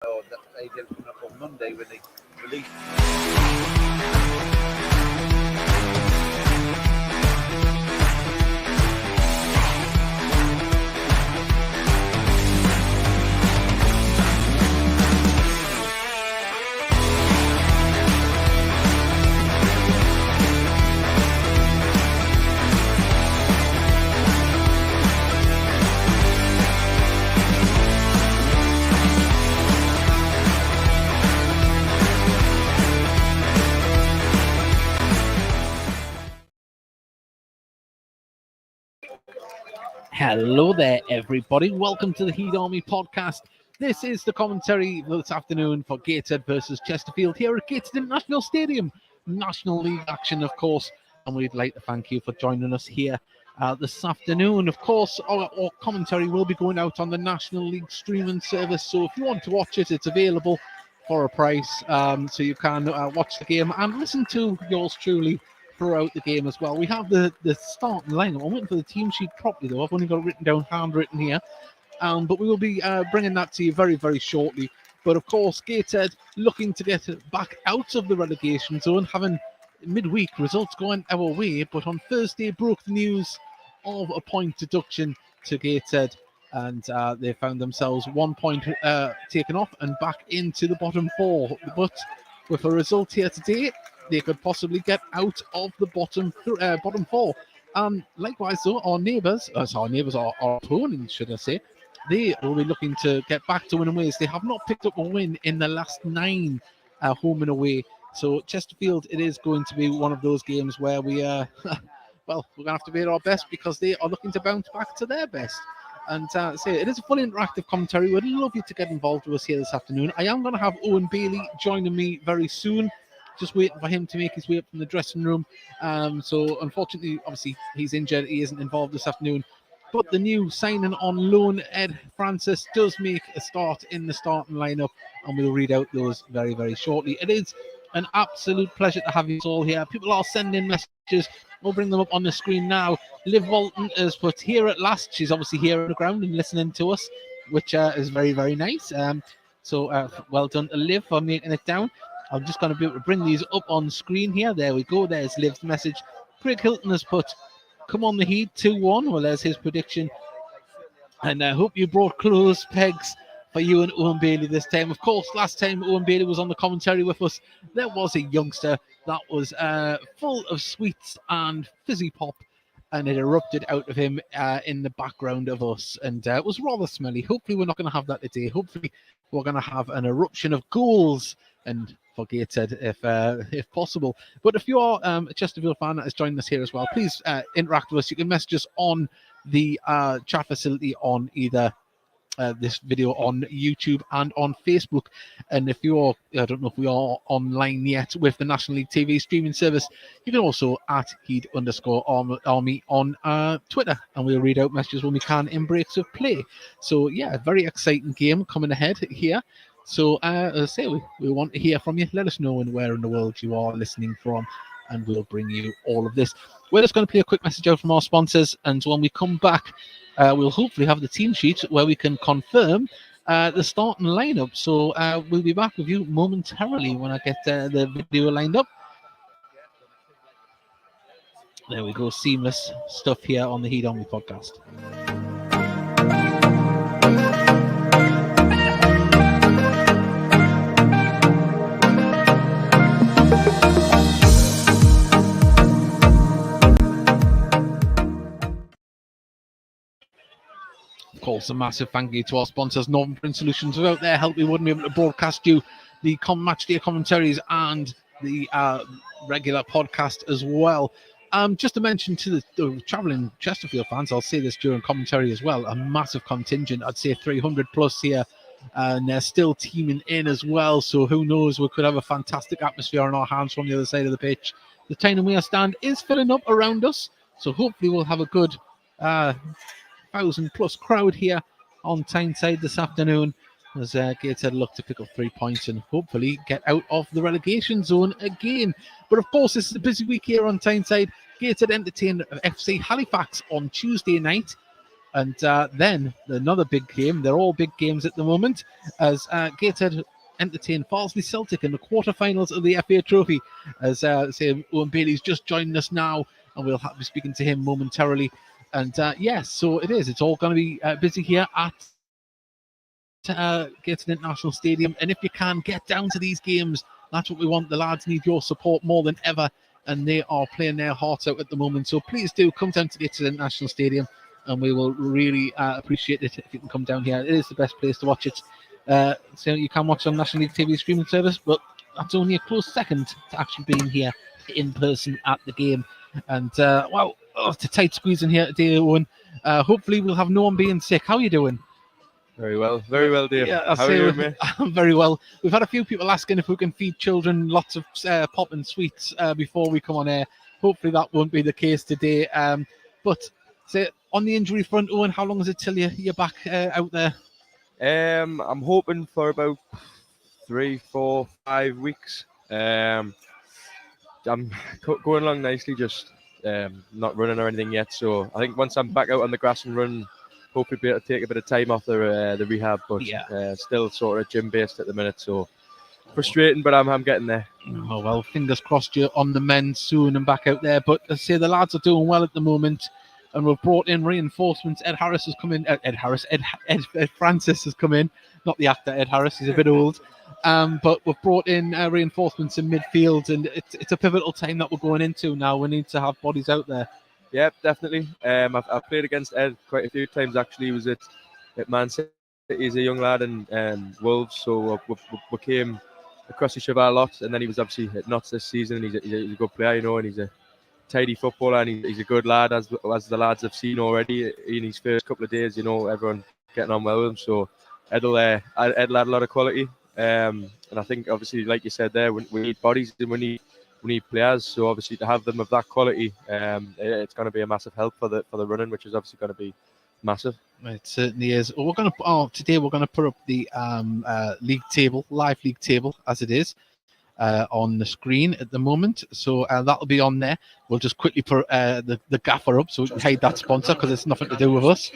or that idea coming up on Monday when they release. Hello there, everybody. Welcome to the Heat Army podcast. This is the commentary this afternoon for Gateshead versus Chesterfield here at Gateshead International Stadium. National League action, of course, and we'd like to thank you for joining us here this afternoon. Of course, our commentary will be going out on the National League streaming service, so if you want to watch it, it's available for a price, so you can watch the game and listen to yours truly throughout the game as well. We have the starting lineup. I'm waiting for the team sheet properly, though. I've only got it written down, handwritten here. But we will be bringing that to you very, very shortly. But of course, Gateshead looking to get back out of the relegation zone, having midweek results going our way. But on Thursday, broke the news of a point deduction to Gateshead, and they found themselves 1 point taken off and back into the bottom four. But with a result here today, they could possibly get out of the bottom four. Likewise, though, our opponents, should I say, they will be looking to get back to winning ways. They have not picked up a win in the last 9 home and away. So Chesterfield, it is going to be one of those games where we, well, we're going to have to be at our best because they are looking to bounce back to their best. And it is a fully interactive commentary. We'd love you to get involved with us here this afternoon. I am going to have Owen Bailey joining me very soon. Just waiting for him to make his way up from the dressing room. So unfortunately, obviously, he's injured. He isn't involved this afternoon. But the new signing on loan, Ed Francis, does make a start in the starting lineup, and we'll read out those very, very shortly. It is an absolute pleasure to have you all here. People are sending messages. We'll bring them up on the screen now. Liv Walton has put here at last. She's obviously here on the ground and listening to us, which is very, very nice. So well done to Liv for making it down. I'm just going to be able to bring these up on screen here. There we go. There's Liv's message. Craig Hilton has put, come on the Heat, 2-1. Well, there's his prediction. And I hope you brought clothes pegs for you and Owen Bailey this time. Of course, last time Owen Bailey was on the commentary with us, there was a youngster that was full of sweets and fizzy pop, and it erupted out of him in the background of us, and it was rather smelly. Hopefully we're not going to have that today. Hopefully we're going to have an eruption of goals and for Gateshead if possible. But if you are a Chesterfield fan that has joined us here as well, please interact with us. You can message us on the chat facility on either this video on YouTube and on Facebook. And if you're, I don't know if we are online yet with the National League TV streaming service, you can also at Heat_Army on Twitter, and we'll read out messages when we can in breaks of play. So yeah, very exciting game coming ahead here. So as I say, we want to hear from you. Let us know where in the world you are listening from, and we'll bring you all of this. We're just going to play a quick message out from our sponsors, and when we come back, we'll hopefully have the team sheet where we can confirm the starting lineup. So we'll be back with you momentarily when I get the video lined up. There we go, seamless stuff here on the Heat Army podcast. Of course, a massive thank you to our sponsors, Northern Print Solutions. Without their help, we wouldn't be able to broadcast you the match day commentaries and the regular podcast as well. Just to mention to the travelling Chesterfield fans, I'll say this during commentary as well, a massive contingent, I'd say 300 plus here, and they're still teaming in as well. So who knows, we could have a fantastic atmosphere on our hands from the other side of the pitch. The Tyne-and-Wear stand is filling up around us, so hopefully we'll have a good 1,000+ crowd here on Tyneside this afternoon as Gateshead look to pick up 3 points and hopefully get out of the relegation zone again. But of course, this is a busy week here on Tyneside. Gateshead entertained FC Halifax on Tuesday night. And then another big game. They're all big games at the moment, as Gateshead entertain Farsley Celtic in the quarterfinals of the FA Trophy. As say, Owen Bailey's just joined us now, and we'll be speaking to him momentarily. And yes, so it is. It's all going to be busy here at Gateshead International Stadium. And if you can get down to these games, that's what we want. The lads need your support more than ever, and they are playing their hearts out at the moment. So please do come down to Gateshead International Stadium, and we will really appreciate it if you can come down here. It is the best place to watch it. So you can watch on National League TV streaming service, but that's only a close second to actually being here in person at the game. And well, it's a tight squeeze in here today, Owen. Hopefully we'll have no one being sick. How are you doing? Very well, Dave. Yeah, How are you, mate? I'm very well. We've had a few people asking if we can feed children lots of pop and sweets before we come on air. Hopefully that won't be the case today. But say, on the injury front, Owen, how long is it till you're back out there? I'm hoping for about 3, 4, 5 weeks. I'm going along nicely, just not running or anything yet. So I think once I'm back out on the grass and running, hopefully be able to take a bit of time off the rehab, but still sort of gym based at the minute, so frustrating, but I'm getting there. Oh well, fingers crossed you're on the mend soon and back out there. But I say the lads are doing well at the moment, and we've brought in reinforcements. Ed Harris has come in. Ed Francis has come in, not the actor Ed Harris. He's a bit old. But we've brought in reinforcements in midfield, and it's a pivotal time that we're going into now. We need to have bodies out there. Yeah, definitely. I've played against Ed quite a few times actually. He was at Man City. He's a young lad and Wolves, so we came across each other a lot. And then he was obviously at Notts this season. He's a good player, you know, and he's a tidy footballer, and he's a good lad, as the lads have seen already in his first couple of days. You know, everyone getting on well with him. So Ed'll add a lot of quality. And I think obviously, like you said there, we need bodies and we need players, so obviously to have them of that quality, it's going to be a massive help for the running, which is obviously going to be massive. It certainly is. Well, today we're going to put up the live league table as it is on the screen at the moment. So that'll be on there. We'll just quickly put the gaffer up so we can hide that sponsor because it's nothing to do with us.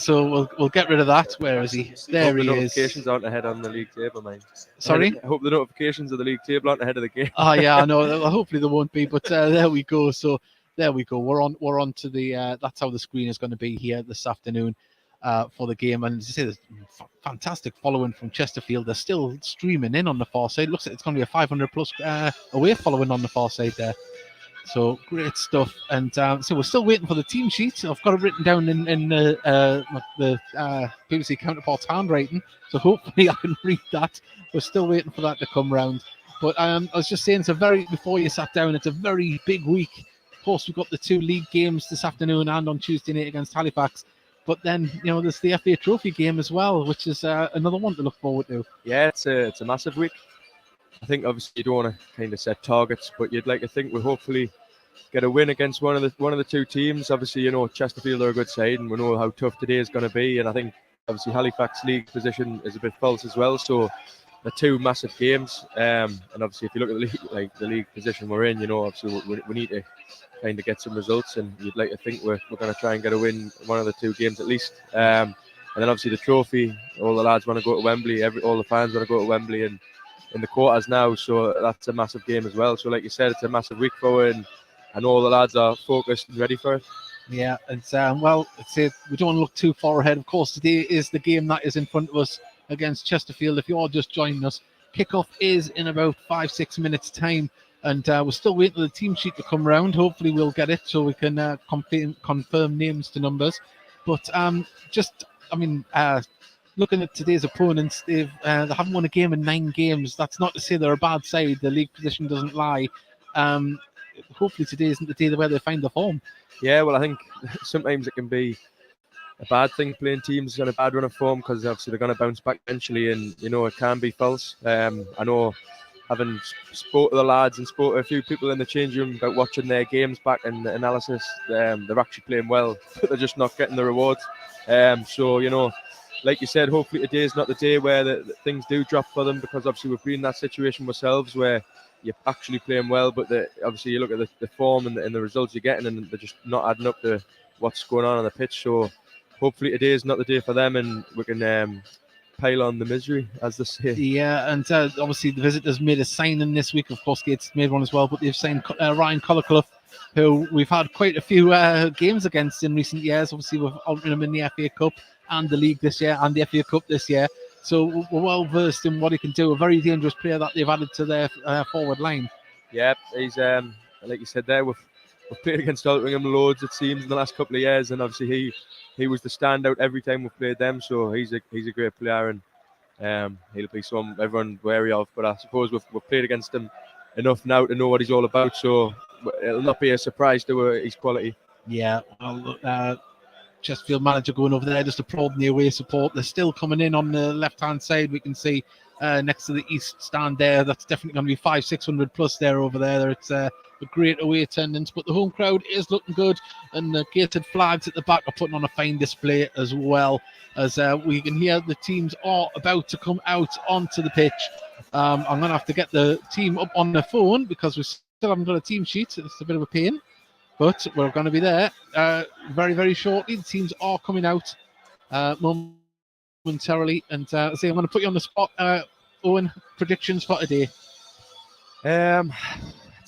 So we'll get rid of that. Where is he? There he is. Notifications aren't ahead on the league table, mine. Sorry? I hope the notifications of the league table aren't ahead of the game. Oh yeah, I know. Well, hopefully there won't be, but there we go. So there we go. We're on to the. That's how the screen is going to be here this afternoon for the game. And as I say, there's fantastic following from Chesterfield. They're still streaming in on the far side. Looks like it's going to be a 500 plus away following on the far side there. So great stuff. And so we're still waiting for the team sheet. I've got it written down in the BBC counterpart's handwriting. So hopefully I can read that. We're still waiting for that to come round. But I was just saying, before you sat down, it's a very big week. Of course, we've got the 2 league games this afternoon and on Tuesday night against Halifax. But then, you know, there's the FA Trophy game as well, which is another one to look forward to. Yeah, it's a massive week. I think obviously you don't want to kind of set targets, but you'd like to think we'll hopefully get a win against one of the 2 teams. Obviously, you know, Chesterfield are a good side, and we know how tough today is going to be. And I think obviously Halifax league position is a bit false as well. So the 2 massive games, and obviously if you look at the league position we're in, you know, obviously we need to kind of get some results, and you'd like to think we're going to try and get a win one of the 2 games at least. And then obviously the trophy, all the lads want to go to Wembley, all the fans want to go to Wembley, and in the quarters now, so that's a massive game as well. So like you said, it's a massive week forward, and all the lads are focused and ready for it. Yeah, it's well, we don't want to look too far ahead. Of course, today is the game that is in front of us against Chesterfield. If you're just joining us, kickoff is in about 5-6 minutes time, and we're still waiting for the team sheet to come round. Hopefully we'll get it so we can confirm names to numbers. But looking at today's opponents, they haven't won a game in 9 games. That's not to say they're a bad side. The league position doesn't lie. Hopefully today isn't the day where they find the form. Yeah, well, I think sometimes it can be a bad thing playing teams on a bad run of form, because obviously they're going to bounce back eventually, and you know it can be false. I know, having spoke to the lads and spoke to a few people in the change room about watching their games back and the analysis, they're actually playing well, but they're just not getting the rewards. So you know, like you said, hopefully today is not the day where the things do drop for them, because obviously we've been in that situation ourselves where you're actually playing well, but obviously you look at the form and the results you're getting, and they're just not adding up to what's going on the pitch. So hopefully today is not the day for them, and we can pile on the misery, as they say. Yeah, and obviously the visitors made a signing this week. Of course, Gates made one as well, but they've signed Ryan Colliclough, who we've had quite a few games against in recent years. Obviously, we've honored him in the FA Cup and the League this year and the FA Cup this year. So we're well versed in what he can do. A very dangerous player that they've added to their forward line. Yeah, he's like you said there, we've played against Altrincham loads, it seems, in the last couple of years, and obviously he was the standout every time we've played them. So he's a great player, and he'll be someone everyone wary of. But I suppose we've played against him enough now to know what he's all about. So it'll not be a surprise to his quality. Yeah, well, Chesterfield manager going over there just applauding the away support. They're still coming in on the left-hand side. We can see next to the east stand there. That's definitely going to be 500-600 plus there over there. It's a great away attendance, but the home crowd is looking good, and the gated flags at the back are putting on a fine display as well, as we can hear the teams are about to come out onto the pitch. I'm going to have to get the team up on the phone because we still haven't got a team sheet. It's a bit of a pain. But we're going to be there very, very shortly. The teams are coming out momentarily. And I'm going to put you on the spot, Owen. Predictions for today? I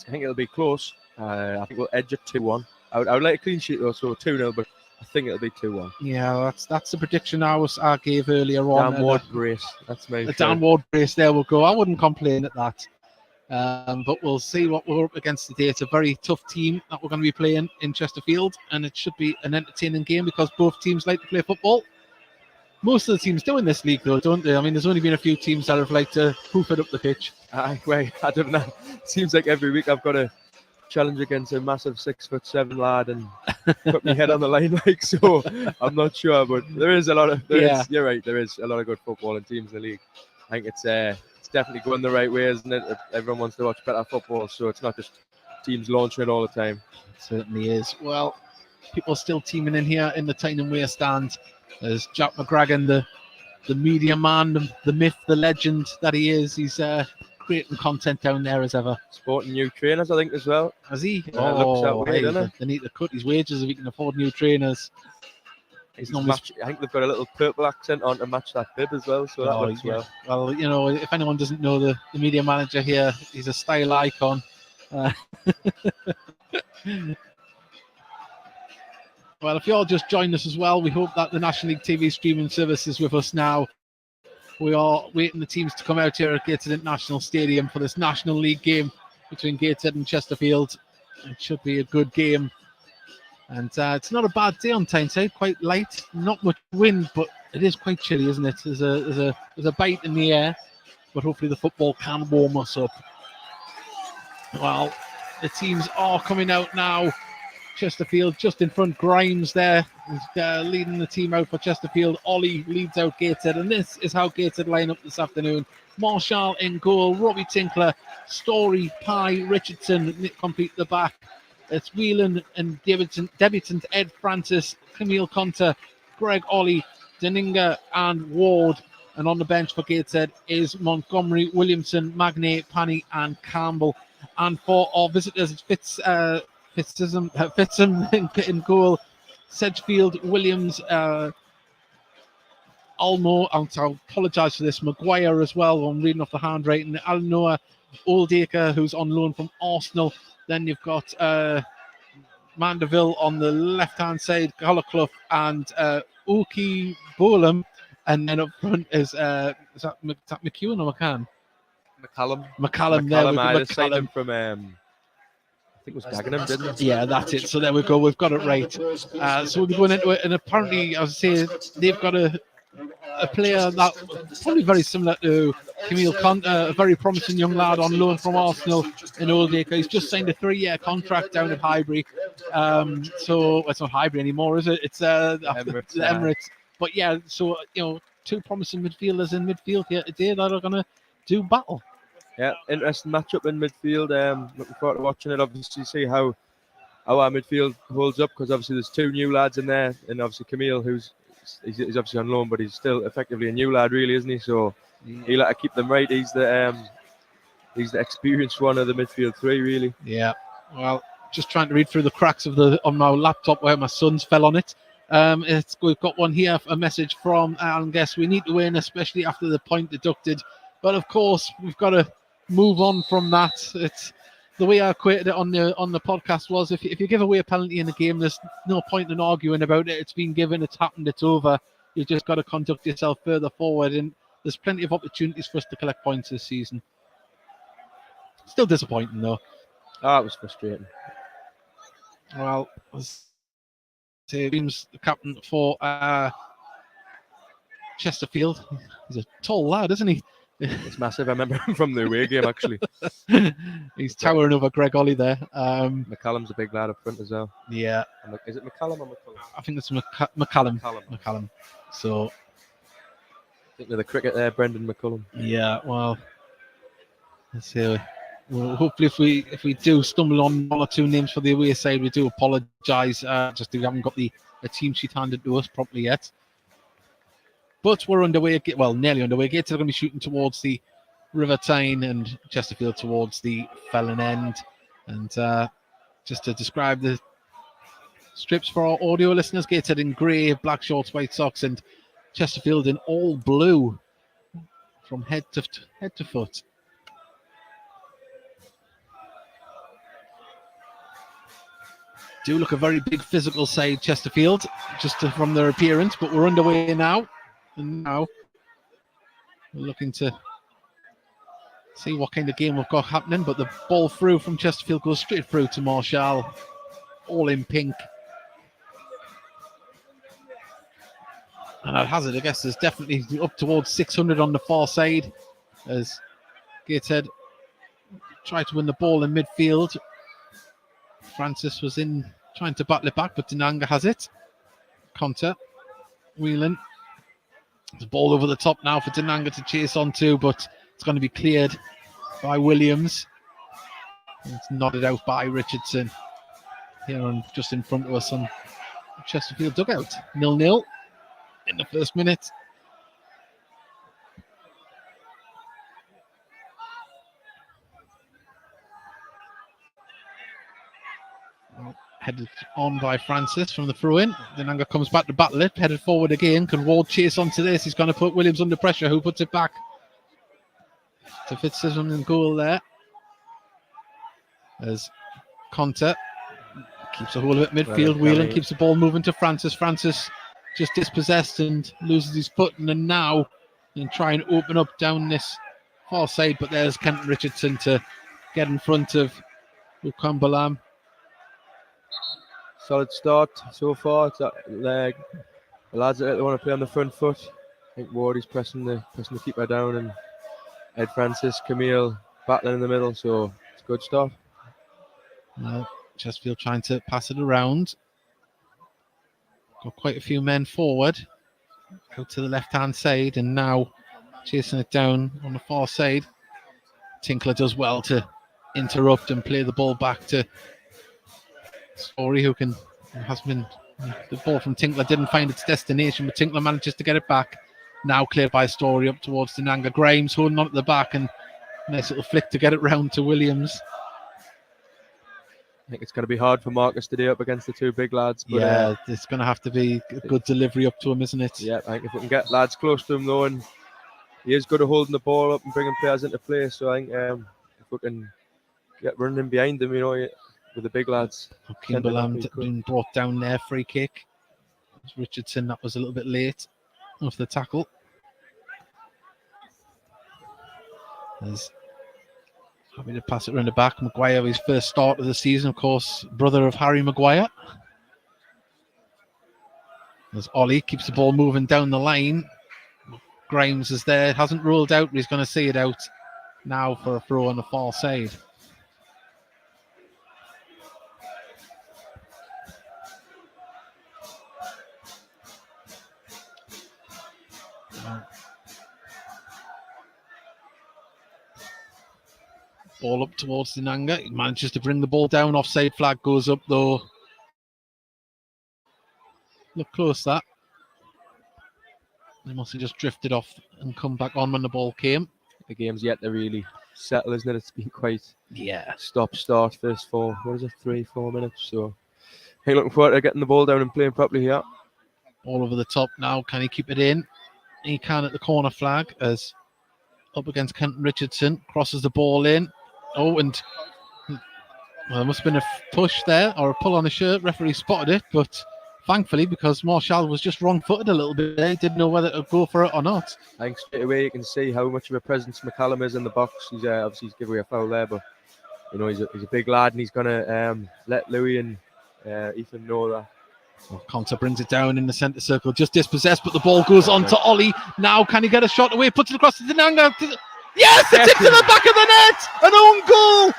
think it'll be close. I think we'll edge it 2-1. I would like a clean sheet though, so 2-0, but I think it'll be 2-1. Yeah, that's the prediction I gave earlier on. Dan Ward brace. That's my Dan Ward brace. There we'll go. I wouldn't complain at that. But we'll see what we're up against today. It's a very tough team that we're going to be playing in Chesterfield, and it should be an entertaining game because both teams like to play football. Most of the teams do in this league, though, don't they? I mean, there's only been a few teams that have liked to hoof it up the pitch. I don't know. Seems like every week I've got a challenge against a massive 6'7" lad and put my head on the line, like, so. I'm not sure, but there is a lot of. You're right. There is a lot of good footballing teams in the league. I think it's definitely going the right way, isn't it? Everyone wants to watch better football, so it's not just teams launching it all the time. It certainly is. Well, people are still teaming in here in the Tyne Way stand. There's Jack McGragan, the media man, the myth, the legend that he is. He's creating content down there as ever. Sporting new trainers, I think, as well. Has he? Looks that way, doesn't it? They need to cut his wages if he can afford new trainers. I think they've got a little purple accent on to match that bib as well, so that looks well. Well, you know, if anyone doesn't know the media manager here, he's a style icon. Well, if you all just joined us as well, we hope that the National League TV streaming service is with us now. We are waiting the teams to come out here at Gateshead International Stadium for this National League game between Gateshead and Chesterfield. It should be a good game. And it's not a bad day on Tyneside, quite light, not much wind, but it is quite chilly, isn't it? There's a bite in the air, but hopefully the football can warm us up. Well, the teams are coming out now. Chesterfield just in front, Grimes there is leading the team out for Chesterfield. Ollie leads out Gateshead, and this is how Gateshead line up this afternoon. Marshall in goal, Robbie Tinkler, Story, Pye, Richardson complete the back. It's Whelan and debutant Ed Francis, Camille Conter, Greg Ollie, Deninga and Ward. And on the bench for Gateshead is Montgomery, Williamson, Magnay, Panny and Campbell. And for our visitors, it's Fitzham in goal, Sedgefield, Williams, Almo, I apologise for this, Maguire as well, I'm reading off the handwriting, Alnoa, Oldacre, who's on loan from Arsenal. Then you've got Mandeville on the left-hand side, Colliclough and Oki Bolam. And then up front is that McEwen or McCann? McCallum there. I signed him from, I think it was Dagenham, didn't it? Yeah, that's it. So there we go. We've got it right. So we'll be going into it. And apparently, I was saying, they've got a player that probably very similar to Camille Conter, a very promising young lad on loan from Arsenal in Oldacre. He's just signed a 3-year contract down at Highbury. So it's not Highbury anymore, is it? It's the Emirates. But yeah, so, you know, two promising midfielders in midfield here today that are going to do battle. Yeah, interesting matchup in midfield. Looking forward to watching it. Obviously, see how our midfield holds up, because obviously there's two new lads in there, and obviously Camille, he's obviously on loan, but he's still effectively a new lad, really, isn't he? So he'll have to keep them right. He's the experienced one of the midfield three, really. Yeah. Well, just trying to read through the cracks of on my laptop where my sons fell on it. We've got one here, a message from Alan Guest. We need to win, especially after the point deducted. But of course, we've got to move on from that. It's the way I equated it on the podcast was if you give away a penalty in a game, there's no point in arguing about it. It's been given, it's happened, it's over. You've just got to conduct yourself further forward, and there's plenty of opportunities for us to collect points this season. Still disappointing though. It was frustrating. Well, James, the captain for Chesterfield. He's a tall lad, isn't he? It's massive. I remember him from the away game, actually. He's towering over Greg Ollie there. McCallum's a big lad up front as well. Yeah. Is it McCallum or McCullum? I think it's McCallum. So, I think with the cricket there, Brendan McCullum. Yeah, well, let's see. Well, hopefully, if we do stumble on one or two names for the away side, we do apologise. Just we haven't got the team sheet handed to us properly yet. But we're underway. Well, nearly underway. Gateshead are going to be shooting towards the River Tyne and Chesterfield towards the Felon End. And just to describe the strips for our audio listeners, Gateshead in grey, black shorts, white socks, and Chesterfield in all blue from head to foot. Do look a very big physical side, Chesterfield, just from their appearance, but we're underway now. And now we're looking to see what kind of game we've got happening, but the ball through from Chesterfield goes straight through to Marshall, all in pink. And at hazard, I guess there's definitely up towards 600 on the far side as Gateshead tried to win the ball in midfield. Francis was in trying to battle it back, but Dinanga has it. Conter, Whelan. There's a ball over the top now for Dinanga to chase onto, but it's going to be cleared by Williams. And it's nodded out by Richardson here on just in front of us on Chesterfield dugout. 0-0 in the first minute. Headed on by Francis from the throw-in. Dinanga comes back to battle it, headed forward again. Can Ward chase onto this? He's going to put Williams under pressure. Who puts it back to Fitzsimmons in goal there? As Conter keeps a hold of it midfield. Whelan keeps the ball moving to Francis. Francis just dispossessed and loses his footing, and now and try and open up down this far side. But there's Kenton Richardson to get in front of Ukambalam. Solid start so far. It's the lads that want to play on the front foot. I think Ward is pressing the keeper down, and Ed Francis, Camille battling in the middle. So it's a good start. Well, Chesterfield trying to pass it around. Got quite a few men forward. Out to the left-hand side, and now chasing it down on the far side. Tinkler does well to interrupt and play the ball back to Story, who has been the ball from Tinkler didn't find its destination, but Tinkler manages to get it back. Now cleared by Story up towards Dinanga. Grimes holding on at the back, and nice little flick to get it round to Williams. I think it's going to be hard for Marcus today up against the two big lads. But, yeah, it's going to have to be a good delivery up to him, isn't it? Yeah, I think if we can get lads close to him though, and he is good at holding the ball up and bringing players into play. So I think if we can get running behind them, with the big lads. Kimberland being brought down there, free kick. Richardson, that was a little bit late off the tackle. There's happy to pass it around the back. Maguire, his first start of the season, of course, brother of Harry Maguire. As Ollie keeps the ball moving down the line. Grimes is there, hasn't ruled out, but he's going to see it out now for a throw on the far side. Ball up towards Dinanga. He manages to bring the ball down. Offside flag goes up though. Look close that. They must have just drifted off and come back on when the ball came. The game's yet to really settle, isn't it? It's been quite stop-start first 3-4 minutes. So I think looking forward to getting the ball down and playing properly here. All over the top now. Can he keep it in? He can at the corner flag as up against Kenton Richardson. Crosses the ball in. Oh, and well, there must have been a push there or a pull on the shirt. Referee spotted it, but thankfully, because Marshall was just wrong-footed a little bit there, he didn't know whether to go for it or not. I think straight away you can see how much of a presence McCallum is in the box. He's obviously given away a foul there, but you know he's a big lad and he's gonna let Louis and Ethan know that. Oh, Conter brings it down in the centre circle, just dispossessed, but the ball goes on to Ollie. Now can he get a shot away? Puts it across to Dinanga. Yes, it's into the back of the net. An own goal.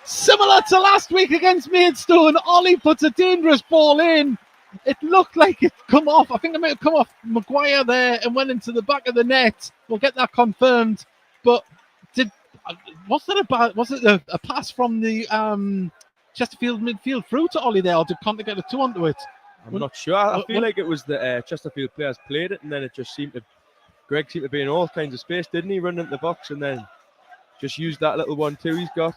Similar to last week against Maidstone, Ollie puts a dangerous ball in. It looked like it come off. I think it might have come off Maguire there and went into the back of the net. We'll get that confirmed. But was it a pass from the Chesterfield midfield through to Ollie there, or did Conte get a two onto it? I'm not sure. I feel like it was the Chesterfield players played it, and then it just Greg seemed to be in all kinds of space, didn't he? Running into the box and then just used that little 1-2 he's got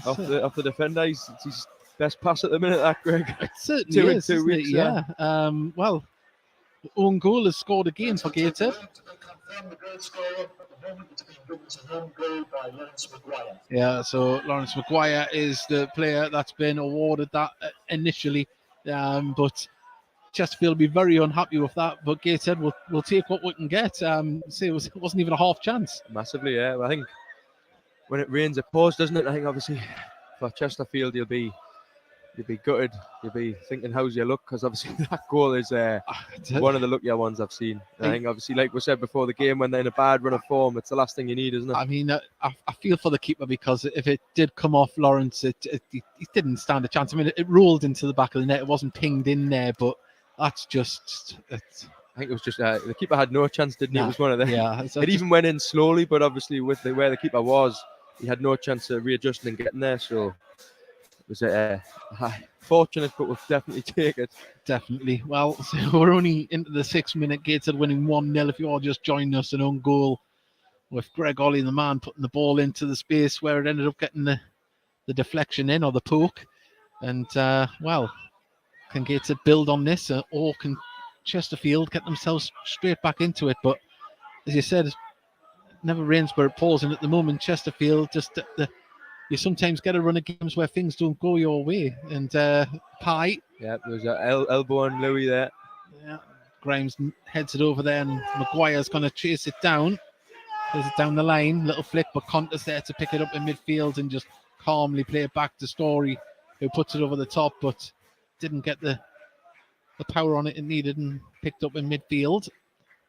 off the defender. It's his best pass at the minute, that Greg. It certainly is, 2 weeks. Yeah. Well, own goal has scored again for Gateshead. Yeah, so Lawrence Maguire is the player that's been awarded that initially, but Chesterfield will be very unhappy with that. But Gateshead will take what we can get. See, it wasn't even a half chance. Massively, yeah. I think when it rains, it pours, doesn't it? I think obviously for Chesterfield, you'll be gutted. You'll be thinking, how's your luck? Because obviously that goal is one of the luckier ones I've seen. I think obviously, like we said before the game, when they're in a bad run of form, it's the last thing you need, isn't it? I mean, I feel for the keeper, because if it did come off Lawrence, he didn't stand a chance. I mean, it rolled into the back of the net. It wasn't pinged in there, but that's just... I think it was just the keeper had no chance, didn't he? It was one of them. Yeah, it even went in slowly, but obviously with where the keeper was, he had no chance of readjusting and getting there. So it was fortunate, but we'll definitely take it. Definitely. Well, so we're only into the 6 minute. Gateshead winning 1-0. If you're just joining us, an own goal with Greg Ollie, the man, putting the ball into the space where it ended up getting the deflection in, or the poke. And well, can Gateshead build on this, or can Chesterfield get themselves straight back into it? But as you said, it never rains where it pours, and at the moment Chesterfield just you sometimes get a run of games where things don't go your way. And Pye, yeah, there's an elbow on Louis there. Yeah, Grimes heads it over there, and Maguire's going to chase it down. Plays it down the line, little flick, but Conte's there to pick it up in midfield and just calmly play it back to Story, who puts it over the top, but didn't get the power on it needed, and picked up in midfield.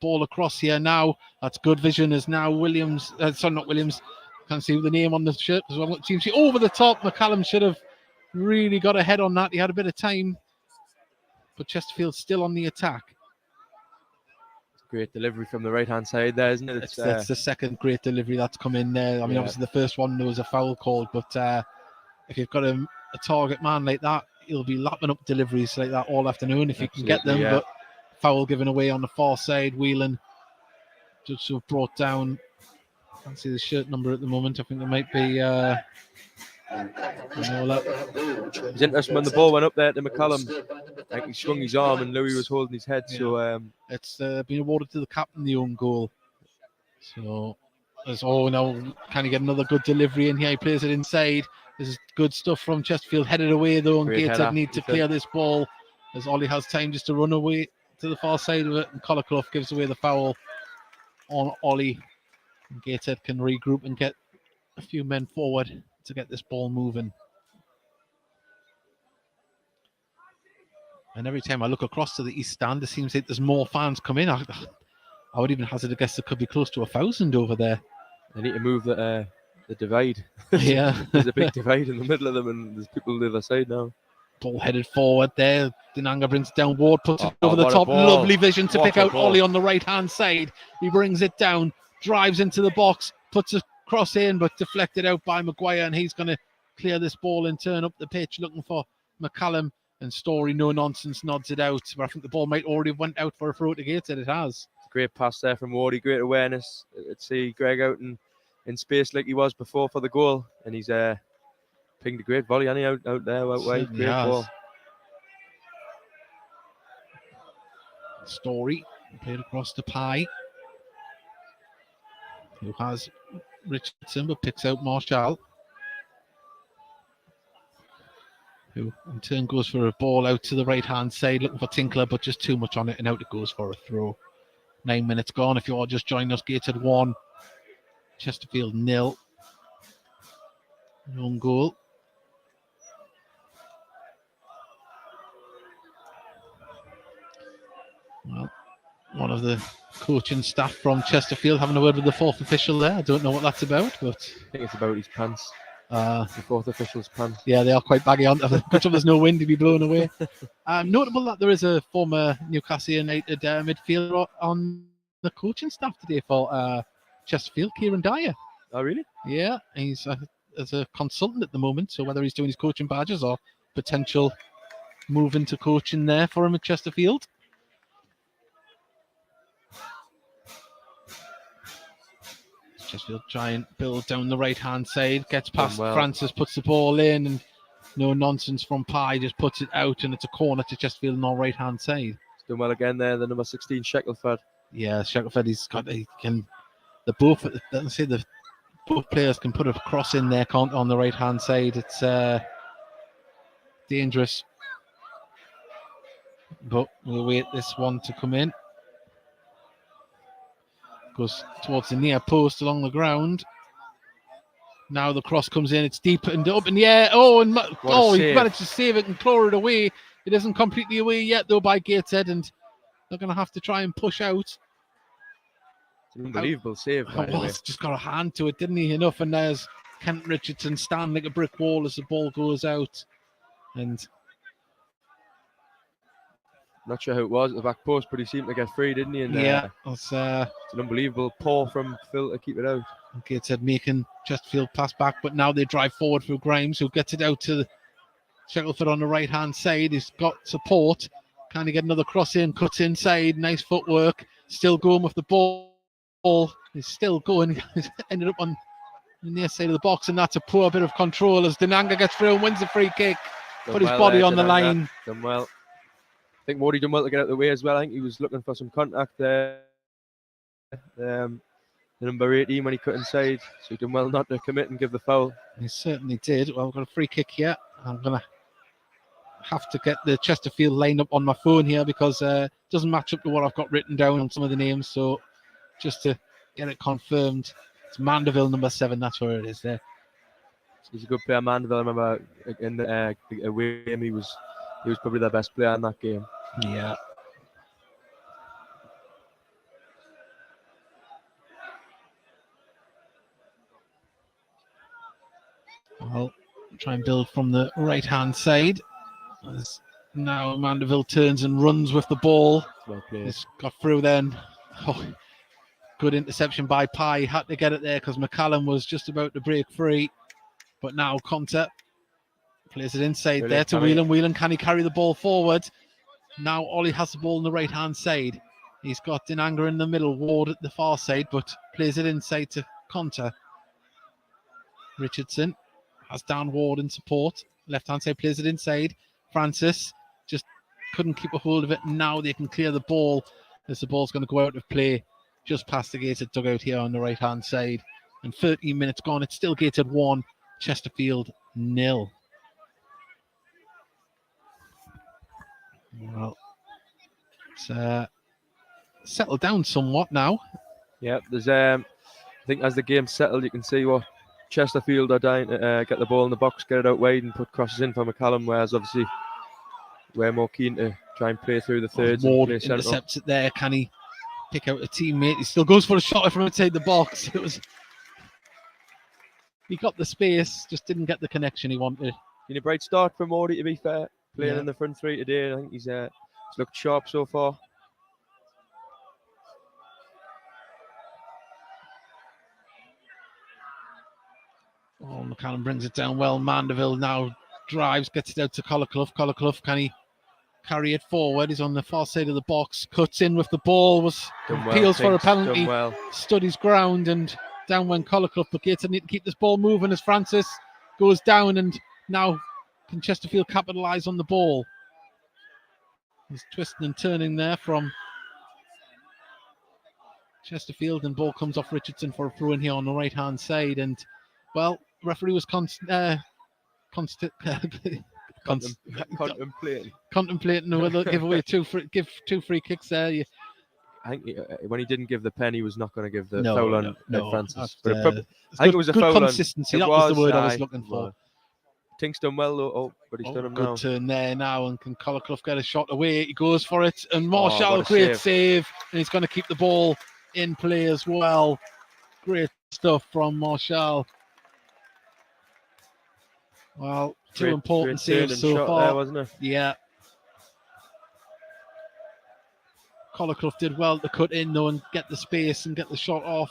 Ball across here now. That's good vision as now Williams. Sorry, not Williams. Can't see the name on the shirt as well. It seems to be over the top. McCallum should have really got ahead on that. He had a bit of time, but Chesterfield's still on the attack. Great delivery from the right-hand side there, isn't it? That's the second great delivery that's come in there. I mean, obviously the first one there was a foul called, but if you've got a target man like that, he'll be lapping up deliveries like that all afternoon if you can get them. Yeah. But foul given away on the far side. Whelan just sort of brought down. I can't see the shirt number at the moment. I think there might be. It's interesting when the ball went up there to McCallum. Like he swung his arm and Louis was holding his head. Yeah. So it's been awarded to the captain, the own goal. So now can he get another good delivery in here? He plays it inside. This is good stuff from Chesterfield. Headed away though, and Gateshead need to clear this ball as Ollie has time just to run away to the far side of it, and Collarclough gives away the foul on Ollie. And Gateshead can regroup and get a few men forward to get this ball moving. And every time I look across to the east stand, it seems like there's more fans come in. I would even hazard a guess there could be close to 1,000 over there. They need to move the divide. Yeah. There's a big divide in the middle of them, and there's people on the other side now. Ball headed forward there. Dinanga brings it down. Ward puts it over the top. Lovely vision to pick out Ollie on the right-hand side. He brings it down, drives into the box, puts a cross in, but deflected out by Maguire, and he's going to clear this ball and turn up the pitch looking for McCallum, and Story, no nonsense, nods it out. But I think the ball might already have went out for a throw to Gateshead. It has. Great pass there from Wardy, great awareness. Let's see Greg out in space like he was before for the goal, and he's pinged a great volley, and he out there, out wide, great ball. Story played across to Pye, who has Richardson but picks out Marshall, who in turn goes for a ball out to the right hand side looking for Tinkler, but just too much on it, and out it goes for a throw. 9 minutes gone. If you are just joining us, Gateshead 1, Chesterfield 0. Own goal. Well, one of the coaching staff from Chesterfield having a word with the fourth official there. I don't know what that's about, but I think it's about his pants. the fourth official's pants. Yeah, they are quite baggy on. Good job there's no wind to be blown away. Notable that there is a former Newcastle United midfielder on the coaching staff today for Chesterfield, Kieran Dyer. Oh, really? Yeah, he's as a consultant at the moment, so whether he's doing his coaching badges or potential move into coaching there for him at Chesterfield. Chesterfield try and build down the right-hand side, gets past Francis, puts the ball in, and no nonsense from Pye, just puts it out, and it's a corner to Chesterfield on our right-hand side. He's doing well again there, the number 16, Shackelford. Yeah, Shackelford, both players can put a cross in there on the right-hand side. It's dangerous. But we'll wait this one to come in. Goes towards the near post along the ground. Now the cross comes in. It's deep and up in the air. He managed to save it and claw it away. It isn't completely away yet, though, by Gateshead, and they're going to have to try and push out. It's an unbelievable save, by the way. Just got a hand to it, didn't he? Enough, and there's Kent Richardson standing like a brick wall as the ball goes out. And not sure who it was at the back post, but he seemed to get free, didn't he? And, it's an unbelievable paw from Phil to keep it out. Gateshead making Chesterfield pass back, but now they drive forward through Grimes, who gets it out to Shackelford on the right-hand side. He's got support. Can he get another cross in? Cuts inside. Nice footwork. Still going with the ball. He's still going. He's ended up on the near side of the box, and that's a poor bit of control as Denanga gets through and wins the free kick. Put his body on the line. Done well. I think Morty done well to get out of the way as well. I think he was looking for some contact there. The number 18 when he cut inside, so he done well not to commit and give the foul. He certainly did. Well, we've got a free kick here. I'm going to have to get the Chesterfield line up on my phone here because it doesn't match up to what I've got written down on some of the names. So just to get it confirmed, it's Mandeville number 7. That's where it is there. He's a good player, Mandeville. I remember in the away game, he was probably the best player in that game. Yeah. Well, try and build from the right-hand side. As now Mandeville turns and runs with the ball. Well played. He's got through then. Good interception by Pye. Had to get it there because McCallum was just about to break free. But now Conte plays it inside there to Whelan. Whelan, can he carry the ball forward? Now Ollie has the ball on the right-hand side. He's got Denanga in the middle, Ward at the far side, but plays it inside to Conte. Richardson has down Ward in support. Left-hand side plays it inside. Francis just couldn't keep a hold of it. Now they can clear the ball as the ball's going to go out of play just past the Gateshead dugout here on the right-hand side. And 13 minutes gone. It's still Gateshead 1, Chesterfield 0. Well, it's settled down somewhat now. Yeah, there's I think as the game's settled, you can see what Chesterfield are dying to get the ball in the box, get it out wide, and put crosses in for McCallum. Whereas obviously we're more keen to try and play through the thirds. Ward intercepts it there. Can he pick out a teammate? He still goes for a shot from outside the box. He got the space, just didn't get the connection he wanted. Been a bright start for Morty, to be fair. Playing in the front three today. I think he's looked sharp so far. Oh, McCallum brings it down well. Mandeville now drives, gets it out to Colliclough. Colliclough, can he carry it forward? He's on the far side of the box, cuts in with the ball, appeals for a penalty, stood his ground, and down went Colliclough. But Gateshead need to keep this ball moving as Francis goes down, and now can Chesterfield capitalise on the ball? He's twisting and turning there from Chesterfield, and ball comes off Richardson for a throw in here on the right hand side. And well, referee was contemplating whether to give away two free kicks there. I think when he didn't give the pen, he was not going to give the No, foul on no, Ed Francis. that's, But I think it was a good foul consistency. on. That was the word I was looking for. Well, Tink's done well though. Oh, but he's done him good now. turn there now, and can Collarclough get a shot away? He goes for it, and Marshall, what a great save, and he's going to keep the ball in play as well. Great stuff from Marshall. Well, two important saves so far. There, wasn't it? Yeah. Collarclough did well to cut in though and get the space and get the shot off.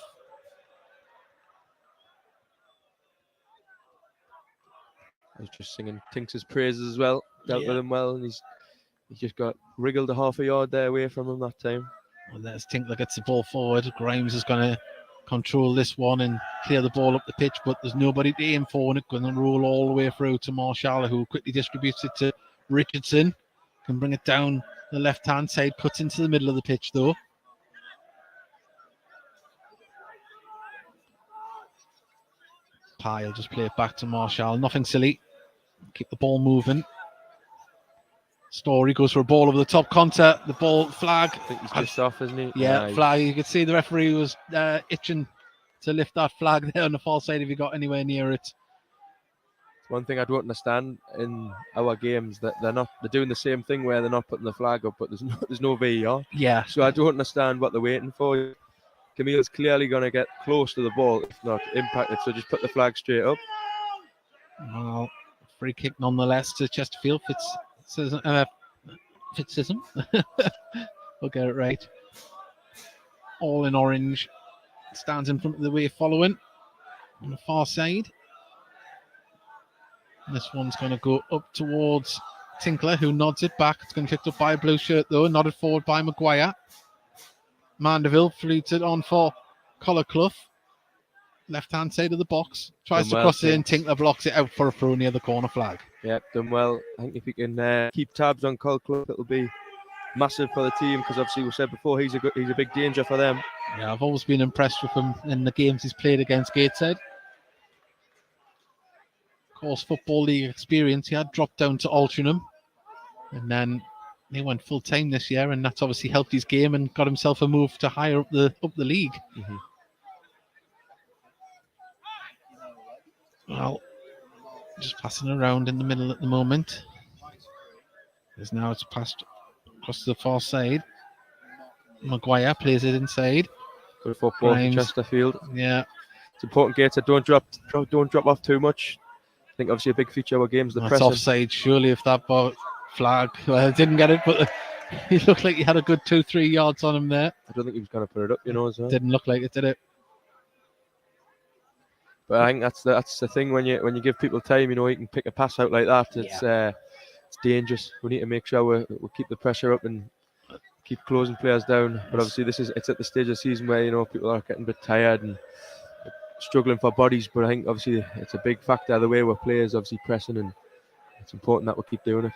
He's just singing Tinks' praises as well. Dealt with him well, and he's just got wriggled a half a yard there away from him that time. Well, there's Tinkler gets the ball forward. Grimes is going to control this one and clear the ball up the pitch, but there's nobody to aim for, and it's going to roll all the way through to Marshall, who quickly distributes it to Richardson. Can bring it down the left-hand side, cuts into the middle of the pitch though. Pye will just play it back to Marshall. Nothing silly. Keep the ball moving. Story goes for a ball over the top. Conter, the ball, flag. I think he's just off, isn't he? Yeah, flag. You could see the referee was itching to lift that flag there on the far side if he got anywhere near it. One thing I don't understand in our games that they're doing the same thing where they're not putting the flag up, but there's no VAR. Yeah. So I don't understand what they're waiting for. Camille's clearly going to get close to the ball, if not impact it. So just put the flag straight up. Well, free kick nonetheless to Chesterfield. Fitzism. We'll get it right. All in orange. Stands in front of the way following on the far side. This one's going to go up towards Tinkler, who nods it back. It's going to be picked up by a blue shirt, though. Nodded forward by Maguire. Mandeville fleets it on for Collarclough. Left-hand side of the box. Tries to cross it in. Tinkler blocks it out for a throw near the corner flag. Yeah, done well. I think if he can keep tabs on Collarclough, it'll be massive for the team, because obviously we said before he's a big danger for them. Yeah, I've always been impressed with him in the games he's played against Gateshead. Of course, Football League experience. He had dropped down to Altrincham, and then he went full time this year, and that's obviously helped his game and got himself a move to higher up the league. Mm-hmm. Well, just passing around in the middle at the moment. As now it's passed across to the far side. Maguire plays it inside. Good football from Chesterfield. Yeah, it's important, Gates. Don't drop off too much. I think obviously a big feature of our games. The press offside. Surely, if that ball flag, well, didn't get it, but he looked like he had a good 2-3 yards on him there. I don't think he was going to put it up, as well. Didn't look like it, did it? But I think that's the thing when you give people time. You can pick a pass out like that. It's dangerous. We need to make sure we keep the pressure up and keep closing players down. But obviously it's at the stage of the season where people are getting a bit tired and struggling for bodies. But I think obviously it's a big factor the way we're players obviously pressing, and it's important that we keep doing it.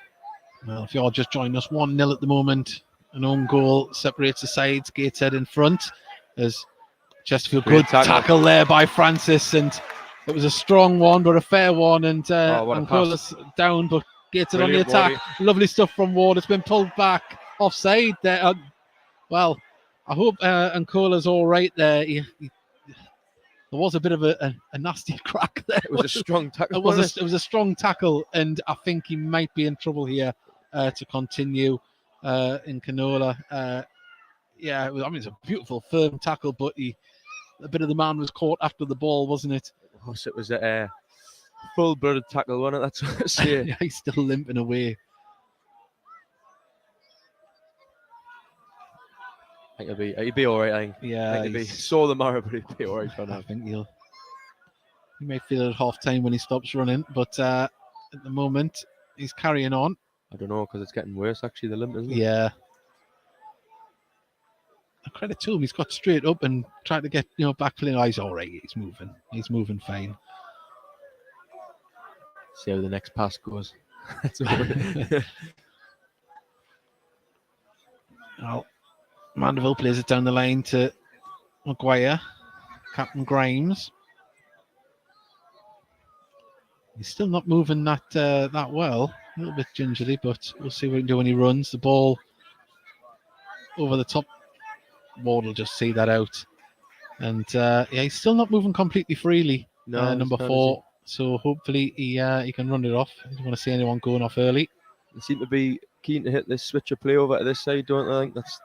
Well, if you're just joining us, 1-0 at the moment. An own goal separates the sides. Gateshead in front as Chesterfield. Good tackle there by Francis, and it was a strong one, but a fair one. And Ancola's down, but Gateshead on the attack. Ward. Lovely stuff from Ward. It's been pulled back offside there. Well, I hope Ancola's all right there. There was a bit of a nasty crack there. It was a strong tackle. It was a strong tackle, and I think he might be in trouble here to continue in Canola. Yeah, it's a beautiful firm tackle, but a bit of the man was caught after the ball, wasn't it? So it was a full-blooded tackle, wasn't it? That's what I say. Yeah, he's still limping away. I think he'll be all right. I think. Yeah, he'll be sore the marrow, but he'll be all right for now. I think he may feel it at half time when he stops running, but at the moment he's carrying on. I don't know, because it's getting worse actually, the limp, isn't it? Yeah. A credit to him, he's got straight up and tried to get back playing. He's all right. He's moving fine. See how the next pass goes. Well, Mandeville plays it down the line to Maguire, Captain Grimes. He's still not moving that well. A little bit gingerly, but we'll see what he can do when he runs. The ball over the top. Ward will just see that out. And he's still not moving completely freely. No, Number it's not, 4. So hopefully he can run it off. I don't want to see anyone going off early. They seem to be keen to hit this switcher play over to this side, don't they? I think that's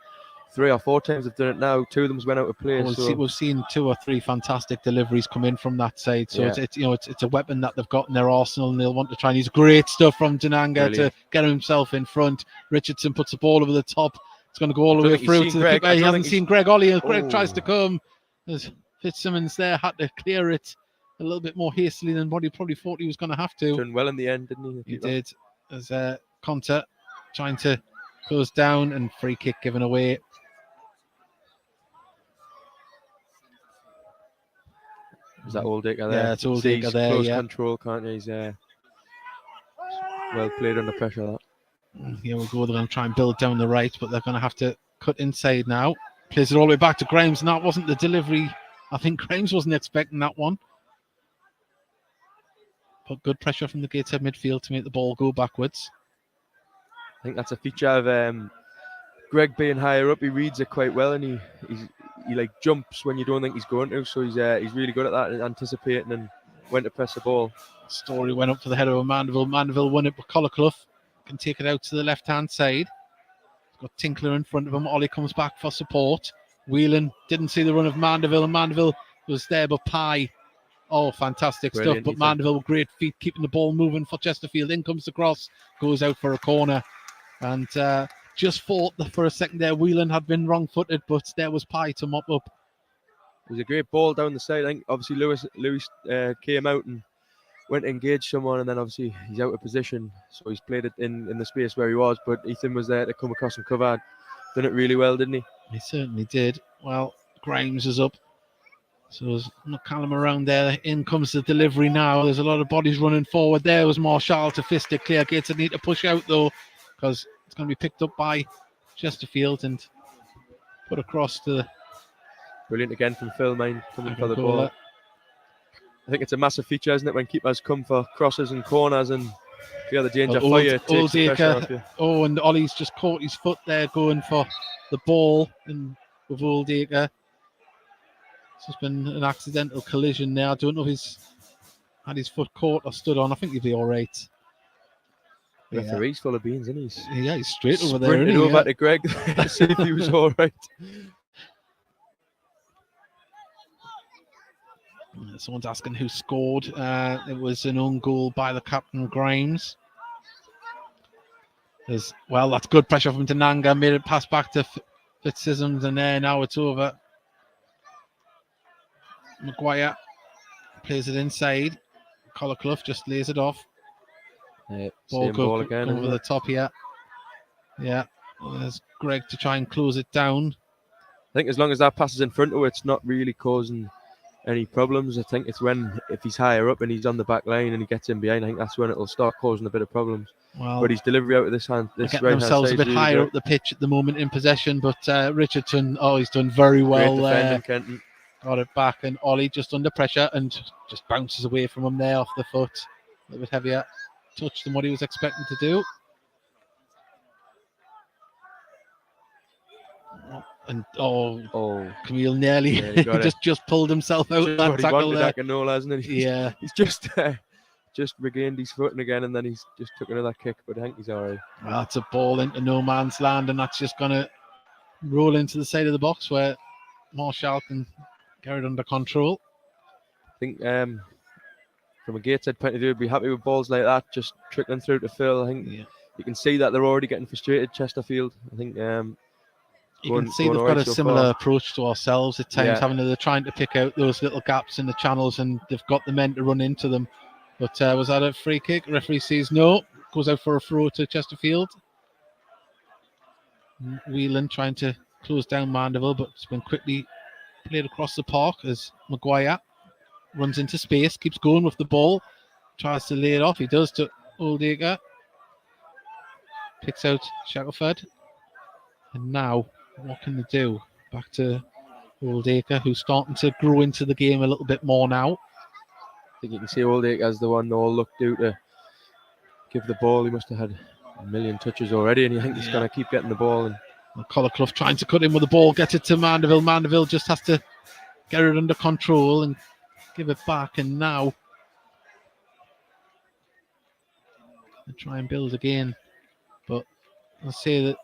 3 or 4 times they've done it now. 2 of them went out of play. We've seen 2 or 3 fantastic deliveries come in from that side. So Yeah. it's a weapon that they've got in their arsenal, and they'll want to try and use great stuff from Denanga to get himself in front. Richardson puts the ball over the top. It's going to go all the way through to the keeper. He hasn't seen Greg Ollie as Greg tries to come. There's Fitzsimmons there, had to clear it a little bit more hastily than what he probably thought he was going to have to. Done well in the end, didn't he? He did. As Conter trying to close down, and free kick given away. Is that Oldacre there? Yeah, it's Oldacre there. Close control, can't you? He's well played under pressure. That. Here we go. They're going to try and build down the right, but they're going to have to cut inside now. Plays it all the way back to Grimes, and that wasn't the delivery. I think Grimes wasn't expecting that one. Put good pressure from the Gateshead midfield to make the ball go backwards. I think that's a feature of Greg being higher up. He reads it quite well, and he like jumps when you don't think he's going to. So he's really good at that, anticipating and when to press the ball. Story went up for the header of Mandeville. Mandeville won it, but Collarclough can take it out to the left-hand side. He's got Tinkler in front of him. Ollie comes back for support. Whelan didn't see the run of Mandeville, and Mandeville was there, but Pye. Oh, fantastic stuff. But Mandeville with great feet, keeping the ball moving for Chesterfield. In comes the cross, goes out for a corner. And just thought that for a second there, Whelan had been wrong-footed, but there was Pye to mop up. It was a great ball down the side. I think obviously Lewis came out and went to engage someone, and then obviously he's out of position, so he's played it in the space where he was, but Ethan was there to come across and cover. Done it really well, didn't he? He certainly did. Well, Grimes is up. So there's McCallum around there. In comes the delivery now. There's a lot of bodies running forward. There was Marshall to fist it clear. Gateshead need to push out though, because it's going to be picked up by Chesterfield and put across to the... Brilliant again from Phil Mine coming for the ball. I think it's a massive feature, isn't it, when keepers come for crosses and corners and clear the danger for you. Oldacre. Oh, and Ollie's just caught his foot there going for the ball and with Oldacre. It's just been an accidental collision there. I don't know if he's had his foot caught or stood on. I think he'll be all right. The referee's full of beans, isn't he? Yeah, he's straight over there. Sprinted over to Greg to see if he was all right. Someone's asking who scored. It was an own goal by the captain, Grimes. That's good pressure from Denanga. Made it pass back to Fitzsimmons, and there now it's over. Maguire plays it inside. Collarclough just lays it off. Ball again over the top here. Yeah, there's Greg to try and close it down. I think as long as that passes in front of it, it's not really causing any problems. I think it's if he's higher up and he's on the back line and he gets in behind, I think that's when it'll start causing a bit of problems. Well, but his delivery out of this right hand themselves a bit higher really up the pitch at the moment in possession, but Richardson, he's done very well there. Got it back, and Ollie just under pressure and just bounces away from him there off the foot. A little bit heavier touch than what he was expecting to do. And Camille nearly just pulled himself out of that tackle there. Know, hasn't he? Yeah, he's just regained his footing again, and then he's just took another kick. But I think he's all right. Well, that's a ball into no man's land, and that's just gonna roll into the side of the box where Marshall can get it under control. I think from a Gateshead point of view, I'd be happy with balls like that, just trickling through to Phil. I think you can see that they're already getting frustrated. Chesterfield, I think. You can see they've got a similar approach to ourselves at times, they're trying to pick out those little gaps in the channels, and they've got the men to run into them. But was that a free kick? The referee says no. Goes out for a throw to Chesterfield. Whelan trying to close down Mandeville, but it's been quickly played across the park as Maguire runs into space, keeps going with the ball, tries to lay it off. He does to Oldacre. Picks out Shackelford. And now, what can they do? Back to Oldacre, who's starting to grow into the game a little bit more now. I think you can see Oldacre as the one they all looked out to give the ball. He must have had a million touches already, and you think he's going to keep getting the ball. And Collarclough trying to cut in with the ball, gets it to Mandeville. Mandeville just has to get it under control and give it back. And now they try and build again. But I'll say that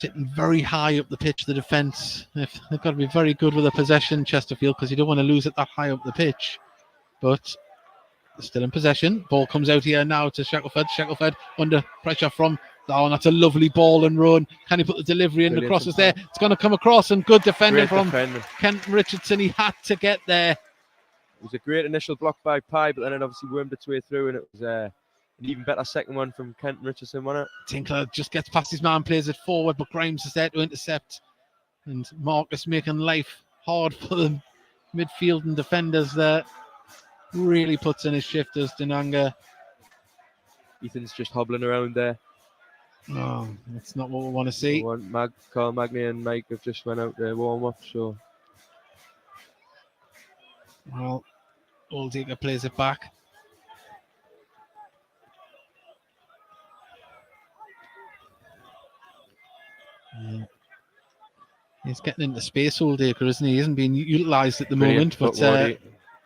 sitting very high up the pitch, the defence. They've got to be very good with the possession, Chesterfield, because you don't want to lose it that high up the pitch. But they're still in possession. Ball comes out here now to Shackelford. Shackelford under pressure from... Oh, and that's a lovely ball and run. Can he put the delivery in? The cross is there. It's going to come across, and good defending from Kenton Richardson. He had to get there. It was a great initial block by Pye, but then it obviously wormed its way through, and it was an even better second one from Kenton Richardson, wasn't it? Tinkler just gets past his man, plays it forward, but Grimes is there to intercept. And Marcus making life hard for the midfield and defenders there. Really puts in his shift as Dinanga. Ethan's just hobbling around there. No, that's not what we want to see. Carl Magny and Mike have just went out to warm up, so. Well, Oldacre plays it back. Yeah. He's getting into space, Oldacre, isn't he? He isn't being utilised at the moment, but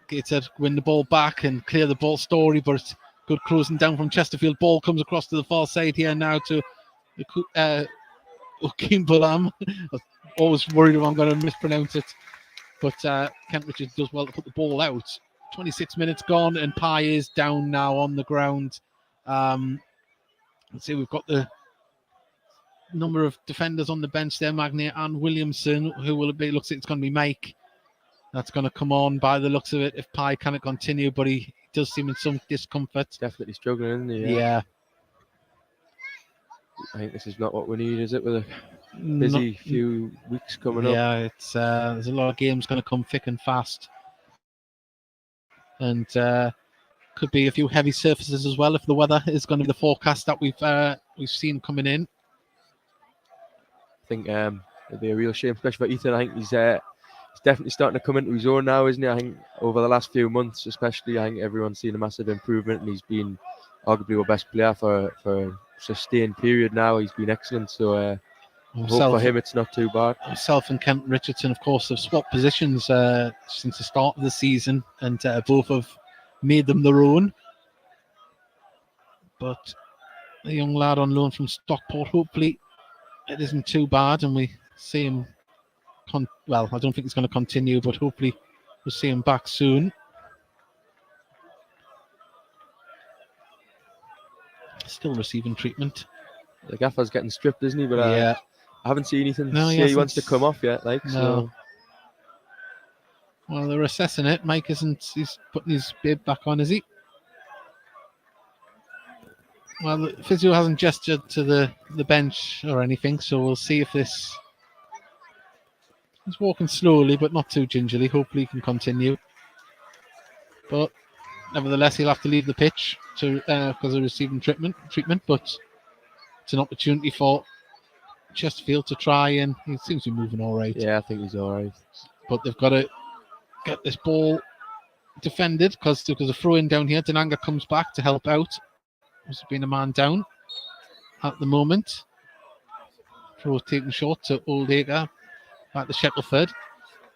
Gateshead win the ball back and clear the ball. Story, but it's good closing down from Chesterfield. Ball comes across to the far side here now to Okimbalam. I was always worried if I'm going to mispronounce it. But Kent Richards does well to put the ball out. 26 minutes gone, and Pye is down now on the ground. Let's see, we've got the number of defenders on the bench there, Magnier and Williamson. Who will it be? Looks like it's going to be Mike. That's going to come on by the looks of it if Pye cannot continue, but he does seem in some discomfort. Definitely struggling, isn't he? Yeah. I think this is not what we need, is it? With a busy few weeks coming up. Yeah, it's there's a lot of games going to come thick and fast. And could be a few heavy surfaces as well if the weather is going to be the forecast that we've seen coming in. I think it'd be a real shame, especially for Ethan. I think he's definitely starting to come into his own now, isn't he? I think over the last few months, especially, I think everyone's seen a massive improvement, and he's been arguably our best player for a sustained period now. He's been excellent, so hope for him it's not too bad. Himself and Kent Richardson, of course, have swapped positions since the start of the season, and both have made them their own. But the young lad on loan from Stockport, hopefully it isn't too bad, and we see him. Well, I don't think it's going to continue, but hopefully we'll see him back soon. Still receiving treatment. The gaffer's getting stripped, isn't he? But yeah, I haven't seen anything say he wants to come off yet. No. So. Well, they're assessing it. Mike isn't. He's putting his bib back on, is he? Well, the physio hasn't gestured to the bench or anything, so we'll see if this. He's walking slowly, but not too gingerly. Hopefully, he can continue. But nevertheless, he'll have to leave the pitch because of receiving treatment. But it's an opportunity for Chesterfield to try, and he seems to be moving all right. Yeah, I think he's all right. But they've got to get this ball defended because there's a throw in down here. Dinanga comes back to help out. There's been a man down at the moment. Throw taken short to Oldacre. Back to Shackelford.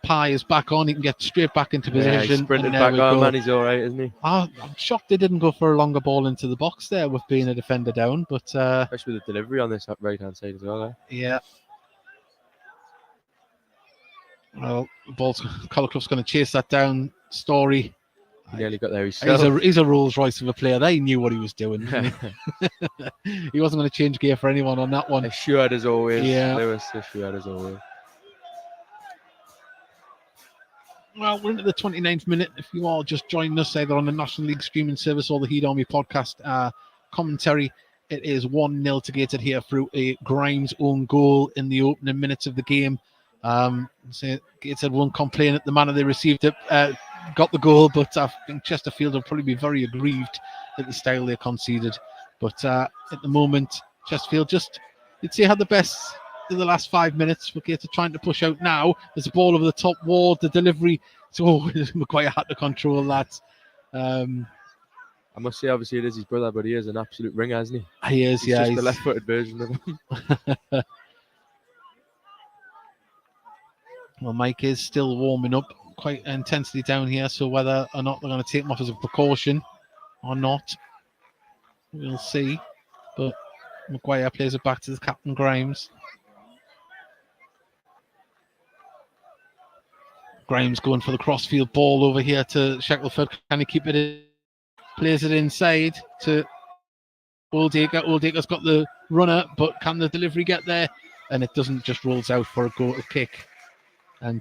Pye is back on. He can get straight back into position. Yeah, he's sprinted back on, man. He's all right, isn't he? I'm shocked they didn't go for a longer ball into the box there with being a defender down. But especially with the delivery on this right-hand side as well. Yeah. Well, Collarclough's going to chase that down. Story. He nearly got there himself. He's a Rolls Royce of a player. They knew what he was doing. He? He wasn't going to change gear for anyone on that one. Assured as always. Yeah. Lewis, assured as always. Well, we're into the 29th minute. If you are just joining us, either on the National League streaming service or the Heat Army podcast commentary, it is 1-0 to Gateshead here through a Grimes own goal in the opening minutes of the game. Gateshead won't complain at the manner they received it. Got the goal, but I think Chesterfield will probably be very aggrieved at the style they conceded. But at the moment, Chesterfield just, you'd say, had the best to the last 5 minutes. We're trying to push out now. There's a ball over the top wall. The delivery. So Maguire had to control that. I must say, obviously, it is his brother, but he is an absolute ringer, isn't he? He is, He's yeah. just the left-footed version of him. Well, Mike is still warming up quite intensely down here, so whether or not they're going to take him off as a precaution or not, we'll see. But Maguire plays it back to the captain, Grimes. Grimes going for the crossfield ball over here to Shackelford. Can he keep it in? Plays it inside to Oldacre. Oldacre's got the runner, but can the delivery get there? And it doesn't, just rolls out for a goal kick. And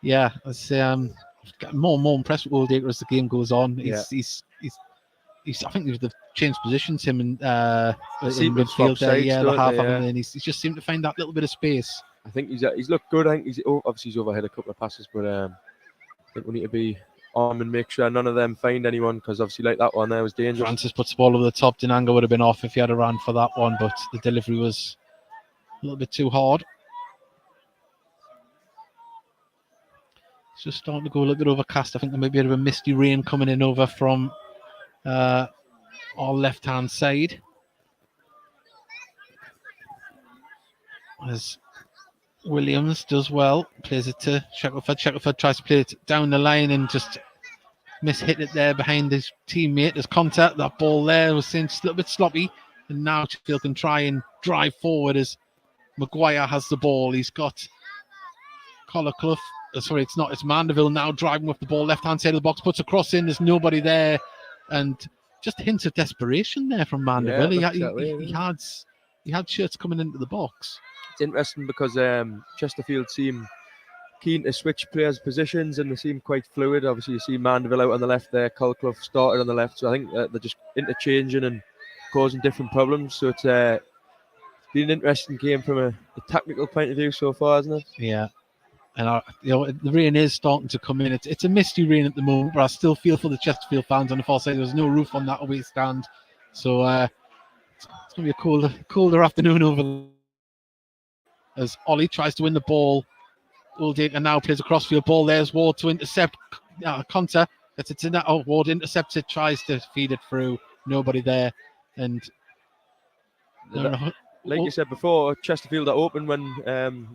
yeah, I say I'm getting more and more impressed with Oldacre as the game goes on. He's I think they've changed positions, him and in midfield there, the half, haven't they? And he's just seemed to find that little bit of space. I think he's looked good. I think he's overhead a couple of passes, but I think we need to be on and make sure none of them find anyone, because obviously like that one there was dangerous. Francis puts the ball over the top. Dinanga would have been off if he had a run for that one, but the delivery was a little bit too hard. It's just starting to go a little bit overcast. I think there may be a bit of a misty rain coming in over from our left-hand side. As Williams does well, plays it to Shackelford. Shackelford tries to play it down the line and just hit it there behind his teammate. There's contact. That ball there was just a little bit sloppy. And now Chesterfield can try and drive forward as Maguire has the ball. He's got Collarclough. Sorry, it's not. It's Mandeville now driving with the ball. Left-hand side of the box. Puts a cross in. There's nobody there. And just hints of desperation there from Mandeville. Yeah, he had shirts coming into the box. It's interesting because Chesterfield seem keen to switch players' positions and they seem quite fluid. Obviously, you see Mandeville out on the left there. Collarclough started on the left. So I think they're just interchanging and causing different problems. So it's been an interesting game from a tactical point of view so far, hasn't it? Yeah. And the rain is starting to come in. It's a misty rain at the moment, but I still feel for the Chesterfield fans on the far side. There's no roof on that away stand, so it's going to be a colder afternoon over there. As Ollie tries to win the ball. Oldacre now plays a crossfield ball. There's Ward to intercept. Conter gets it to that. Oh, Ward intercepts it, tries to feed it through. Nobody there, and like you said before, Chesterfield are open when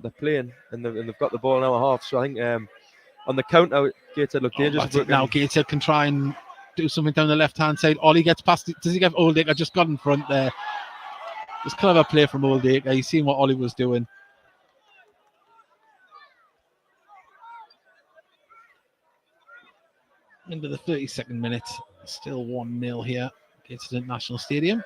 they're playing, and they've got the ball an hour and a half. So I think on the counter, Gateshead look dangerous. Now Gateshead can try and do something down the left-hand side. Ollie gets past it. Does he get Oldacre? Just got in front there. It's clever play from Oldacre. He's seen what Ollie was doing. Into the 32nd minute. Still 1-0 here. Gateshead International Stadium.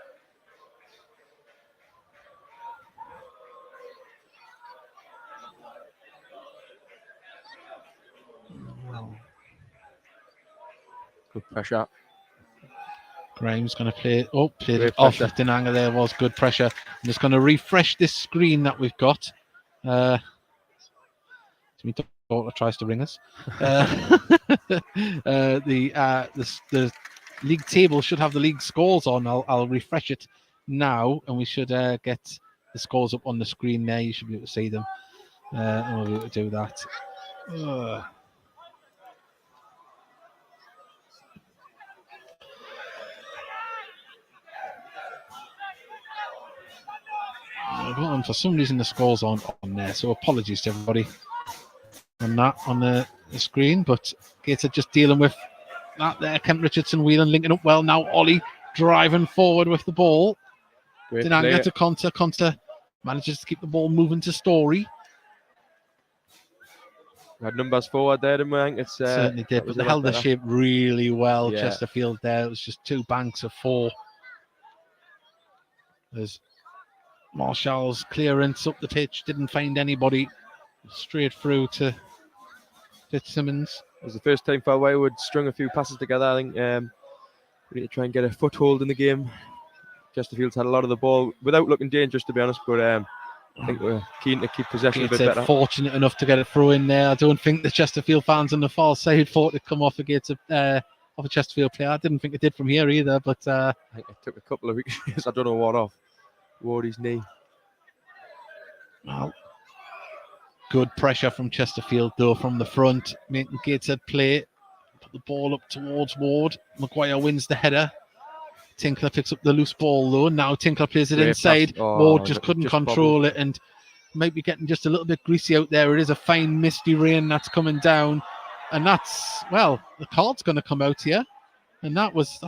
Good pressure. Grimes going to play. Oh, played it off of Dinanga. There was good pressure. I'm just going to refresh this screen that we've got. My daughter tries to ring us. The league table should have the league scores on. I'll refresh it now, and we should get the scores up on the screen there. You should be able to see them. And we'll be able to do that. For some reason the scores aren't on there, so apologies to everybody on that on the screen, but Gateshead just dealing with that there. Kent Richardson, Whelan linking up well now. Ollie driving forward with the ball. Dinanga to Conter. Conter manages to keep the ball moving to Story. We had numbers forward there, didn't we? I think it's certainly did, but they held the shape really well. Chesterfield there. It was just two banks of four. There's Marshall's clearance up the pitch, didn't find anybody. Straight through to Fitzsimmons. It was the first time for Wildwood strung a few passes together. I think we need to try and get a foothold in the game. Chesterfield's had a lot of the ball without looking dangerous, to be honest, but I think we're keen to keep possession a bit better. Fortunate enough to get a throw in there. I don't think the Chesterfield fans on the far side thought it'd come off a Chesterfield player. I didn't think it did from here either, but I think it took a couple of weeks. I don't know what off. Wardy's knee. Well, good pressure from Chesterfield, though, from the front, making Gateshead play. Put the ball up towards Ward. Maguire wins the header. Tinkler picks up the loose ball, though. Now Tinkler plays it Great inside. pass. Oh, Ward just no, couldn't just control bobbled. it and might be getting just a little bit greasy out there. It is a fine, misty rain that's coming down. And that's, well, the card's going to come out here. And that's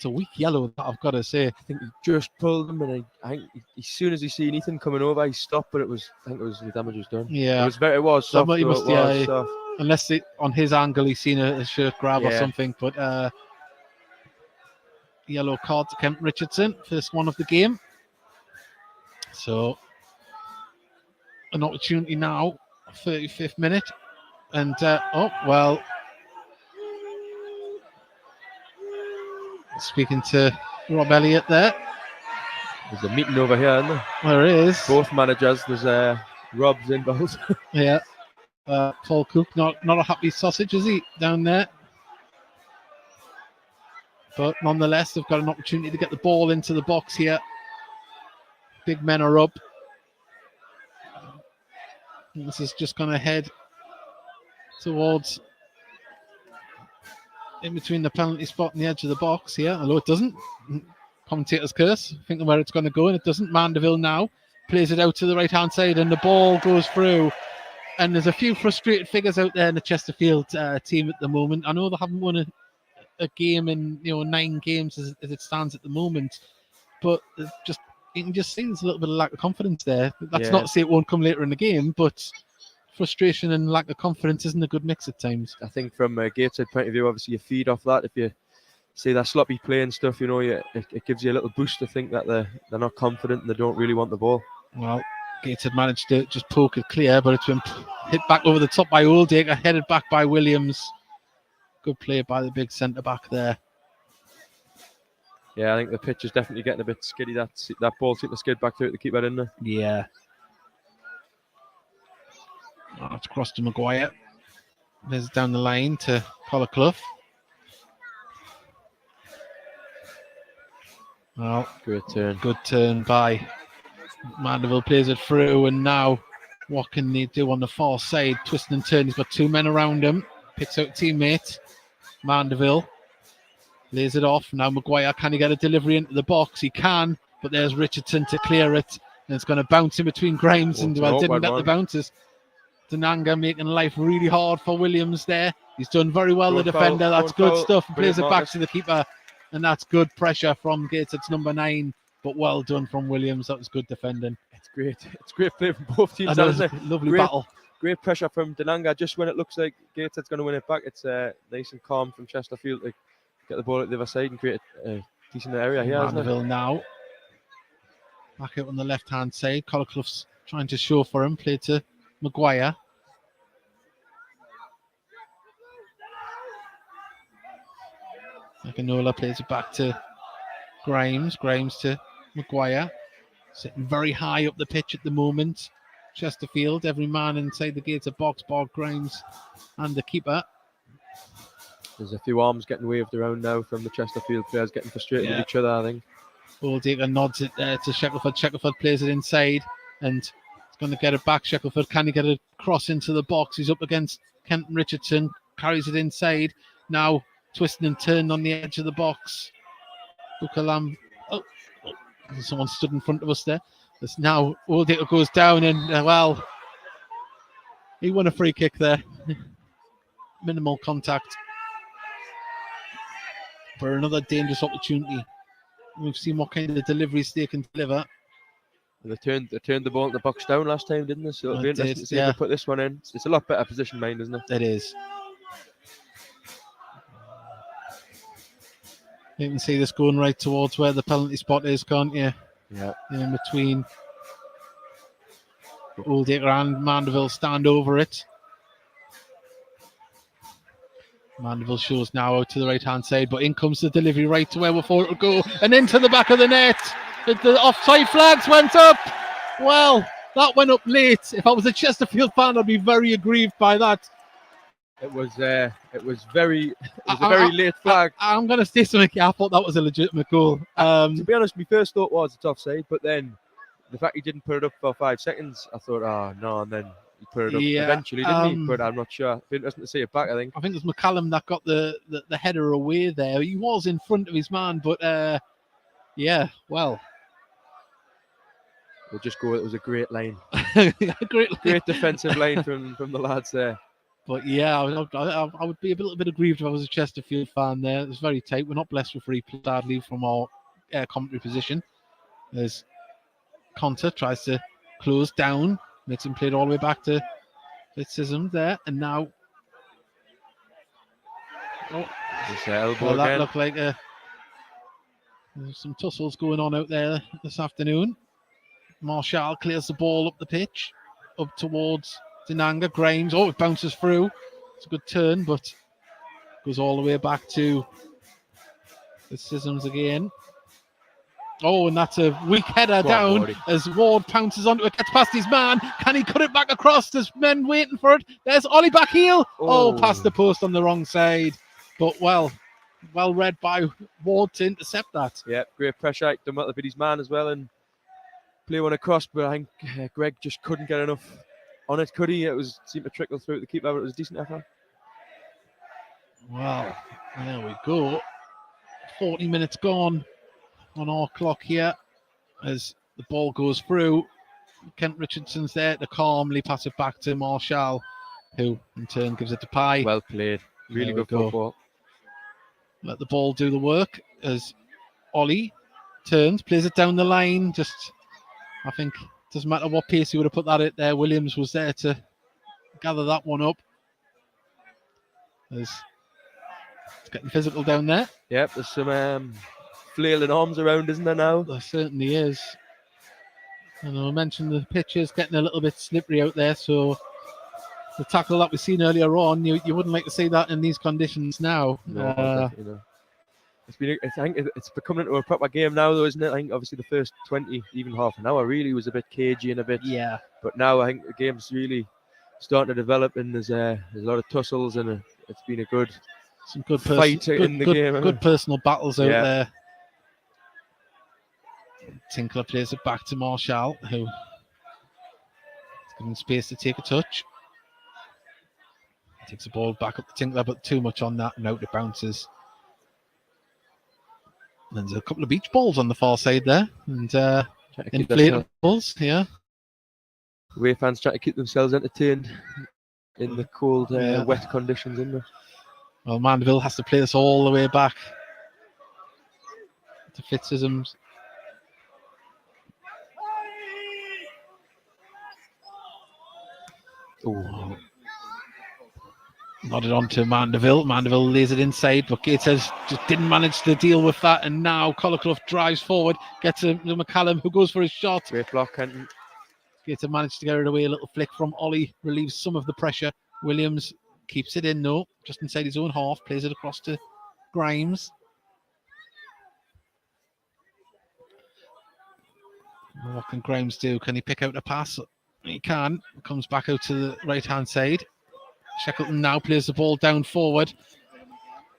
a weak yellow, that I've got to say. I think he just pulled him, and I think as soon as he seen Ethan coming over, he stopped. But the damage was done. Yeah. It was soft. He must, yeah, Soft. unless on his angle he's seen a shirt grab or something. But yellow card to Kent Richardson, first one of the game. So an opportunity now, 35th minute. And, speaking to Rob Elliott there. There's a meeting over here, isn't there? There is. Both managers. There's Rob's involved. Yeah. Paul Cook, not a happy sausage, is he, down there? But nonetheless, they've got an opportunity to get the ball into the box here. Big men are up. This is just going to head towards in between the penalty spot and the edge of the box here. Although it doesn't. Commentator's curse. Thinking where it's going to go, and it doesn't. Mandeville now plays it out to the right-hand side, and the ball goes through. And there's a few frustrated figures out there in the Chesterfield team at the moment. I know they haven't won a game in 9 games as it stands at the moment, but you can just see there's a little bit of lack of confidence there. That's not to say it won't come later in the game, but frustration and lack of confidence isn't a good mix at times. I think from a Gateshead point of view, obviously you feed off that. If you see that sloppy play and stuff, it gives you a little boost to think that they're not confident and they don't really want the ball. Well, Gateshead managed to just poke it clear, but it's been hit back over the top by Oldacre, headed back by Williams. Good play by the big centre-back there. Yeah, I think the pitch is definitely getting a bit skiddy. That ball seemed to skid back through it to keep that in there. Yeah. It's across to Maguire. There's down the line to Collar-Clough. Well, good turn by Mandeville, plays it through, and now what can they do on the far side? Twisting and turn. He's got 2 men around him. Picks out teammate. Mandeville lays it off. Now Maguire, can he get a delivery into the box? He can, but there's Richardson to clear it, and it's going to bounce in between Grimes and didn't get the bounces. Denanga making life really hard for Williams there. He's done very well, the defender. That's good stuff. He plays it back to the keeper, and that's good pressure from Gateshead's number 9, but well done from Williams. That was good defending. It's great. It's great play from both teams. Lovely battle. Great pressure from Denanga. Just when it looks like Gateshead's going to win it back, it's nice and calm from Chesterfield to get the ball at the other side and create a decent area here. Mandeville now back out on the left-hand side. Collar-Clough's trying to show for him. Play to Maguire. Akinola plays it back to Grimes. Grimes to Maguire. Sitting very high up the pitch at the moment. Chesterfield, every man inside the gates of box, bar Grimes and the keeper. There's a few arms getting waved around now from the Chesterfield players, getting frustrated with each other, I think. Oldacre nods it to Shackelford. Shackelford plays it inside and it's going to get it back. Shackelford, can he get a cross into the box? He's up against Kenton Richardson, carries it inside. Now twisting and turning on the edge of the box. Bukalam. Someone stood in front of us there. There's now Oldacre goes down and, he won a free kick there. Minimal contact. For another dangerous opportunity. We've seen what kind of deliveries they can deliver. They turned the ball into the box down last time, didn't they? So it'll be interesting to see if they put this one in. It's a lot better position mind, isn't it? It is. You can see this going right towards where the penalty spot is, can't you? Yeah. In between Oldacre and Mandeville stand over it. Mandeville shows now out to the right-hand side, but in comes the delivery right to where we thought it would go, and into the back of the net. The offside flags went up. Well, that went up late. If I was a Chesterfield fan, I'd be very aggrieved by that. It was a very late flag. I'm going to say something. I thought that was a legitimate goal. To be honest, my first thought was it's offside, but then the fact he didn't put it up for 5 seconds, I thought, oh no, and then he put it up Yeah, eventually, didn't he? But I'm not sure. It'd be interesting to see it back, I think. I think it was McCallum that got the header away there. He was in front of his man, but yeah, well. We'll just go, it was a great line. great Defensive line from the lads there. But yeah, I would be a little bit aggrieved if I was a Chesterfield fan there. It was very tight. We're not blessed with free play, sadly, from our commentary position. As Conter tries to close down, makes him play it all the way back to Fitzism there, and now Elbow that again. looked like there's some tussles going on out there this afternoon. Marshall clears the ball up the pitch, up towards Dinanga. Grimes, it bounces through. It's a good turn, but goes all the way back to the Sisms again. Oh, and that's a weak header down as Ward pounces onto it, gets past his man. Can he cut it back across? There's men waiting for it. There's Ollie back heel. Oh, past the post on the wrong side. But well read by Ward to intercept that. Yeah, great pressure. Done well to beat his man as well and play one across, but I think Greg just couldn't get enough on it, could he? It seemed to trickle through the keeper, but it was a decent effort. Well, there we go. 40 minutes gone on our clock here as the ball goes through. Kent Richardson's there to calmly pass it back to Marshall, who in turn gives it to Pye. Well played. Really good football. Let the ball do the work as Ollie turns, plays it down the line. I think it doesn't matter what pace he would have put that in there. Williams was there to gather that one up. It's getting physical down there. Yep, there's some flailing arms around, isn't there now? There certainly is. And I mentioned the pitch is getting a little bit slippery out there, so the tackle that we've seen earlier on, you wouldn't like to see that in these conditions now. No, I think it's becoming into a proper game now, though, isn't it? I think obviously the first 20, even half an hour, really was a bit cagey and a bit. Yeah. But now I think the game's really starting to develop, and there's a lot of tussles, and it's been a good fight in the game. Good personal battles out there. Tinkler plays it back to Marshall, who is given space to take a touch. Takes the ball back up to Tinkler, but too much on that, and out it bounces. And there's a couple of beach balls on the far side there, and inflatables, yeah. Away fans trying to keep themselves entertained in the cold, wet conditions, isn't it? Well, Mandeville has to play this all the way back to Fitzisms. Oh. Nodded on to Mandeville. Mandeville lays it inside, but Gateshead just didn't manage to deal with that. And now Colliclough drives forward, gets to McCallum, who goes for his shot. Great block, Kenton. Gateshead managed to get it away. A little flick from Ollie relieves some of the pressure. Williams keeps it in, though, just inside his own half. Plays it across to Grimes. What can Grimes do? Can he pick out a pass? He can. Comes back out to the right-hand side. Shackleton now plays the ball down forward.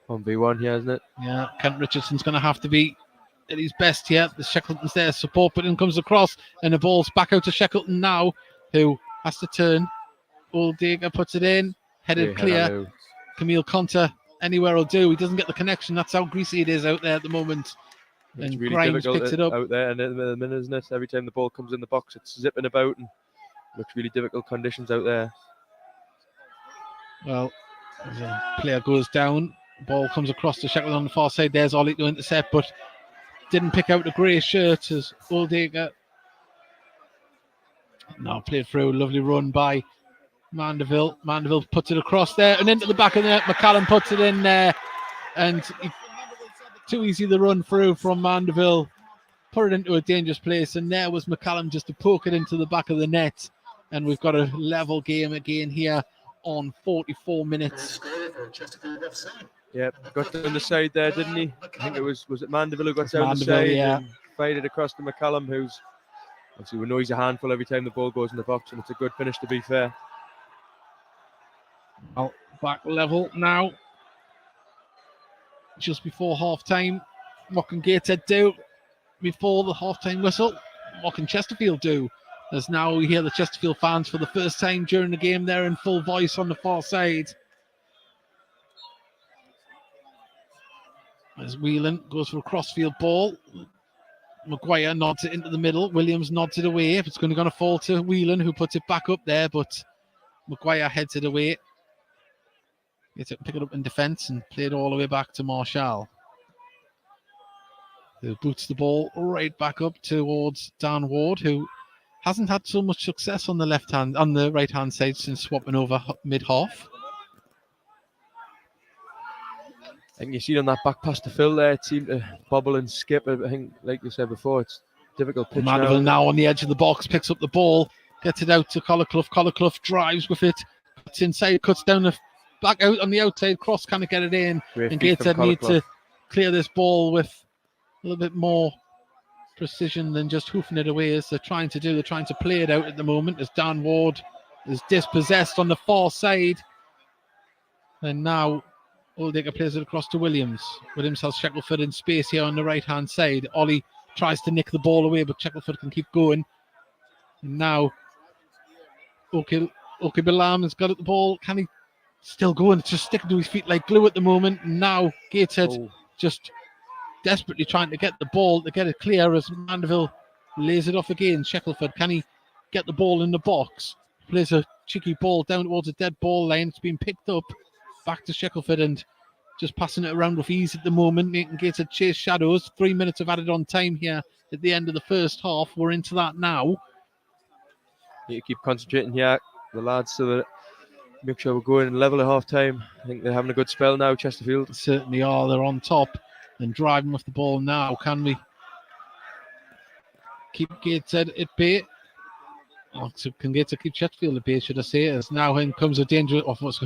1v1 here, isn't it? Yeah, Kent Richardson's going to have to be at his best here. The Shackleton's there, support, but in comes across, and the ball's back out to Shackleton now, who has to turn. Oldacre puts it in, headed clear. Camille Conter, anywhere will do. He doesn't get the connection. That's how greasy it is out there at the moment. It's and really Grimes difficult picks it up out there, and in the minute, isn't it? Every time the ball comes in the box, it's zipping about, and looks really difficult conditions out there. Well, the player goes down. Ball comes across to Shackleton on the far side. There's Ollie to intercept, but didn't pick out the grey shirt as Oldacre. Now played through. Lovely run by Mandeville. Mandeville puts it across there and into the back of the net. McCallum puts it in there. And too easy the run through from Mandeville. Put it into a dangerous place. And there was McCallum just to poke it into the back of the net. And we've got a level game again here on 44 minutes. Yep, got down the side there, didn't he? I think was it Mandeville who got down the side and fired it across to McCallum, who's obviously we know he's a handful every time the ball goes in the box, and it's a good finish to be fair. Well, back level now. Just before half time. What can Gateshead do before the half time whistle? what can Chesterfield do? As now we hear the Chesterfield fans for the first time during the game there in full voice on the far side. As Whelan goes for a crossfield ball. Maguire nods it into the middle. Williams nods it away. It's going to fall to Whelan, who puts it back up there, but Maguire heads it away. Gets it, pick it up in defence and play it all the way back to Marshall. Who boots the ball right back up towards Dan Ward, who hasn't had so much success on the right hand side since swapping over mid half. And you see on that back pass to Phil there, it seemed to bobble and skip. I think, like you said before, it's difficult pitch Mandeville now on the edge of the box, picks up the ball, gets it out to Collarclough. Collarclough drives with it, cuts inside, cuts down the back out on the outside cross, kind of get it in. Great and feet from Gateshead need Collarclough. to clear this ball with a little bit more precision than just hoofing it away as they're trying to do. They're trying to play it out at the moment as Dan Ward is dispossessed on the far side. And now Oldacre plays it across to Williams. Williams has Shackelford in space here on the right-hand side. Ollie tries to nick the ball away, but Shackelford can keep going. And now Okibilam has got at the ball. Can he still go? And it's just sticking to his feet like glue at the moment. And now Gateshead just desperately trying to get the ball to get it clear as Mandeville lays it off again. Shackelford, can he get the ball in the box? Plays a cheeky ball down towards a dead ball line. It's been picked up. Back to Shackelford and just passing it around with ease at the moment. Nathan Gateshead chase shadows. 3 minutes of added on time here at the end of the first half. We're into that now. Need to keep concentrating here, the lads, so that make sure we're going level at half time. I think they're having a good spell now, Chesterfield. Certainly are. They're on top and driving with the ball now. Can we keep Gateshead at bay? So can Gateshead keep Chesterfield at bay, should I say? As now in comes a danger of what's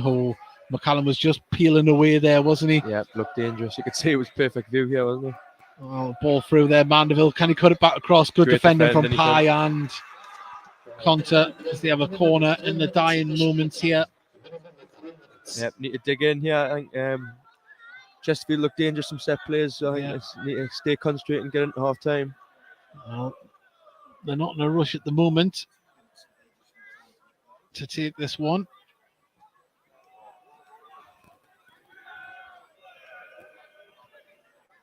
McCallum was just peeling away there, wasn't he? Yeah, looked dangerous. You could see it was perfect view here, wasn't it? Oh, ball through there. Mandeville, can he cut it back across? Good Great defending from defending, Pye and Conter as they have a corner in the dying moments here. Yep, need to dig in here. I think Chesterfield looked dangerous from set plays, so I think they need to stay concentrated and get into half time. Well, they're not in a rush at the moment to take this one.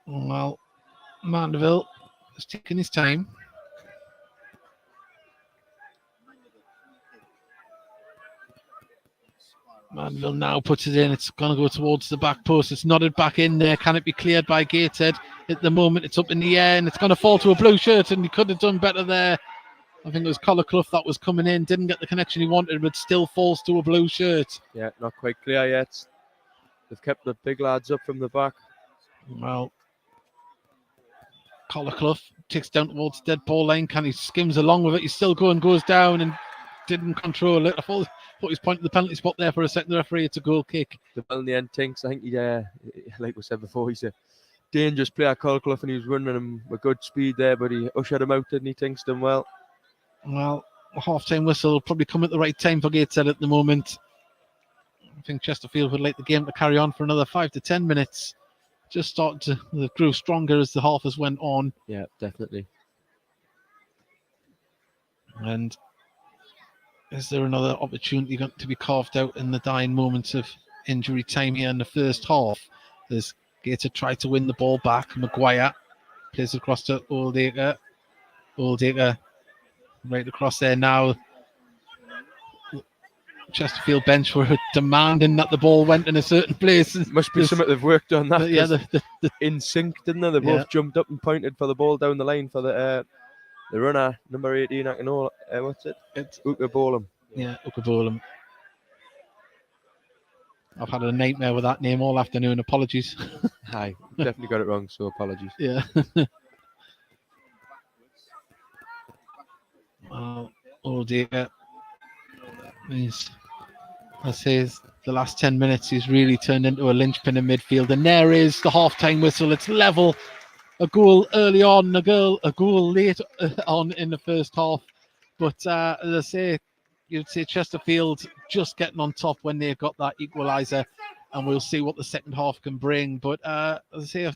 Well, Mandeville is taking his time. Mandeville now puts it in. It's going to go towards the back post. It's nodded back in there. Can it be cleared by Gateshead? At the moment, it's up in the air and it's going to fall to a blue shirt, and he could have done better there. I think it was Collarclough that was coming in. Didn't get the connection he wanted, but still falls to a blue shirt. Yeah, not quite clear yet. They've kept the big lads up from the back. Well, Collarclough ticks down towards dead ball line. Can he skims along with it? He's still going, goes down and didn't control it. I thought he was pointing the penalty spot there for a second. The referee, it's a goal kick. The ball in the end thinks, I think he, like we said before, he's a dangerous player, Collarclough, and he was running him with good speed there, but he ushered him out, didn't he? Thinks them well. Well, a half-time whistle will probably come at the right time for Gateshead at the moment. I think Chesterfield would like the game to carry on for another 5 to 10 minutes. Just started to grow stronger as the half has went on. Yeah, definitely. And is there another opportunity going to be carved out in the dying moments of injury time here in the first half? As Gateshead tried to win the ball back. Maguire plays across to Oldacre. Oldacre right across there now. Chesterfield bench were demanding that the ball went in a certain place. Must be something they've worked on that. Yeah, in sync, didn't they? They both jumped up and pointed for the ball down the line for the runner, number 18. I can know what's it? It's Ukabolam. Yeah, Ukabolam. I've had a nightmare with that name all afternoon. Apologies. Hi, definitely got it wrong, so apologies. Yeah. Oldacre. I say the last 10 minutes he's really turned into a linchpin in midfield, and there is the half-time whistle. It's level. A goal early on, a goal late on in the first half, but as I say, you'd say Chesterfield just getting on top when they've got that equaliser, and we'll see what the second half can bring. But as I say, I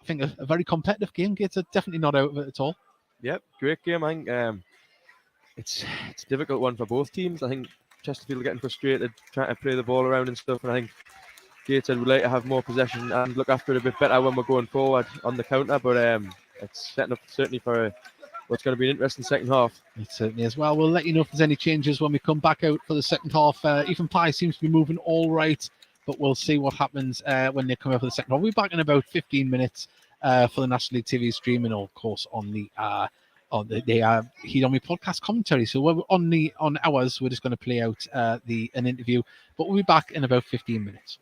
think a very competitive game. Gateshead definitely not out of it at all. Yep, great game. I think it's a difficult one for both teams. I think Chesterfield are getting frustrated trying to play the ball around and stuff, and I think Gateshead would like to have more possession and look after it a bit better when we're going forward on the counter. But it's setting up certainly for what's going to be an interesting second half. It certainly is. Well, we'll let you know if there's any changes when we come back out for the second half. Ethan Pye seems to be moving all right, but we'll see what happens when they come out for the second half. We'll be back in about 15 minutes for the National League TV stream, and of course on the Heat on Me podcast commentary. So we're on ours, we're just going to play out an interview, but we'll be back in about 15 minutes.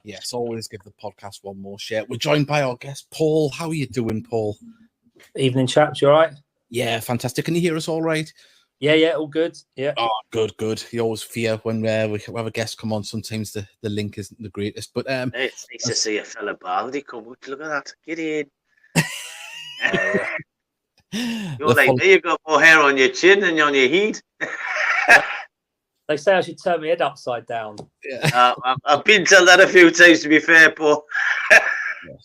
Yes, always give the podcast one more share. We're joined by our guest, Paul. How are you doing, Paul? Evening, chaps. You all right? Yeah, fantastic. Can you hear us all right? Yeah, all good. Yeah. Oh, good. You always fear when we have a guest come on. Sometimes the link isn't the greatest, but it's nice to see a fella Baldy come up. Look at that. Get in. You're like me. You've got more hair on your chin than on your head. They say I should turn my head upside down. Yeah. I've been told that a few times, to be fair, Paul.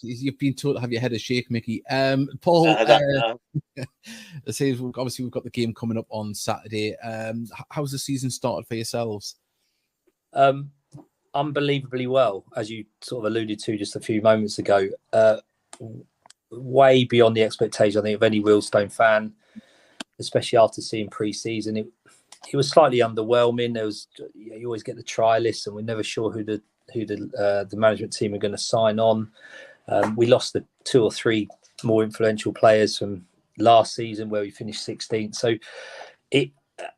You've been told to have your head a shake, Mickey. Paul, obviously we've got the game coming up on Saturday. How's the season started for yourselves? Unbelievably well, as you sort of alluded to just a few moments ago. Way beyond the expectation, I think, of any Wealdstone fan, especially after seeing pre-season. It was slightly underwhelming. There was, you always get the try list, and we're never sure who the management team are going to sign on. We lost the 2 or 3 more influential players from last season, where we finished 16th. So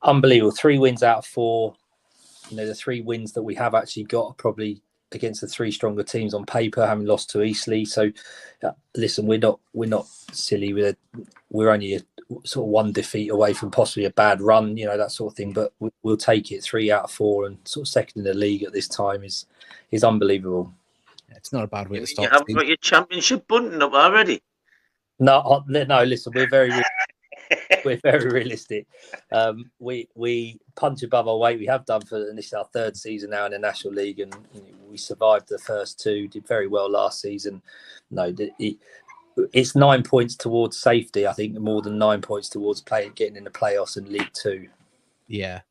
unbelievable. 3 wins out of 4. The 3 wins that we have actually got are probably against the 3 stronger teams on paper, having lost to Eastleigh. So listen, we're not silly. We're only sort of 1 defeat away from possibly a bad run, that sort of thing. But we'll take it. 3 out of 4 and sort of second in the league at this time is unbelievable. It's not a bad way to start. You haven't got your championship button up already. No. Listen, we're very realistic. We punch above our weight. We have done this is our 3rd season now in the National League, and we survived the first 2. Did very well last season. It's 9 points towards safety. I think more than 9 points towards getting in the playoffs in League 2. Yeah,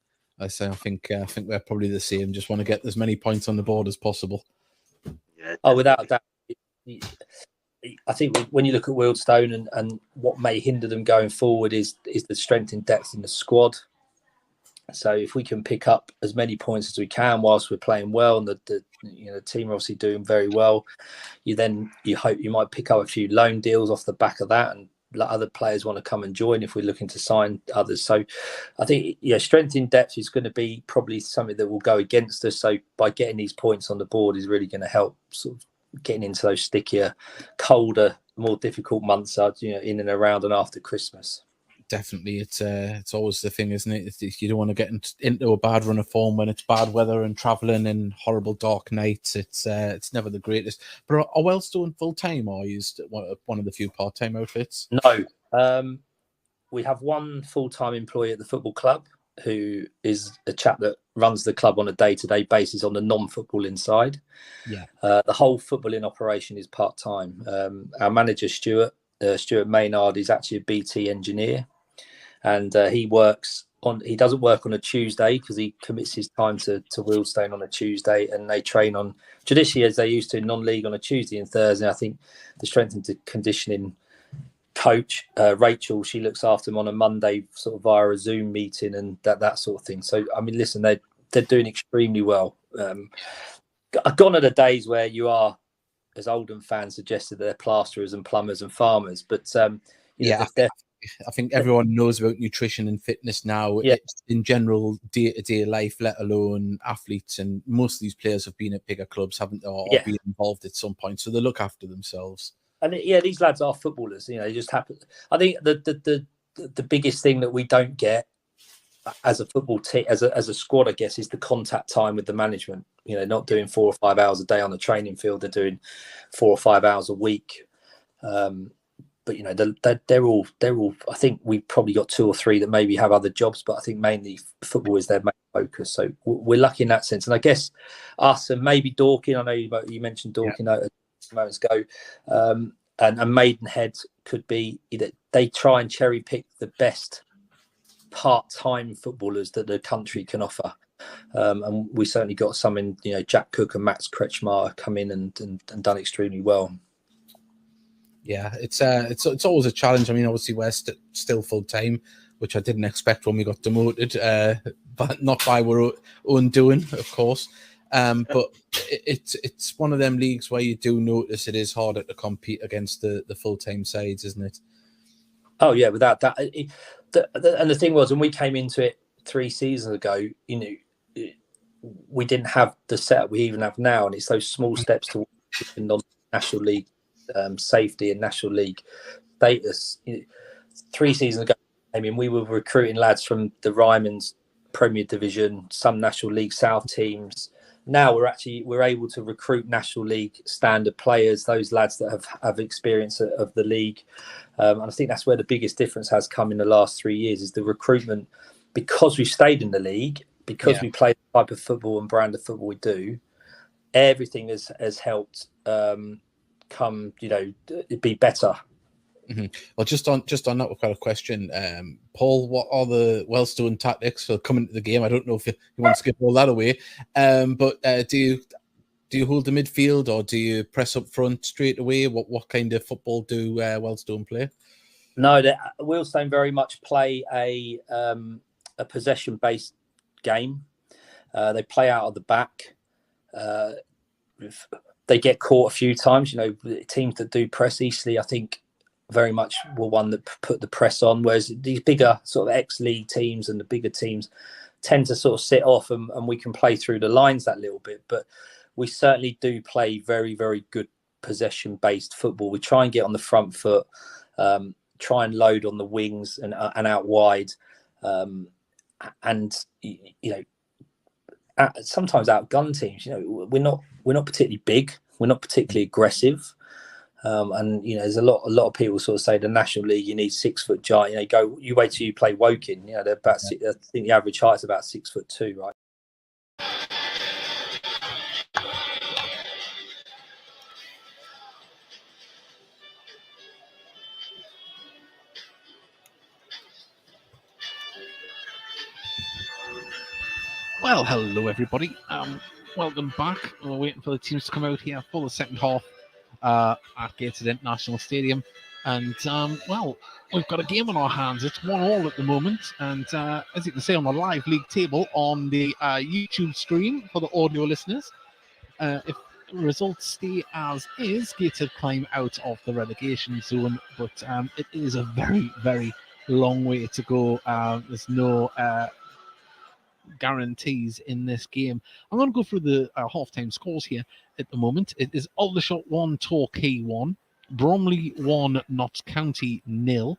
I think we're probably the same. Just want to get as many points on the board as possible. Yeah, without that, I think when you look at Wealdstone and what may hinder them going forward is the strength and depth in the squad. So if we can pick up as many points as we can whilst we're playing well, and the team are obviously doing very well, you hope you might pick up a few loan deals off the back of that, and let other players want to come and join if we're looking to sign others. So I think strength in depth is going to be probably something that will go against us. So by getting these points on the board is really going to help sort of getting into those stickier, colder, more difficult months, in and around and after Christmas. Definitely, it's always the thing, isn't it? You don't want to get into a bad run of form when it's bad weather and travelling and horrible dark nights. It's never the greatest. But are Wealdstone full time, or used one of the few part time outfits? No, we have 1 full time employee at the football club, who is a chap that runs the club on a day-to-day basis on the non-footballing side. Yeah, the whole footballing operation is part time. Our manager Stuart Maynard is actually a BT engineer. And he doesn't work on a Tuesday because he commits his time to Wealdstone on a Tuesday, and they train on traditionally as they used to in non-league on a Tuesday and Thursday. I think the strength and conditioning coach, Rachel, she looks after them on a Monday sort of via a Zoom meeting and that sort of thing. So, I mean, listen, they're doing extremely well. gone are the days where you are, as Oldham fans suggested, they're plasterers and plumbers and farmers. But I think everyone knows about nutrition and fitness now. Yeah. It's in general day-to-day life, let alone athletes. And most of these players have been at bigger clubs, haven't they, or been involved at some point. So they look after themselves. And these lads are footballers. They just happen. I think the biggest thing that we don't get as a football team, as a squad, I guess, is the contact time with the management. Not doing 4 or 5 hours a day on the training field. They're doing 4 or 5 hours a week. But they're all. I think we've probably got 2 or 3 that maybe have other jobs, but I think mainly football is their main focus. So we're lucky in that sense. And I guess us and maybe Dorking. I know you mentioned Dorking a moments ago, and Maidenhead could be. They try and cherry pick the best part-time footballers that the country can offer. And we certainly got some in. Jack Cook and Max Kretschmar come in and done extremely well. Yeah, it's always a challenge. I mean, obviously we're still full time, which I didn't expect when we got demoted, but not by our own doing, of course. But it's one of them leagues where you do notice it is harder to compete against the full time sides, isn't it? Oh yeah, without that. And the thing was, when we came into it 3 seasons ago, we didn't have the setup we even have now, and it's those small steps to National League safety and National League status. 3 seasons ago, we were recruiting lads from the Ryman's Premier Division, some National League South teams. Now we're able to recruit National League standard players, those lads that have experience of the league. And I think that's where the biggest difference has come in the last 3 years, is the recruitment. Because we've stayed in the league, because we play the type of football and brand of football we do, everything has helped come, be better. Mm-hmm. Well, just on that, we've got a question. Paul, what are the Wellstone tactics for coming to the game? I don't know if you want to skip all that away, but do you hold the midfield, or do you press up front straight away? What kind of football do Wellstone play? No, Wellstone very much play a possession-based game. They play out of the back. They get caught a few times. Teams that do press, Eastleigh, I think, very much were one that put the press on, whereas these bigger sort of ex-league teams and the bigger teams tend to sort of sit off, and we can play through the lines that little bit. But we certainly do play very, very good possession-based football. We try and get on the front foot, try and load on the wings and out wide, and sometimes outgun teams. We're not particularly big, we're not particularly aggressive. And there's a lot of people sort of say the National League you need 6 foot giant. You wait till you play Woking. They're about I think the average height is about 6'2", right? Well, hello everybody. Welcome back. We're waiting for the teams to come out here for the second half at Gateshead International Stadium, and we've got a game on our hands. It's 1-1 at the moment, and as you can see on the live league table on the YouTube stream for the audio listeners, if results stay as is, Gateshead climb out of the relegation zone, but it is a very, very long way to go. There's no guarantees in this game. I'm going to go through the half-time scores here at the moment. It is Aldershot 1, Torquay 1, Bromley 1, Notts County 0,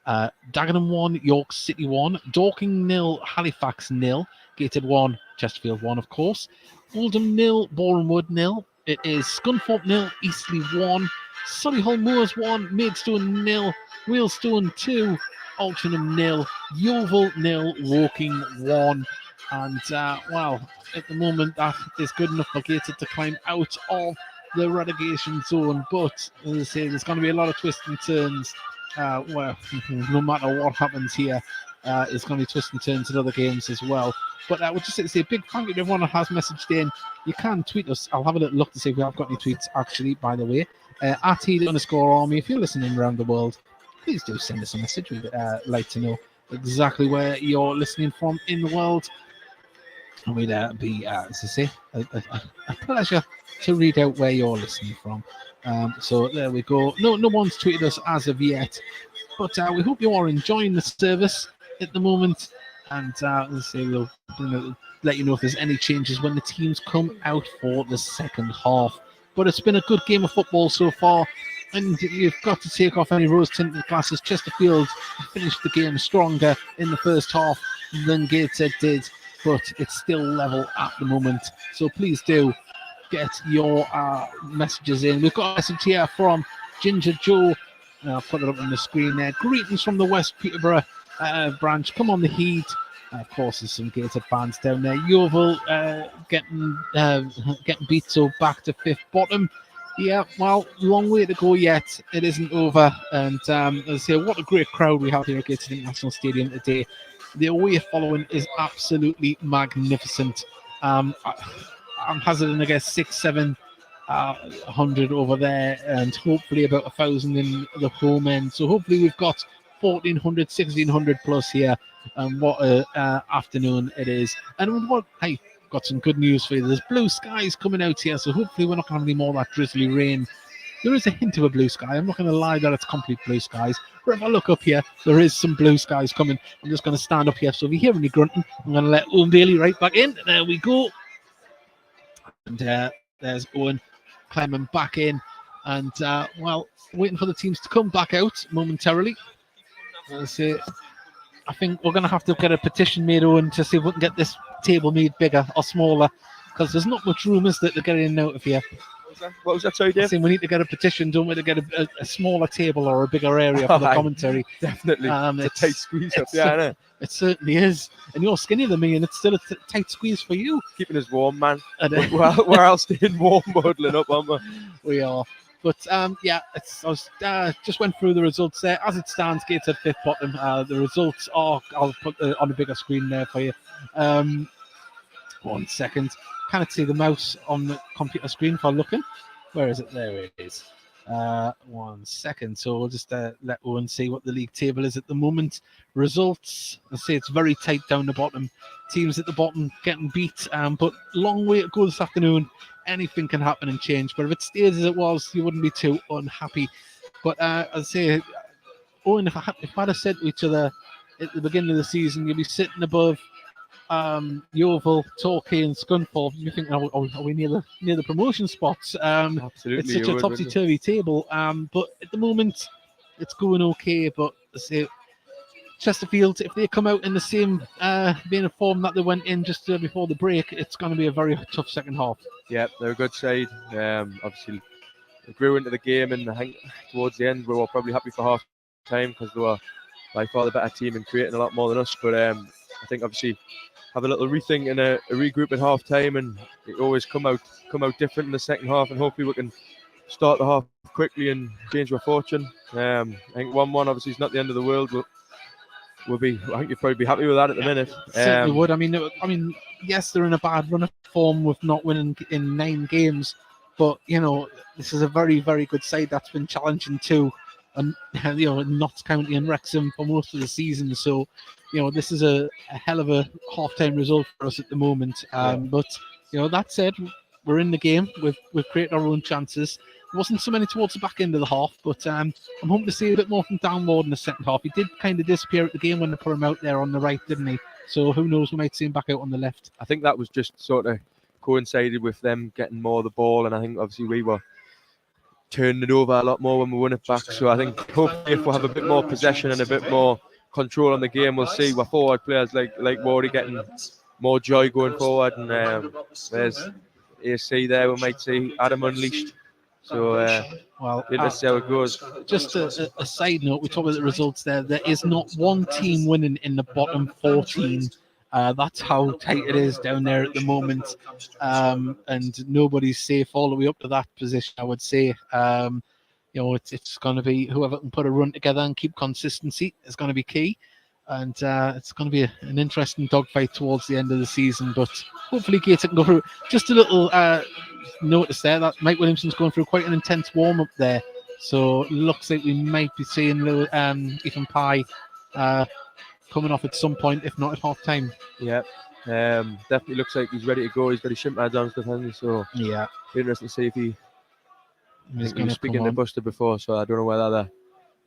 Dagenham 1, York City 1, Dorking 0, Halifax 0, Gateshead 1, Chesterfield 1, of course, Oldham 0, Borehamwood 0. It is Scunthorpe 0, Eastleigh 1, Solihull Moors 1, Maidstone 0, Wealdstone 2, Altrincham 0, Yeovil 0, Woking 1. And, at the moment, that is good enough for Gateshead to climb out of the relegation zone. But, as I say, there's going to be a lot of twists and turns. No matter what happens here, it's going to be twists and turns in other games as well. But I would just like to say a big thank you to everyone that has messaged in. You can tweet us. I'll have a little look to see if we have got any tweets, actually, by the way. At @Heed_Army. If you're listening around the world, please do send us a message. We'd like to know exactly where you're listening from in the world. And we'd be, as I say, a pleasure to read out where you're listening from. So there we go. No one's tweeted us as of yet, but we hope you are enjoying the service at the moment. And as I say, we'll let you know if there's any changes when the teams come out for the second half. But it's been a good game of football so far, and you've got to take off any rose-tinted glasses. Chesterfield finished the game stronger in the first half than Gateshead did, but it's still level at the moment. So please do get your messages in. We've got a message here from Ginger Joe. I'll put it up on the screen there. Greetings from the West Peterborough branch. Come on the Heat. Of course, there's some Gateshead fans down there. Yeovil getting beat, so back to fifth bottom. Yeah, well, long way to go yet. It isn't over. And as I say, what a great crowd we have here at Gateshead International Stadium today. The away following is absolutely magnificent. I'm hazarding, I guess, 600-700 over there, and hopefully about 1,000 in the home end. So hopefully we've got 1,400, 1,600 plus here. And what a afternoon it is. And hey, got some good news for you. There's blue skies coming out here, so hopefully we're not going to have any more of that drizzly rain. There is a hint of a blue sky. I'm not going to lie that it's complete blue skies. But if I look up here, there is some blue skies coming. I'm just going to stand up here. So if you hear any grunting, I'm going to let Owen Bailey right back in. There we go. And there's Owen climbing back in. And, well, waiting for the teams to come back out momentarily. I think we're going to have to get a petition made, Owen, to see if we can get this table made bigger or smaller, because there's not much room, is there, to get in and out of here. What was that, sorry, Dave? I think we need to get a petition, don't we, to get a smaller table or a bigger area for the commentary. Definitely. It's a tight squeeze up there, isn't it? It certainly is. And you're skinnier than me, and it's still a tight squeeze for you. Keeping us warm, man. We're all staying warm, muddling up, aren't we? We are. But yeah, I just went through the results there. As it stands, Gateshead fifth bottom. The results are, I'll put on a bigger screen there for you. 1 second. Can't see the mouse on the computer screen if I'm looking. Where is it? There it is. 1 second. So we'll just let Owen see what the league table is at the moment. Results, I say it's very tight down the bottom. Teams at the bottom getting beat, but long way to go this afternoon. Anything can happen and change. But if it stays as it was, you wouldn't be too unhappy. But as I say, Owen, if I'd have said to each other at the beginning of the season, you'd be sitting above Yeovil, Torquay and Scunthorpe, you think, are we near the promotion spots? Absolutely. It's such a topsy-turvy table. But at the moment, it's going okay. But say Chesterfield, if they come out in the same vein of form that they went in just before the break, it's going to be a very tough second half. Yeah, they're a good side. Obviously, they grew into the game, and I think towards the end we were probably happy for half time because they were by far the better team and creating a lot more than us. But I think obviously have a little rethink and a regroup at half time, and it always come out different in the second half, and hopefully we can start the half quickly and change our fortune. I think 1-1 obviously is not the end of the world, but I think you'd probably be happy with that at the minute. Certainly would. I mean, yes, they're in a bad run of form with not winning in 9 games, but this is a very, very good side that's been challenging too, and Notts County and Wrexham for most of the season. So, this is a hell of a half-time result for us at the moment. But that said, we're in the game. We've created our own chances. It wasn't so many towards the back end of the half, but I'm hoping to see a bit more from Dan Ward in the second half. He did kind of disappear at the game when they put him out there on the right, didn't he? So who knows, we might see him back out on the left. I think that was just sort of coincided with them getting more of the ball, and I think obviously we were turning it over a lot more when we won it back. So I think hopefully if we have a bit more possession and a bit more control on the game, we'll see our forward players like Wardy getting more joy going forward. And there's AC there, we might see Adam unleashed. So let's see how it goes. Just a side note, we talk about the results there. There is not one team winning in the bottom 14. That's how tight it is down there at the moment. And nobody's safe all the way up to that position, I would say. It's going to be whoever can put a run together and keep consistency is going to be key. And it's going to be an interesting dogfight towards the end of the season. But hopefully Gateshead can go through. Just a little notice there that Mike Williamson's going through quite an intense warm-up there. So it looks like we might be seeing Ethan Pye coming off at some point, if not at half-time. Yeah, Definitely looks like he's ready to go. He's got his shin pads on and stuff, hasn't he? So Yeah, interesting to see if he. he's He going was to come speaking to on. Buster before, so I don't know whether they're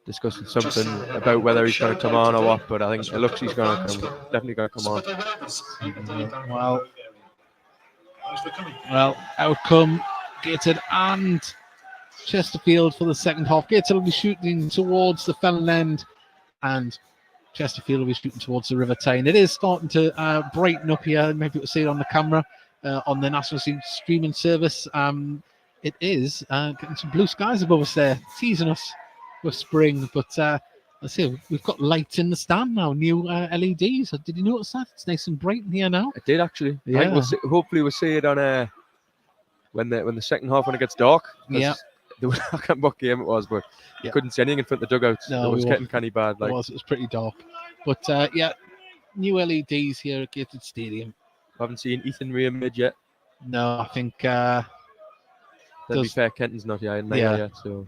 discussing something about whether he's going to come on or what. But I think it looks he's going to come. Definitely going to come on. Well, outcome Gateshead and Chesterfield for the second half. Gateshead will be shooting towards the Fenland end, and Chesterfield will be shooting towards the River Tyne. It is starting to brighten up here. Maybe you'll see it on the camera on the national streaming service. It is getting some blue skies above us there, teasing us with spring. But let's see, we've got lights in the stand now, new LEDs. Did you notice that? It's nice and bright in here now. I did actually. Yeah. I think hopefully we'll see it on when the second half when it gets dark. Yeah. I can't remember what game it was, but Yeah. couldn't see anything in front of the dugouts. No, it was we getting canny bad. Like It was pretty dark. But yeah, new LEDs here at Gateshead Stadium. I haven't seen Ethan Ray mid yet. No, I think To be Does- fair, Kenton's not here Yeah. yet. So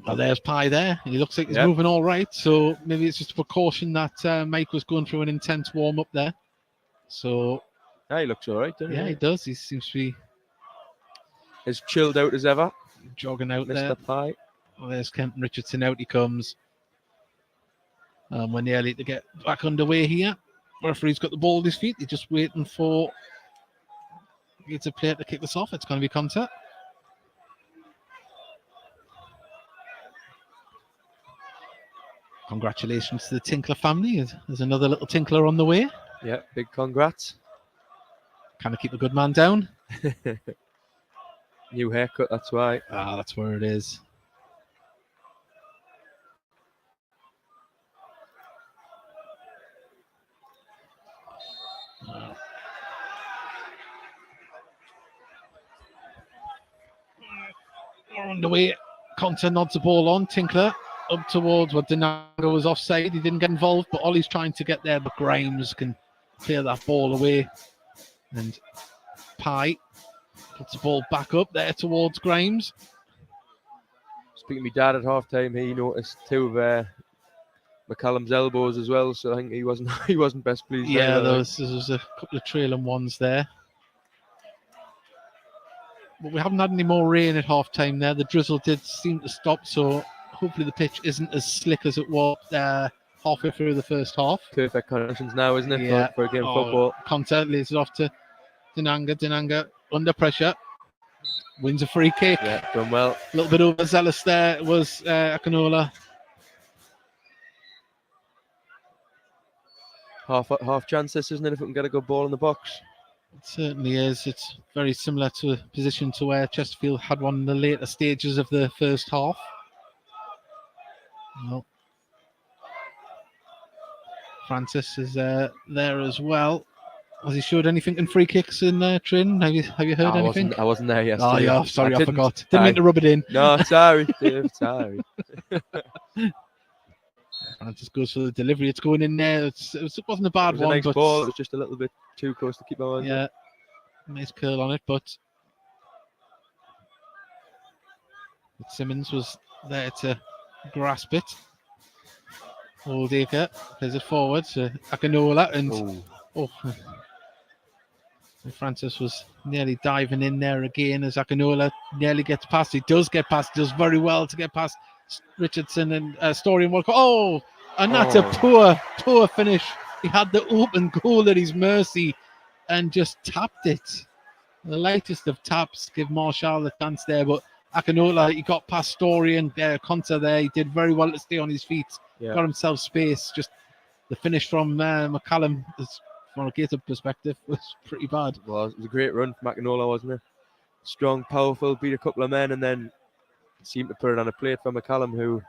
well, there's Pye there. He looks like he's Yeah. moving all right. So maybe it's just a precaution that Mike was going through an intense warm up there. So yeah, he looks all right, doesn't yeah, he? he does. He seems to be As chilled out as ever, jogging out there. Mr. Pye. Well, there's Kenton Richardson. Out he comes. We're nearly to get back underway here. Referee's got the ball at his feet. He's just waiting for a player to kick this off. It's going to be contact. Congratulations to the Tinkler family. There's another little Tinkler on the way. Yeah, big congrats. Kind of keep the good man down. New haircut, that's why. That's where it is. We're underway. Conte nods the ball on. Tinkler up towards what Denanga was offside. He didn't get involved, but Ollie's trying to get there, but Grimes can clear that ball away. And Pye puts the ball back up there towards Grimes. Speaking to my dad at half time, he noticed two of McCallum's elbows as well, so I think he wasn't best pleased. Yeah, either. there was a couple of trailing ones there. But we haven't had any more rain at half time there. The drizzle did seem to stop, so hopefully the pitch isn't as slick as it was halfway through the first half. Perfect conditions now, isn't it, Yeah. for a game of football? Conte lays it off to Denanga. Denanga under pressure. Wins a free kick. Yeah, done well. A little bit overzealous there was Akinola. Half chance this, isn't it, if we can get a good ball in the box? It certainly is. It's very similar to a position to where Chesterfield had one in the later stages of the first half. Well, Francis is there as well. Has he showed anything in free kicks in training? Have you heard anything? I wasn't there yesterday. Oh yeah, sorry, I didn't. forgot. Didn't mean to rub it in. No, sorry, Dave, sorry. Francis goes for the delivery. It's going in there. It wasn't a bad It was a one, nice but ball. It was just a little bit too close to keep on. yeah, nice curl on it. But Simmons was there to grasp it. Oldacre plays it forward to Akinola, and Francis was nearly diving in there again as Akinola nearly gets past. He does get past. He does very well to get past Richardson and Story and Walker. And that's a poor finish. He had the open goal at his mercy and just tapped it. The lightest of taps give Marshall a chance there, but Akinola, he got past Story and Conte there. He did very well to stay on his feet. Yeah. Got himself space. Just the finish from McCallum, from a Gateshead perspective, was pretty bad. Well, it was a great run from Akinola, wasn't it? Strong, powerful, beat a couple of men, and then seemed to put it on a plate for McCallum, who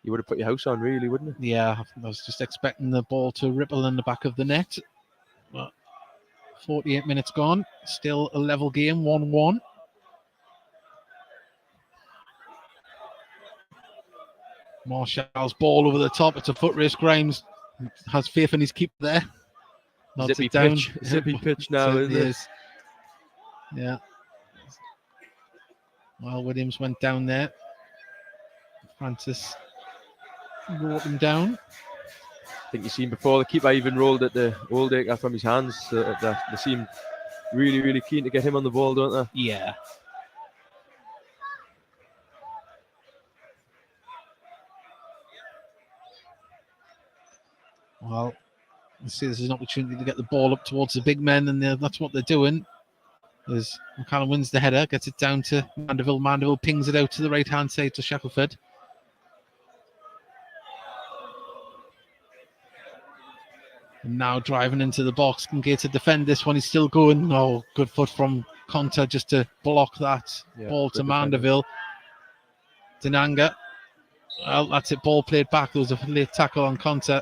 you would have put your house on, really, wouldn't it? Yeah, I was just expecting the ball to ripple in the back of the net. But 48 minutes gone, still a level game, 1-1. Marshall's ball over the top. It's a foot race. Grimes has faith in his keeper there. Nods Zippy it down. pitch. Zippy pitch now, Certainly isn't it? is. Yeah. Well, Williams went down there. Francis Brought him down. I think you've seen before, the keeper even rolled at the Oldacre from his hands. They seem really, really keen to get him on the ball, don't they? Yeah. Well, let's see, this is an opportunity to get the ball up towards the big men, and that's what they're doing. As McCallum wins the header, gets it down to Mandeville. Mandeville pings it out to the right-hand side to Shackelford. And now driving into the box. Can Gateshead defend this one? He's still going. Oh, good foot from Conta just to block that ball to Mandeville. Dinanga. Well, that's it. Ball played back. There was a late tackle on Conta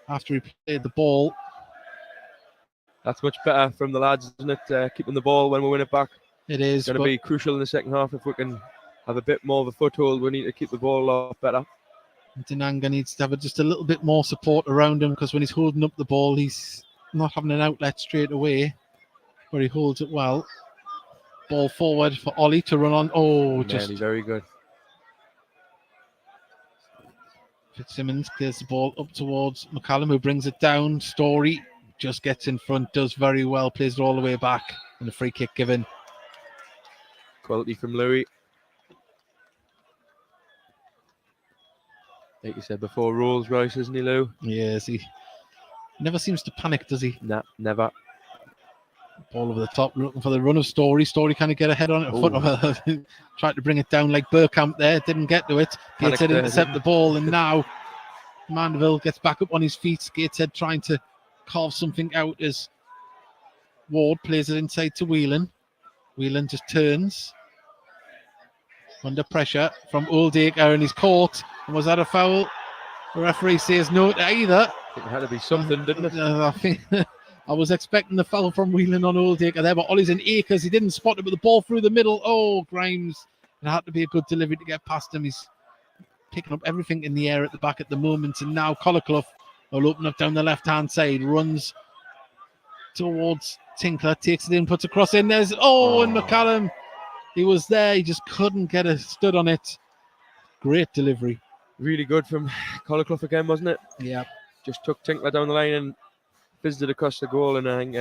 after he played the ball. That's much better from the lads, isn't it? Keeping the ball when we win it back. It is. It's going to be crucial in the second half. If we can have a bit more of a foothold, we need to keep the ball off better. Dinanga needs to have just a little bit more support around him, because when he's holding up the ball, he's not having an outlet straight away, where he holds it well. Ball forward for Ollie to run on. Oh, just very good. Fitzsimmons clears the ball up towards McCallum, who brings it down. Story just gets in front, does very well, plays it all the way back, and a free kick given. Quality from Louis. Like you said before, Rolls Royce, isn't he, Lou? Yes, he never seems to panic, does he? Nah, never. Ball over the top, looking for the run of Story. Story kind of get ahead on it. Foot of it. Tried to bring it down like Burkamp there, didn't get to it. Gateshead intercept the ball, and now Mandeville gets back up on his feet. Gateshead trying to carve something out as Ward plays it inside to Whelan. Whelan just turns under pressure from Oldacre, and he's caught. And was that a foul? The referee says no to either. I think it had to be something, didn't it? I think I was expecting the foul from Whelan on Oldacre there, but Ollie's in acres. He didn't spot it, but the ball through the middle. Oh, Grimes. It had to be a good delivery to get past him. He's picking up everything in the air at the back at the moment. And now Collarclough will open up down the left-hand side, runs towards Tinkler, takes it in, puts a cross in. There's, and McCallum. He was there. He just couldn't get a stud on it. Great delivery. Really good from Collarclough again, wasn't it? Yeah. Just took Tinkler down the line and fizzed it across the goal. And I think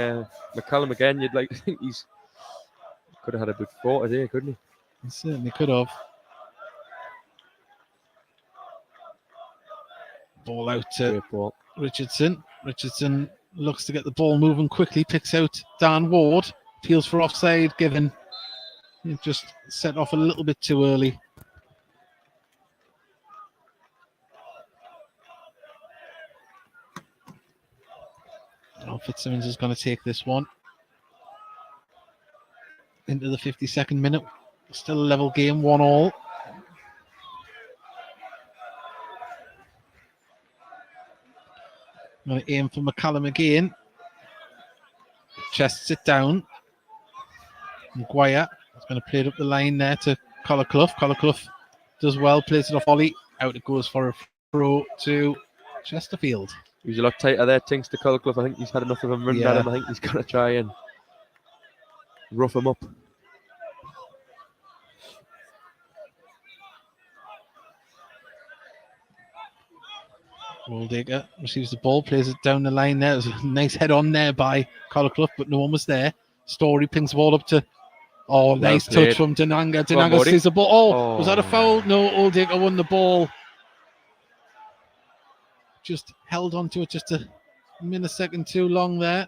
McCallum again, you'd like to think he's could have had a big quarter there, couldn't he? He certainly could have. Ball out to Richardson. Richardson looks to get the ball moving quickly, picks out Dan Ward, appeals for offside given. He just set off a little bit too early. Fitzsimmons is going to take this one into the 52nd minute. Still a level game, 1-1. Going to aim for McCallum again. Chests it down. Maguire is going to play it up the line there to Collarclough. Collarclough does well, plays it off Ollie. Out it goes for a throw to Chesterfield. He was a lot tighter there, Tinks to Collarclough. I think he's had enough of him running at him. I think he's going to try and rough him up. Oldacre receives the ball, plays it down the line there. There's a nice head on there by Collarclough, but no one was there. Story pings the ball up to... nice touch from Dinanga. Dinanga sees the ball. Was that a foul? No, Oldacre won the ball. Just held on to it just a millisecond too long there.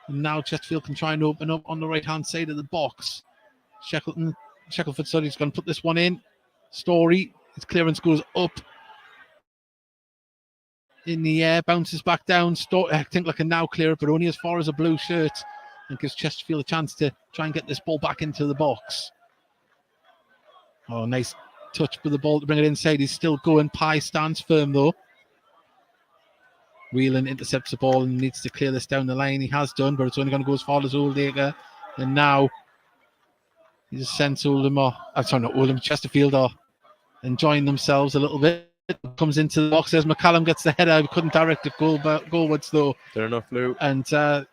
And now Chesterfield can try and open up on the right-hand side of the box. Shackelford, he's going to put this one in. Story, his clearance goes up in the air, bounces back down. I think I can now clear it, but only as far as a blue shirt, and gives Chesterfield a chance to try and get this ball back into the box. Oh, nice touch for the ball to bring it inside. He's still going. Pye stands firm though. Whelan intercepts the ball and needs to clear this down the line. He has done, but it's only going to go as far as Oldacre. And now he's sent Chesterfield are enjoying themselves a little bit. Comes into the box. There's McCallum, gets the header. Couldn't direct it goalwards though. Fair enough, Lou. And they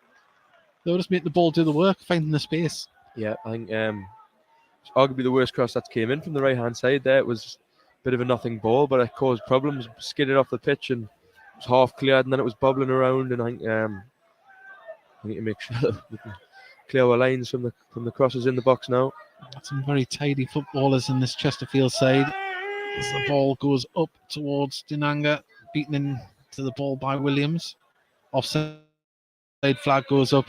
were just making the ball do the work, finding the space. Yeah, I think it's arguably the worst cross that came in from the right-hand side there. It was a bit of a nothing ball, but it caused problems. Skidded off the pitch and was half cleared, and then it was bobbling around. And I think we need to make sure that we can clear our lines from the crosses in the box now. Some very tidy footballers in this Chesterfield side. As the ball goes up towards Dinanga, beaten into the ball by Williams. Offside flag goes up,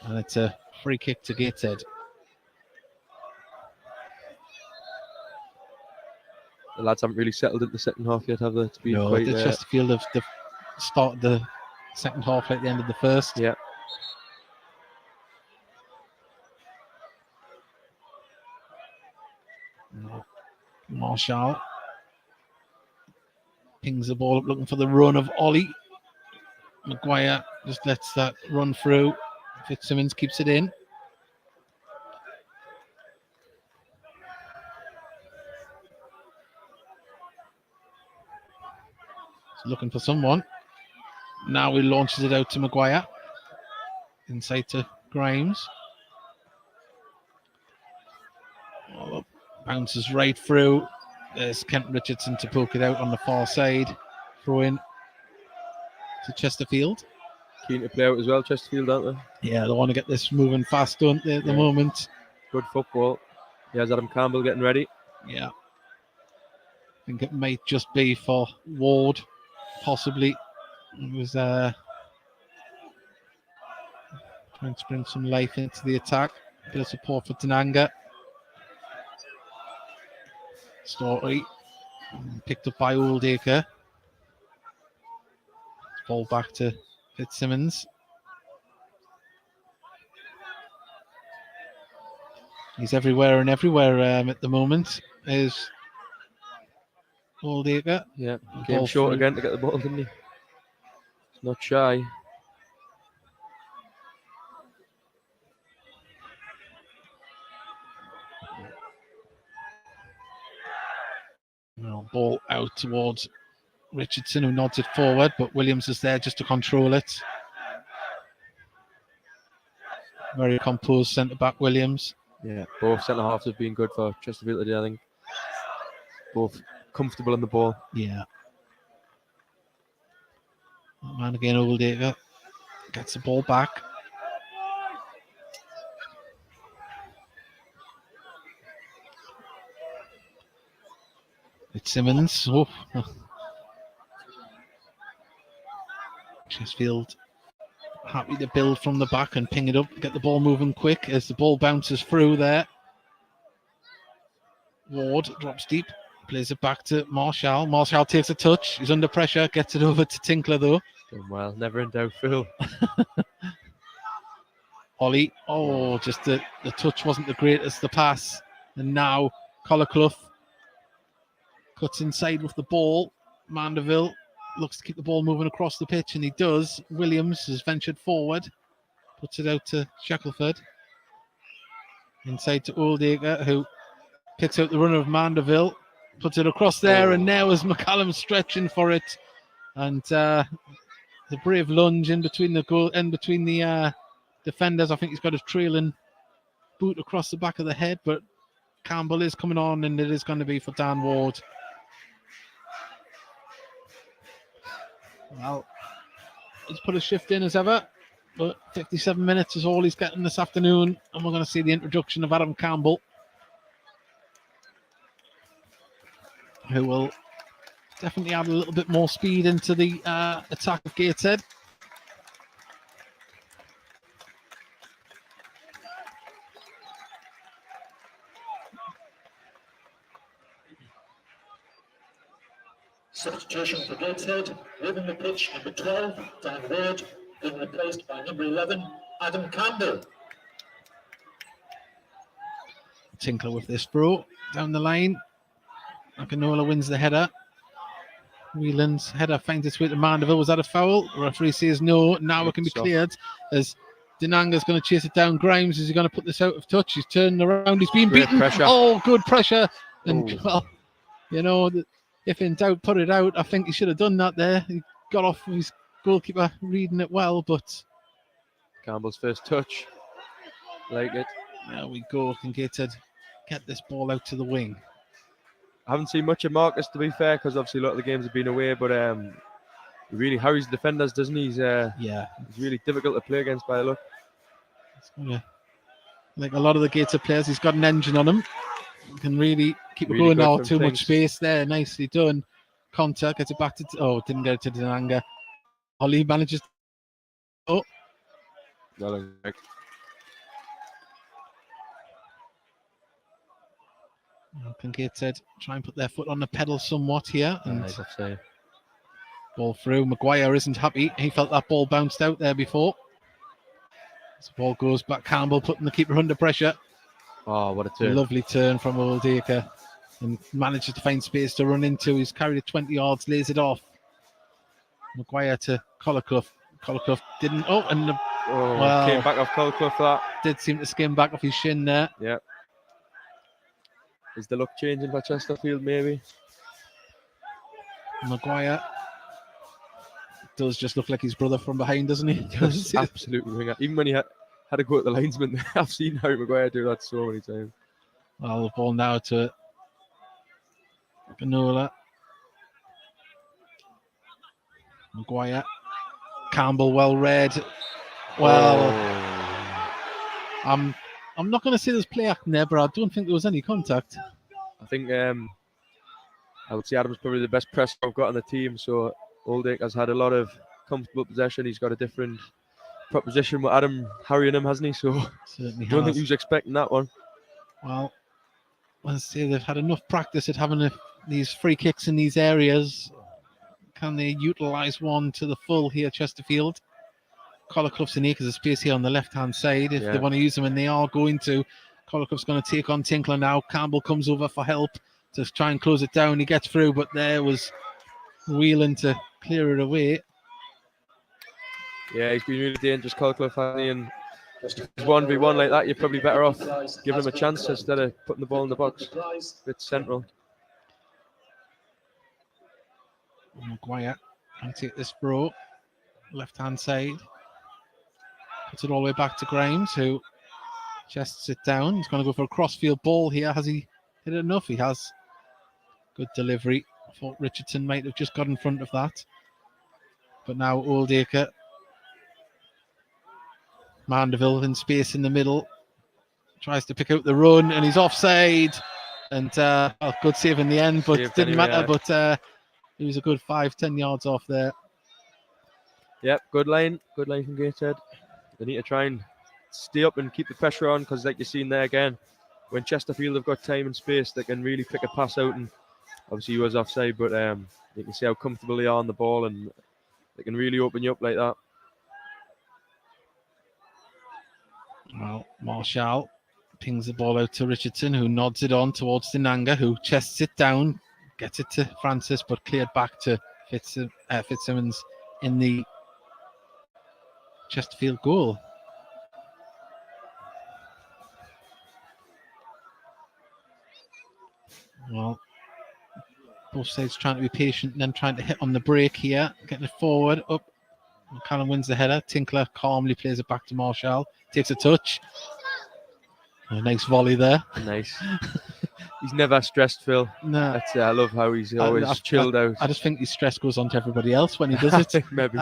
and it's a free kick to Gateshead. The lads haven't really settled into the second half yet, have they? To be No, quite, the Chesterfield have started the second half at the end of the first. Yeah. Marshall pings the ball up, looking for the run of Ollie. Maguire just lets that run through. Fitzsimmons keeps it in. He's looking for someone. Now he launches it out to Maguire. Inside to Grimes. Oh, bounces right through. There's Kent Richardson to poke it out on the far side. Throw in to Chesterfield. Keen to play out as well, Chesterfield, aren't they? Yeah, they want to get this moving fast, don't they, at the moment? Good football. Here's Adam Campbell getting ready. Yeah. I think it might just be for Ward, possibly. It was trying to bring some life into the attack. A bit of support for Dinanga. Story picked up by Oldacre. Ball back to Fitzsimmons. He's everywhere and everywhere at the moment. Is Oldacre. Yeah, came short again to get the ball, didn't he? He's not shy. Well, ball out towards Richardson, who nods it forward, but Williams is there just to control it. Very composed centre-back Williams. Yeah, both centre-halves have been good for Chesterfield today, I think. Both comfortable on the ball. Yeah. Man again, Oldacre gets the ball back. It's Simmons. Oh. Chesterfield happy to build from the back and ping it up, get the ball moving quick as the ball bounces through there. Ward drops deep, plays it back to Marshall. Marshall takes a touch. He's under pressure, gets it over to Tinkler though. Doing well, never in doubt, Phil. Ollie, just the touch wasn't the greatest, the pass. And now Collarclough cuts inside with the ball. Mandeville looks to keep the ball moving across the pitch, and he does. Williams has ventured forward, puts it out to Shackelford. Inside to Oldacre, who picks out the runner of Mandeville, puts it across there, and now is McCallum stretching for it. And the brave lunge in between the goal, in between the defenders. I think he's got a trailing boot across the back of the head, but Campbell is coming on, and it is going to be for Dan Ward. Well, he's put a shift in as ever, but 57 minutes is all he's getting this afternoon, and we're going to see the introduction of Adam Campbell, who will definitely add a little bit more speed into the attack of Gateshead. Substitution for Gateshead, leaving the pitch number 12, Dan Ward, being replaced by number 11, Adam Campbell. Tinkler with this throw down the line. Akinola wins the header. Whelan's header finds its way to Mandeville. Was that a foul? The referee says no. Now it can be cleared as Dinanga's going to chase it down. Grimes, is he going to put this out of touch? He's turning around. He's being beaten. Pressure. Oh, good pressure. And, well, you know, if in doubt, put it out. I think he should have done that there. He got off his goalkeeper reading it well, but Campbell's first touch. Like it. There we go. Can Gateshead get this ball out to the wing? haven't seen much of Marcus, to be fair, because obviously a lot of the games have been away. But he really harries the defenders, doesn't he? He's really difficult to play against by the look. Like a lot of the Gateshead players, he's got an engine on him. He can really keep it going now. Too much space there. Nicely done. Contact, gets it back to... didn't get it to Dinanga. Holly manages... Can Gateshead try and put their foot on the pedal somewhat here. And ball through. Maguire isn't happy. He felt that ball bounced out there before. As the ball goes back, Campbell putting the keeper under pressure. Oh, what a turn. Lovely turn from Oldacre. And manages to find space to run into. He's carried it 20 yards, lays it off. Maguire to Colliclough. Colliclough didn't... came back off Colliclough, that. Did seem to skim back off his shin there. Yeah. Is the look changing for Chesterfield, maybe? Maguire does just look like his brother from behind, doesn't he? Absolutely winger. Even when he had to go at the linesman, I've seen Harry Maguire do that so many times. Well, the ball now to Ganola. Maguire. Campbell, well read. Well, I'm not going to say there's play acting there, but I don't think there was any contact. I think I would say Adam's probably the best presser I've got on the team. So Oldacre has had a lot of comfortable possession. He's got a different proposition with Adam harrying him, hasn't he? So certainly don't think he was expecting that one. Well, let's say they've had enough practice at having these free kicks in these areas. Can they utilise one to the full here, Chesterfield? Colliclough's in acres of space here on the left-hand side. If they want to use them, and they are going to. Colliclough's going to take on Tinkler now. Campbell comes over for help to try and close it down. He gets through, but there was Whelan to clear it away. Yeah, he's been really dangerous, Colliclough, and 1v1 like that, you're probably better off giving him a chance instead of putting the ball in the box. A bit central. Maguire can take this throw. Left-hand side. Puts it all the way back to Grimes, who chests it down. He's going to go for a crossfield ball here. Has he hit it enough? He has. Good delivery. I thought Richardson might have just got in front of that. But now Oldacre. Mandeville in space in the middle. Tries to pick out the run, and he's offside. And good save in the end, but it didn't matter. But he was a good 5-10 yards off there. Yep, good line from Gateshead. They need to try and stay up and keep the pressure on, because like you've seen there again, when Chesterfield have got time and space, they can really pick a pass out, and obviously he was offside, but you can see how comfortable they are on the ball, and they can really open you up like that. Well, Marshall pings the ball out to Richardson, who nods it on towards Dinanga, who chests it down, gets it to Francis, but cleared back to Fitzsimmons in the Chesterfield goal. Well, both sides trying to be patient and then trying to hit on the break here, getting it forward, up. Callum wins the header. Tinkler calmly plays it back to Marshall, takes a touch. A nice volley there. Nice. He's never stressed, Phil. No. I love how he's always chilled out. I just think his stress goes on to everybody else when he does it. Maybe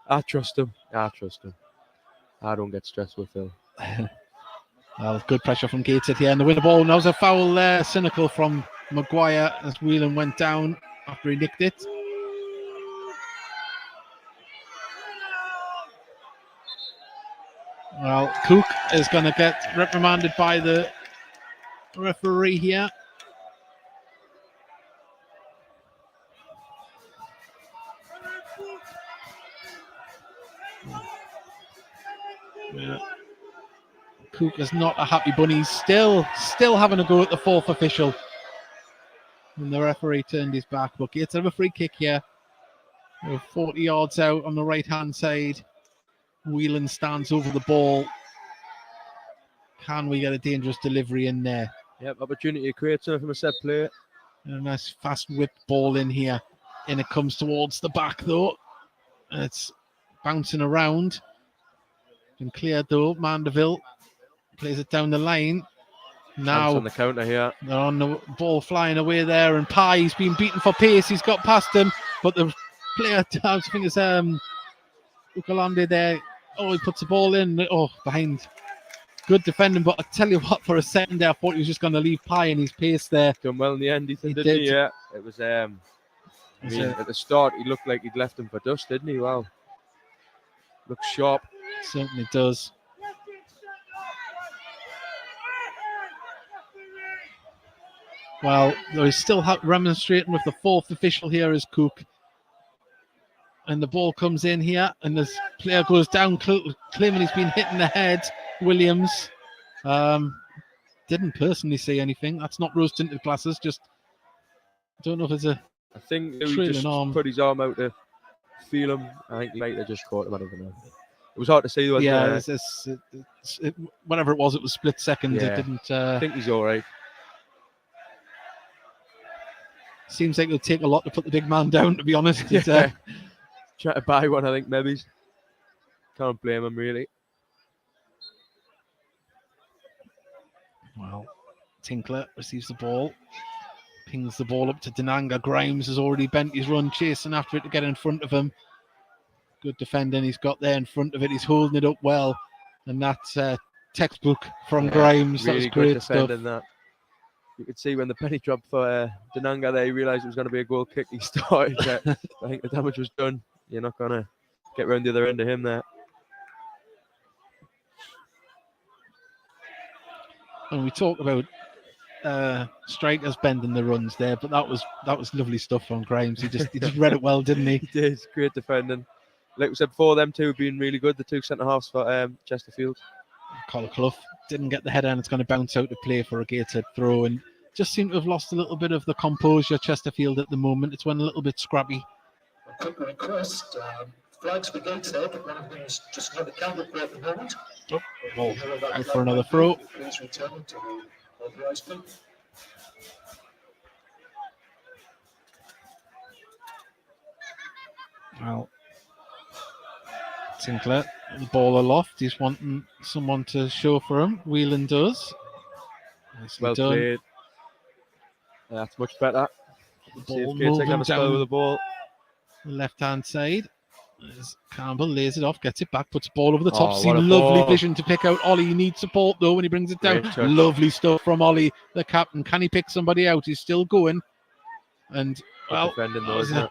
I trust him. I don't get stressed with Phil. Well, good pressure from Gateshead here, and the winner ball. Now was a foul there, cynical from Maguire as Whelan went down after he nicked it. Well, Cook is going to get reprimanded by the referee here. Yeah. Cook is not a happy bunny. Still having a go at the fourth official. And the referee turned his back. But Gates have a free kick here. We're 40 yards out on the right-hand side. Whelan stands over the ball. Can we get a dangerous delivery in there? Yep, opportunity to create something from a set play. And a nice fast whip ball in here. And it comes towards the back though. And it's bouncing around. Been cleared though. Mandeville plays it down the line. Now on the counter here. they're on the ball flying away there, and Pye's been beaten for pace. He's got past him, but the player, I think it's Ukalande there. Oh, he puts the ball in. Oh, behind. Good defending, but I tell you what, for a second there, I thought he was just going to leave Pye in his pace there. Done well in the end, Ethan, He didn't he? did. Yeah. It was, I mean, at the start, he looked like he'd left him for dust, didn't he? Wow. Looks sharp. Certainly does. Well, he's still remonstrating with the fourth official here as Cook. And the ball comes in here, and this player goes down, claiming he's been hit in the head. Williams didn't personally say anything. That's not rose tinted glasses. Just don't know if it's a. I think Louis just put his arm out to feel him. I think he might have just caught him. I don't know. It was hard to see. Yeah, whatever it was split second. Yeah. It didn't. I think he's all right. Seems like it'll take a lot to put the big man down, to be honest. Yeah. Try to buy one, I think, maybe. Can't blame him, really. Well, Tinkler receives the ball, pings the ball up to Denanga. Grimes has already bent his run, chasing after it to get in front of him. Good defending he's got there in front of it. He's holding it up well. And that's textbook from Grimes. Really that was great stuff. That. You could see when the penny dropped for Denanga there, he realised it was going to be a goal kick. He started. I think the damage was done. You're not going to get round the other end of him there. And we talk about strikers bending the runs there, but that was lovely stuff from Grimes. He just read it well, didn't he? He did. Great defending. Like we said before, them two have been really good. The two centre halves for Chesterfield. Collar Clough didn't get the header, and it's going to bounce out to play for a Gateshead throw, and just seem to have lost a little bit of the composure. Chesterfield at the moment, it's went a little bit scrappy. A quick request. Flags for Gateshead. One of them is just near the counter at the moment. Out for another throw. Please return to the authorised plate. Well, Sinclair, the ball aloft. He's wanting someone to show for him. Whelan does. Nicely Well done. played. That's much better. The See if ball Gateshead moving have a spell with the down ball. the left-hand side. There's Campbell lays it off, gets it back, puts the ball over the top. Oh, See, what a lovely ball. vision to pick out Ollie. He needs support though when he brings it down. Great touch. Lovely stuff from Ollie, the captain. Can he pick somebody out? He's still going. And well, Defending though, isn't it?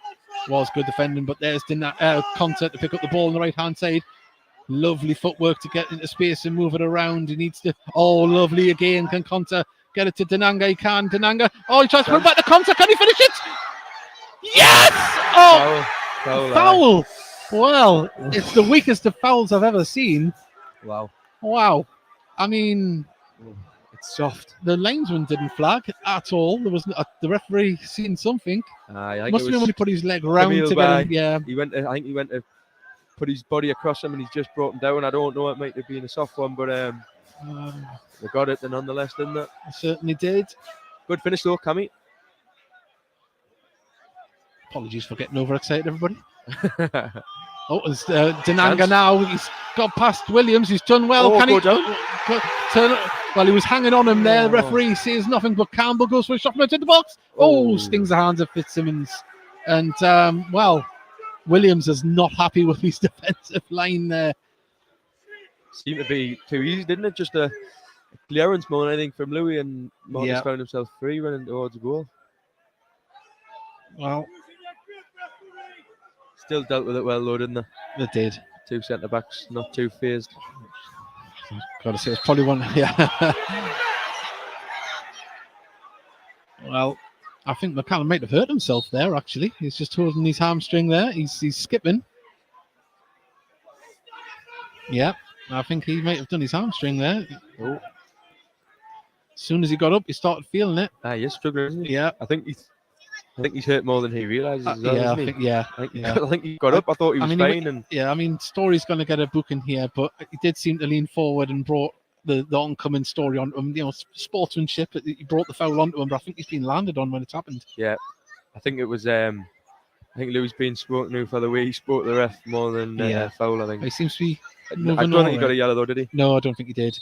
was good defending, but there's Concert to pick up the ball on the right-hand side. Lovely footwork to get into space and move it around. He needs to. Oh, lovely again. Can Concert get it to Denanga? He can. Denanga. Oh, he tries to run back to Concert. Can he finish it? Yes! Oh, foul. Well, it's the weakest of fouls I've ever seen. Wow. I mean, it's soft. The linesman didn't flag at all. There was the referee seen something. I Must have been when he put his leg round Camille to get him. Yeah. I think he went to put his body across him, and he's just brought him down. I don't know. It might have been a soft one, but they got it nonetheless, didn't it? Certainly did. Good finish though, Cammy. Apologies for getting overexcited, everybody. Oh, it's Denanga Chance. now. He's got past Williams. He's done well. Oh, Can go he down. Well, he was hanging on him there. The referee says nothing, but Campbell goes for a shot from into the box. Oh, stings the hands of Fitzsimmons. And, well, Williams is not happy with his defensive line there. Seemed to be too easy, didn't it? Just a clearance more than anything from Louis, and Marcus found himself free running towards the goal. Well, still dealt with it well, though, didn't they? They did. Two centre backs, not too phased. Gotta say, it's probably one. Yeah. Well, I think McCallum might have hurt himself there. Actually, he's just holding his hamstring there. He's skipping. Yeah, I think he might have done his hamstring there. Oh. As soon as he got up, he started feeling it. He's struggling, isn't he? Yeah. I think he's hurt more than he realises. As well, I think he got up. I thought he was fine. I mean, Story's going to get a booking here, but he did seem to lean forward and brought the oncoming Story onto him. You know, sportsmanship. He brought the foul onto him, but I think he's been landed on when it's happened. Yeah, I think it was. I think Louis been spoken to for the way he spoke to the ref more than foul. I think he seems to be. I don't think he got a yellow though, did he? No, I don't think he did.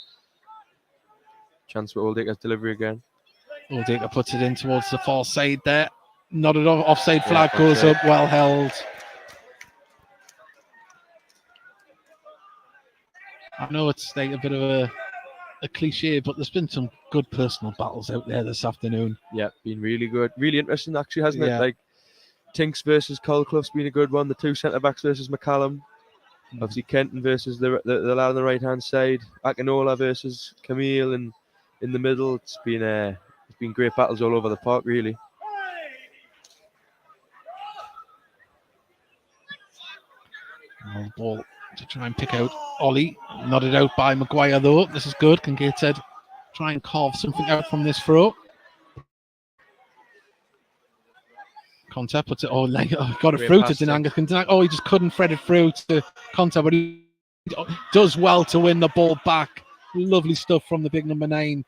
Chance for Oldacre's delivery again. Oldacre puts it in towards the far side there. Not at all. Offside flag Yeah, goes offside. up. Well held. I know it's like a bit of a cliche, but there's been some good personal battles out there this afternoon. Yeah, been really good. Really interesting, actually, hasn't Yeah. it? Like, Tinks versus Colclough's been a good one. The two centre-backs versus McCallum. Obviously, Kenton versus the lad on the right-hand side. Akinola versus Camille in the middle. It's been great battles all over the park, really. Ball to try and pick out Ollie. Nodded out by Maguire, though. This is good. Can Gateshead try and carve something out from this throw? Conte puts it got it Great through to pass, Dinanga. Oh, he just couldn't thread it through to Conte, but he does well to win the ball back. Lovely stuff from the big number 9.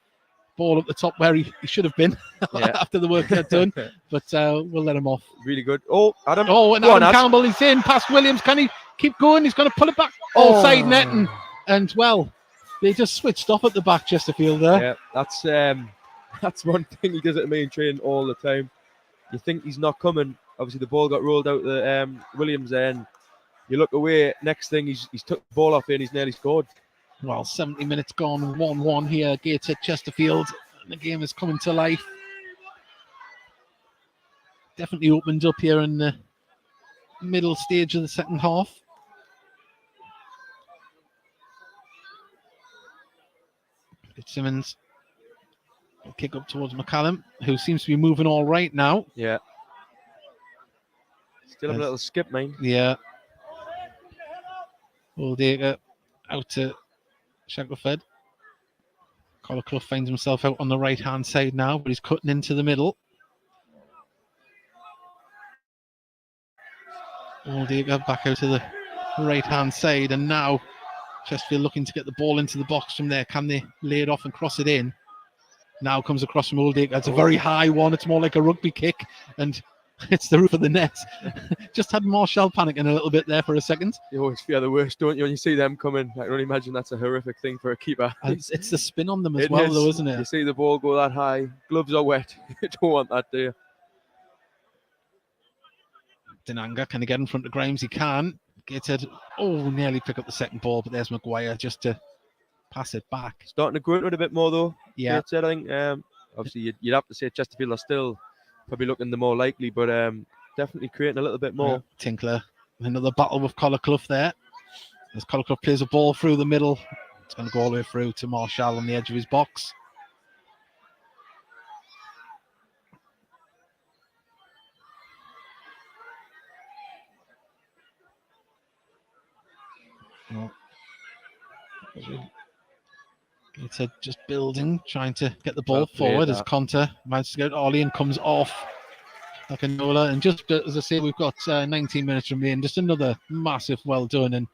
Ball at the top where he should have been after the work he had done, but we'll let him off. Really good. Oh, Adam. Oh, and Go on, Adam Ad. Campbell is in past Williams. Can he keep going? He's going to pull it back. Side netting. And, well, they just switched off at the back, Chesterfield there. Yeah, that's one thing he does at main training all the time. You think he's not coming. Obviously, the ball got rolled out the Williams end. You look away. Next thing, he's took the ball off and he's nearly scored. Well, 70 minutes gone, 1-1 here. Gateshead Chesterfield. And the game is coming to life. Definitely opened up here in the middle stage of the second half. Fitzsimmons will kick up towards McCallum, who seems to be moving all right now. Yeah. Still have a little skip, mate. Yeah. Oldacre out to Shackelford. Colclough finds himself out on the right-hand side now, but he's cutting into the middle. Oldacre back out to the right-hand side, and now Chesterfield looking to get the ball into the box from there. Can they lay it off and cross it in? Now comes across from Oldacre. It's a very high one. It's more like a rugby kick, and it's the roof of the net. Just had Marshall panicking a little bit there for a second. You always fear the worst, don't you, when you see them coming? I can only imagine that's a horrific thing for a keeper. It's the spin on them as well, though, isn't it? You see the ball go that high. Gloves are wet. You don't want that, do you? Dinanga, can he get in front of Grimes? He can. Gateshead, nearly pick up the second ball, but there's Maguire just to pass it back. Starting to go into it a bit more, though. Yeah. Gateshead, I think. Obviously, you'd have to say Chesterfield are still probably looking the more likely, but definitely creating a little bit more. Yeah. Tinkler, another battle with Colclough there. As Colclough plays a ball through the middle, it's going to go all the way through to Marshall on the edge of his box. It's just building, trying to get the ball forward as Conte manages to get Ollie and comes off Akinola. And just as I say, we've got 19 minutes remaining. Just another massive well done, and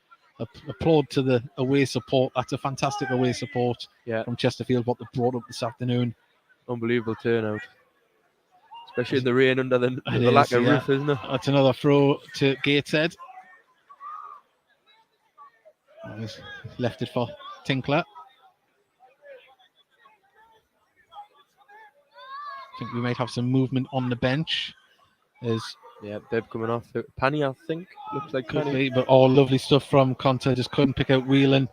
applaud to the away support. That's a fantastic away support from Chesterfield, what they brought up this afternoon. Unbelievable turnout, especially in the rain under the lack of roof, isn't it? That's another throw to Gateshead. He's left it for Tinkler. I think we might have some movement on the bench. Deb coming off. Penny, I think. Looks like could Penny. be, but lovely stuff from Conte. Just couldn't pick out Whelan.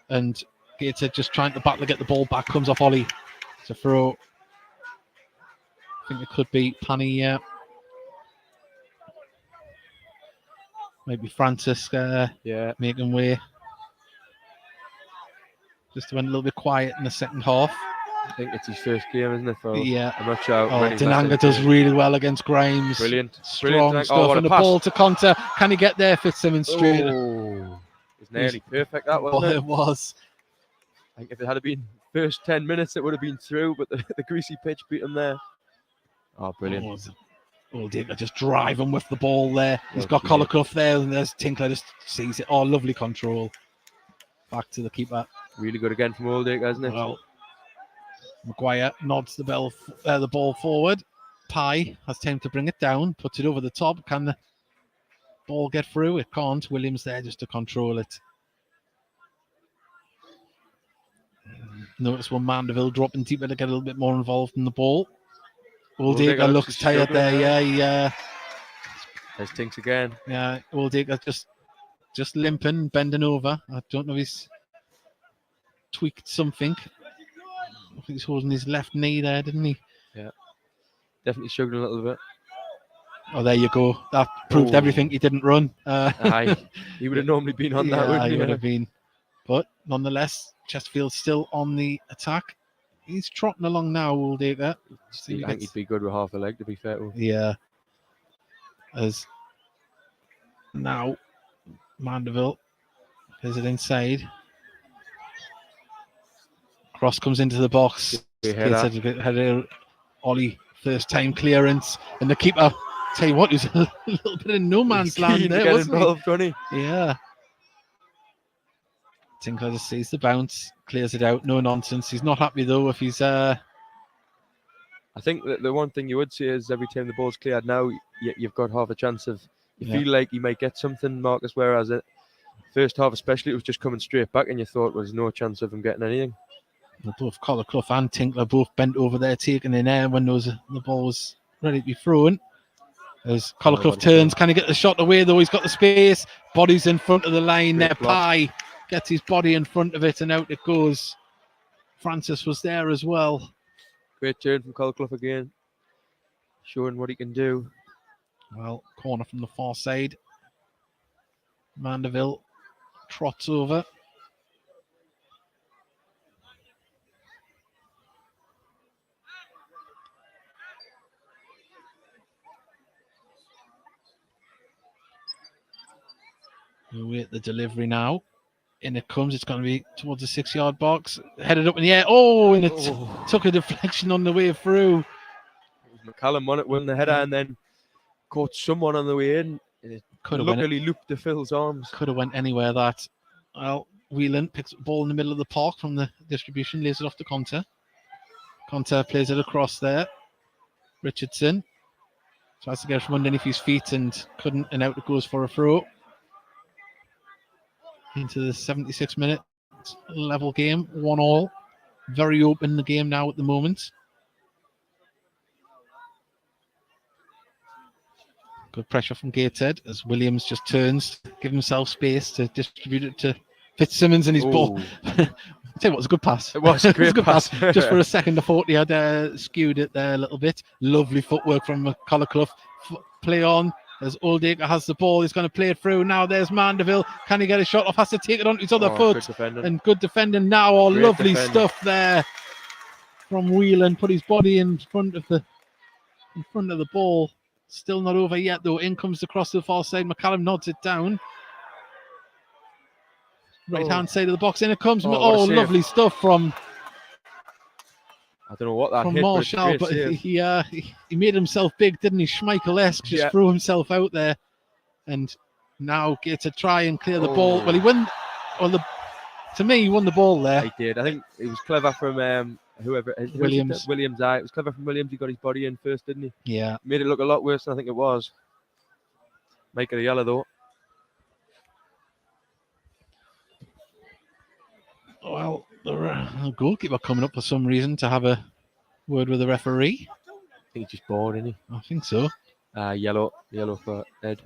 And Gateshead just trying to battle to get the ball back. Comes off Ollie. It's a throw. I think it could be Penny, maybe Francis making way. Just went a little bit quiet in the second half. I think it's his first game, isn't it? I'm not sure. Dinanga does really well against Grimes. Brilliant. Strong stuff. And the ball to Conte. Can he get there? Fitzsimmons straight. Oh, it's nearly perfect, that wasn't it? It was. I think if it had been first 10 minutes, it would have been through, but the greasy pitch beat him there. Oh, brilliant. Oldacre just driving with the ball there. He's got Colclough there, and there's Tinkler just sees it. Lovely control. Back to the keeper. Really good again from Oldacre, isn't it? Well, Maguire nods the ball forward. Pye has time to bring it down, puts it over the top. Can the ball get through? It can't. Williams there just to control it. Noticeable Mandeville dropping deeper to get a little bit more involved in the ball. Oldacre Oldacre looks tired there. struggling Yeah, There's Tinks again. yeah. Oldacre just limping, bending over. I don't know if he's tweaked something. I think he's holding his left knee there, didn't he? Definitely struggling a little bit. Oh, there you go. That proved Oh. everything. He didn't run. Aye, he would have normally been on that, Yeah, wouldn't he he? would have been. But nonetheless, Chesterfield still on the attack. He's trotting along now, Oldacre. See if he I think gets- he'd be good with half a leg, to be fair to him. Yeah. As now Mandeville plays it inside. Cross comes into the box. Good header. Had a Ollie first time clearance, and the keeper. Tell you what, he's a little bit in no man's He's land keen to there, get wasn't involved, wasn't he? Yeah. Tinkler just sees the bounce, clears it out, no nonsense. He's not happy though if he's I think that the one thing you would say is every time the ball's cleared now, you've got half a chance of. You Yeah. feel like you might get something, Marcus. Whereas it first half, especially, it was just coming straight back, and you thought, well, there's no chance of him getting anything. both Collar Clough and Tinkler both bent over there taking in air when the ball was ready to be thrown. As Collar Clough what a turns, can he get the shot away though? He's got the space, body's in front of the line Great there. block. Pye gets his body in front of it and out it goes. Francis was there as well. Great turn from Clough again, showing what he can do. Well, corner from the far side. Mandeville trots over. We wait the delivery now. In it comes. It's going to be towards the 6-yard box. Headed up in the air. Oh, and it took a deflection on the way through. McCallum won the header and then caught someone on the way in. And it Could have went. luckily looped to Phil's arms. Could have went anywhere. That. Well, Whelan picks up the ball in the middle of the park from the distribution, lays it off to Conter. Conter plays it across there. Richardson tries to get it from underneath his feet and couldn't, and out it goes for a throw. Into the 76th minute, level game, 1-1. Very open the game now at the moment. Good pressure from Gateshead as Williams just turns, give himself space to distribute it to Fitzsimmons and his ball. Tell you what, it was a good pass. It was a great pass. Just for a second, I thought he had skewed it there a little bit. Lovely footwork from Collar Clough. Play on as Oldacre has the ball. He's going to play it through. Now there's Mandeville. Can he get a shot off? Has to take it on his other foot. Good defending. And good defending now. Oh, Great lovely defending. stuff there from Whelan. Put his body in front of the ball. Still not over yet though. In comes across the far side. McCallum nods it down. Right hand side of the box. In it comes. Oh, what a Oh, save. lovely stuff from I don't know what that from hit, Marshall, but but it's a great save. he made himself big, didn't he? Schmeichel-esque, just Yeah. threw himself out there, and now gets a try and clear the ball. Oh. Well, he won. Well, to me, he won the ball there. I did. I think it was clever from whoever. who was it? Williams. Williams. It was clever from Williams. He got his body in first, didn't he? Yeah, Made it look a lot worse than I think it was. Make it a yellow though. well, the goalkeeper coming up for some reason to have a word with the referee. I think he's just bored, isn't he? I think so. Yellow for Ed.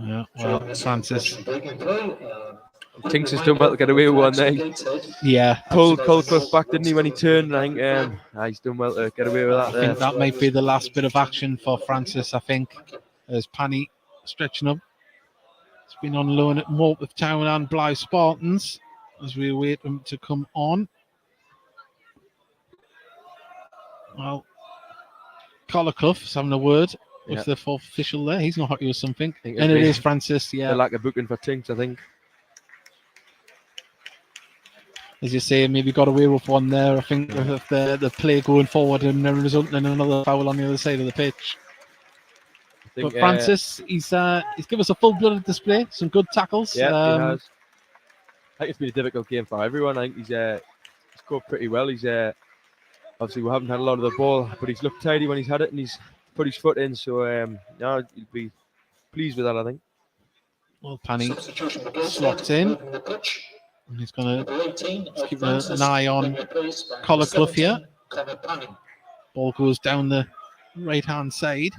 Yeah, well, Francis. Breaking through. Tinks has done well to get away with one there. Yeah, Pulled Clough back, didn't he, when he turned? I think he's done well to get away with that I there. think that might be the last bit of action for Francis, I think, as Panny stretching up. It's been on loan at Morpeth Town and Blythe Spartans as we wait them to come on. Well, Collar Clough's having a word with Yeah. the fourth official there. He's not happy with something. think And it'd it be is Francis, yeah. The lack of booking for Tinks, I think. As you say, maybe got away with one there. I think with the play going forward and then resulting in another foul on the other side of the pitch. I think But Francis, he's given us a full-blooded display, some good tackles. yeah, he has. I think it's been a difficult game for everyone. I think he's scored pretty well. He's obviously we haven't had a lot of the ball, but he's looked tidy when he's had it and he's put his foot in. So now he'll be pleased with that, I think. Well, Panny Substitution for Gateshead, slots in. moving the pitch. And he's going Number 18, to keep Francis, an eye on then replaced by Collar Clough here. 17, Connor Panning. Ball goes down the right-hand side.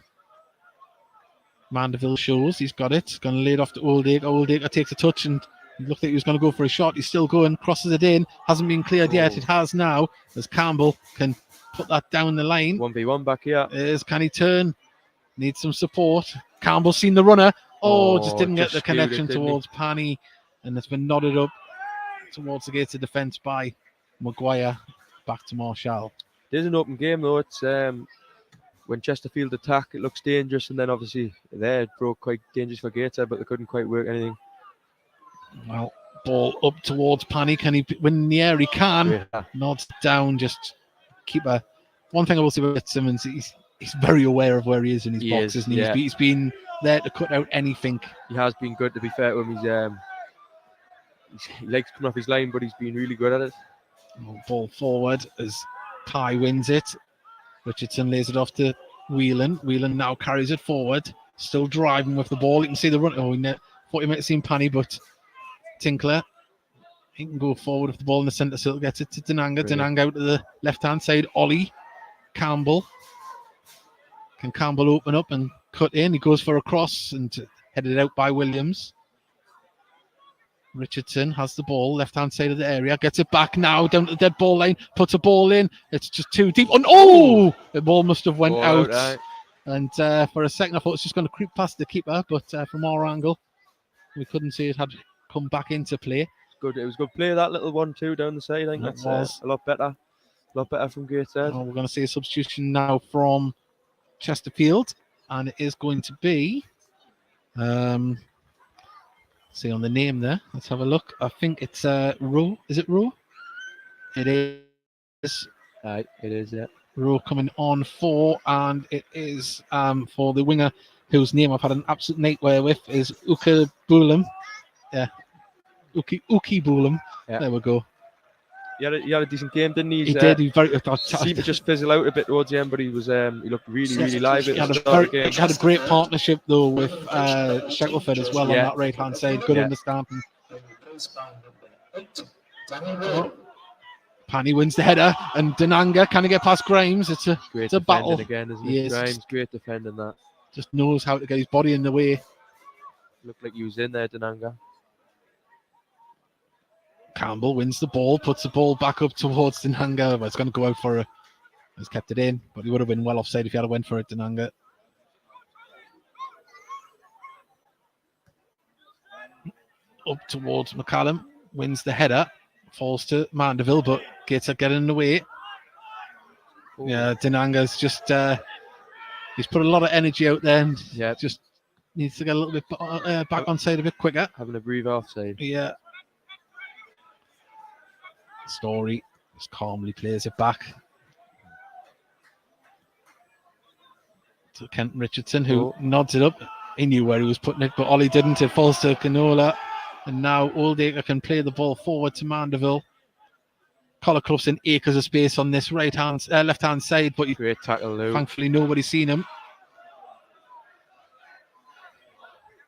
Mandeville shows he's got it. Going to lay it off to Oldacre. Oldacre takes a touch and he looked like he was going to go for a shot. He's still going, crosses it in. Hasn't been cleared yet. It has now, as Campbell can put that down the line. 1v1 back here. Can he turn? Needs some support. Campbell's seen the runner. Just didn't get the connection towards Panny. And it's been nodded up towards the Gateshead defence by Maguire. Back to Marshall. It is an open game though. It's when Chesterfield attack, it looks dangerous, and then obviously there it broke quite dangerous for Gateshead, but they couldn't quite work anything. Well, ball up towards Panny. Can he win in the air? He can. Yeah. Nods down. Just keeper. One thing I will say about Simmons, he's very aware of where he is in his box, isn't he? Yeah. He's been there to cut out anything. He has been good, to be fair to him. He likes coming off his line, but he's been really good at it. Ball forward as Kai wins it. Richardson lays it off to Whelan. Whelan now carries it forward. Still driving with the ball. You can see the run. Thought he might have seen Panny, but Tinkler, he can go forward with the ball in the centre circle. Gets it to Denanga. Denanga out to the left-hand side. Ollie. Campbell. Can Campbell open up and cut in? He goes for a cross and headed out by Williams. Richardson has the ball, left-hand side of the area, gets it back now, down to the dead ball line, puts a ball in, it's just too deep. The ball must have went out. And for a second I thought it was just going to creep past the keeper, but from our angle, we couldn't see it had come back into play. Good. It was good play, that little 1-2 down the side. I think that's a lot better. A lot better from Gateshead. We're going to see a substitution now from Chesterfield, and it is going to be... see on the name there. Let's have a look. I think it's Rowe. Is it Rowe? It is. It is, yeah. Rowe coming on for, and it is for the winger whose name I've had an absolute nightmare with is Uka Bulam. Yeah. Uki Bulam. Yeah. There we go. He had a decent game, didn't he? He did. He seemed to just fizzle out a bit towards the end, but he was he looked really lively. He had a great partnership though with Shackelford as well on that right hand side. Good understanding. Panny wins the header, and Denanga can he get past Grimes? It's a battle again, isn't it? Grimes, great defending that. Just knows how to get his body in the way. Looked like he was in there, Denanga. Campbell wins the ball, puts the ball back up towards Denanga, but it's going to go out for he's kept it in, but he would have been well offside if he had went for it, Denanga. Up towards McCallum, wins the header, falls to Mandeville, but Gateshead getting in the way. Yeah, Denanga's just he's put a lot of energy out there and just needs to get a little bit back on side a bit quicker. Having a breathe offside. Yeah. Story just calmly plays it back to Kent Richardson, who nods it up. He knew where he was putting it, but Ollie didn't. It falls to Canola, and now Oldacre can play the ball forward to Mandeville. Collar Clough's in acres of space on this left-hand side, but great tackle, Lou. Thankfully nobody's seen him.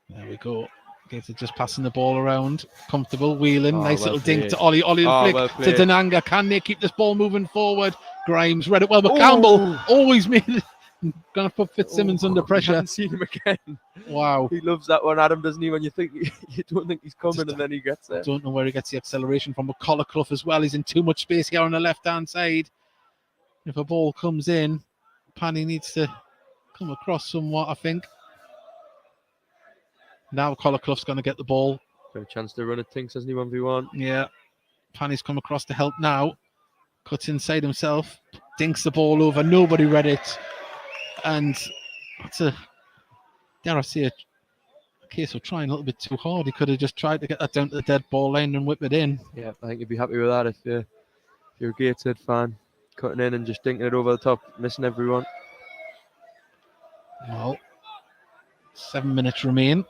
There we go. Gateshead just passing the ball around. Comfortable. Whelan. Nice little dink to Ollie. Ollie flick to Denanga. Can they keep this ball moving forward? Grimes read it well, but Campbell always made it. Going to put Fitzsimmons under pressure. I haven't seen him again. Wow. He loves that one, Adam, doesn't he? When you don't think he's coming and then he gets there. I don't know where he gets the acceleration from, but Collar Clough as well. He's in too much space here on the left-hand side. If a ball comes in, Panny needs to come across somewhat, I think. Now Collar Clough's going to get the ball. Got a chance to run at things, hasn't he, 1v1? Yeah. Panny's come across to help now. Cuts inside himself. Dinks the ball over. Nobody read it. And that's dare I say, a case of trying a little bit too hard. He could have just tried to get that down to the dead ball line and whip it in. Yeah, I think you'd be happy with that if you're a Gateshead fan. Cutting in and just dinking it over the top, missing everyone. Well, 7 minutes remain.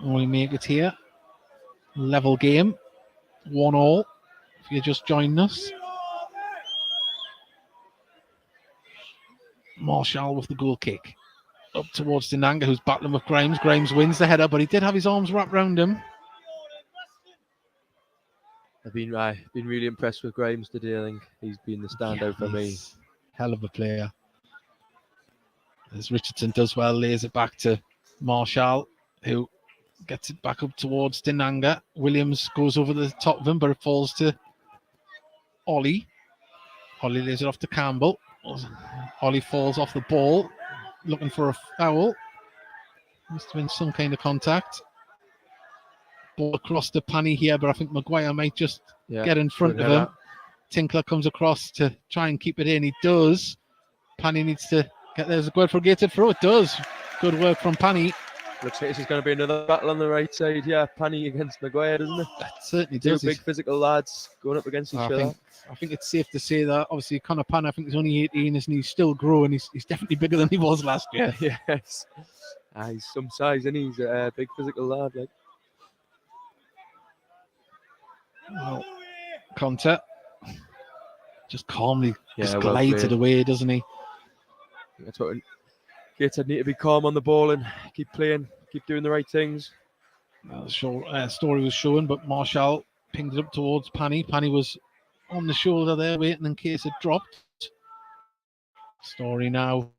We make it here. Level game. 1-1. If you're just joining us. Marshall with the goal kick. Up towards Denanga, who's battling with Grimes. Grimes wins the header, but he did have his arms wrapped around him. I've been really impressed with Grimes today. I think he's been the standout for me. Hell of a player. As Richardson does well, lays it back to Marshall, who gets it back up towards Dinanga. Williams goes over the top of him, but it falls to Ollie. Ollie lays it off to Campbell. Ollie falls off the ball, looking for a foul. Must have been some kind of contact. Ball across to Panny here, but I think Maguire might just get in front of him. Tinkler comes across to try and keep it in. He does. Panny needs to get there's a good for Gateshead throw. It does. Good work from Panny. Looks like this is going to be another battle on the right side. Yeah, Panny against Maguire, doesn't it? That certainly Two does. big physical lads going up against each other. I think it's safe to say that. Obviously, Connor Panny, I think he's only 18, and he's still growing. He's definitely bigger than he was last year. Yes. He's some size, and he's a big physical lad. Like. Well, Conte just calmly just well glides played. it away, doesn't he? That's what Gateshead need to be calm on the ball and keep playing, keep doing the right things. Story was shown, but Marshall pinged it up towards Panny. Panny was on the shoulder there, waiting in case it dropped. Story now.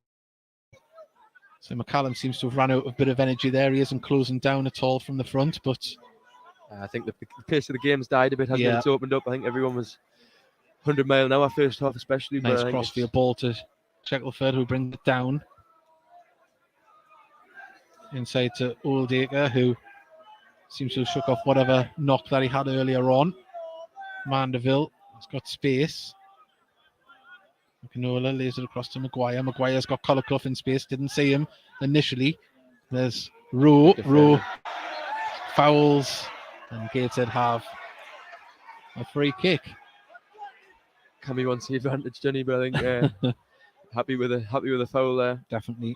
So McCallum seems to have run out of a bit of energy there. He isn't closing down at all from the front, but I think the pace of the game's died a bit, hasn't it? It's opened up. I think everyone was 100 mile an hour first half, especially. Nice crossfield ball to Chesterfield, who brings it down. Inside to Oldacre, who seems to have shook off whatever knock that he had earlier on. Mandeville has got space. Canola lays it across to Maguire. Maguire's got Colliclough in space. Didn't see him initially. There's Rowe fouls, and Gateshead have a free kick. Cammy wants the advantage, Johnny, but I think happy with a foul there. Definitely.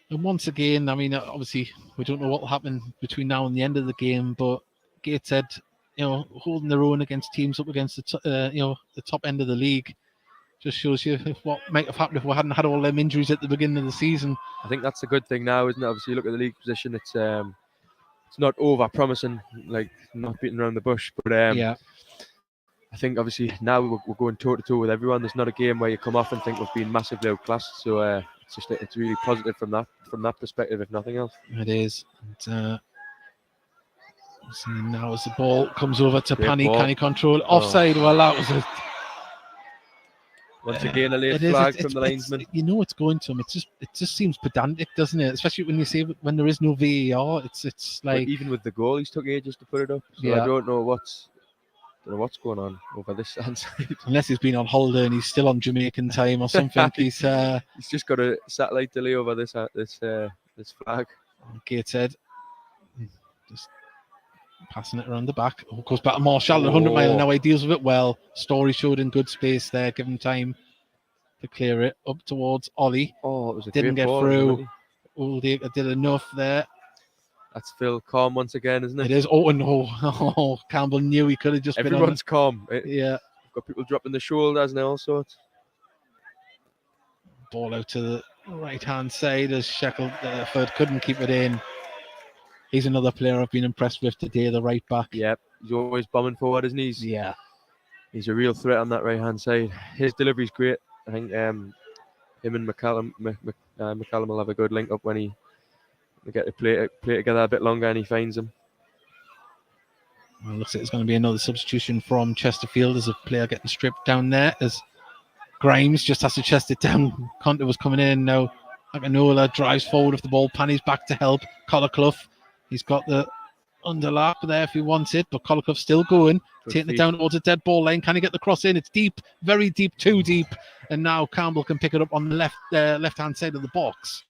And once again, I mean, obviously, we don't know what will happen between now and the end of the game, but Gateshead, holding their own against teams up against the top end of the league, just shows you what might have happened if we hadn't had all them injuries at the beginning of the season. I think that's a good thing now, isn't it? Obviously, you look at the league position; it's not over promising, like not beating around the bush, but I think obviously now we're going toe to toe with everyone. There's not a game where you come off and think we've been massively outclassed. So it's really positive from that perspective, if nothing else. It is. And, now as the ball comes over to Panny, can he control offside? Well, that was once again a late flag from the linesman. It's going to him. It just seems pedantic, doesn't it? Especially when you say when there is no VAR. It's like, but even with the goal, he's took ages to put it up. So I don't know what's going on over this hand side. Unless he's been on holiday and he's still on Jamaican time or something. He's just got a satellite delay over this flag. Gateshead just passing it around the back. Goes back to Marshall at 100 mile an hour. He deals with it well. Story showed in good space there. Give him time to clear it up towards Ollie. It was didn't get through. Oldacre did enough there. That's Phil calm once again, isn't it? It is. Oh no! Campbell knew he could have just Everyone's been on. calm. Yeah. Got people dropping the shoulders and all sorts. Ball out to the right-hand side as Chesterfield couldn't keep it in. He's another player I've been impressed with today, the right back. Yep, he's always bombing forward, isn't he? He's a real threat on that right-hand side. His delivery's great. I think him and McCallum will have a good link up when they get to play together a bit longer and he finds them. Well, looks like it's going to be another substitution from Chesterfield as a player getting stripped down there as Grimes just has to chest it down. Conte was coming in now. Akinola drives forward with the ball. Panny's back to help. Colliclough, he's got the underlap there if he wants it, but Colliclough's still going. Taking it down towards a dead ball lane. Can he get the cross in? It's deep, very deep, too deep. And now Campbell can pick it up on the left-hand side of the box.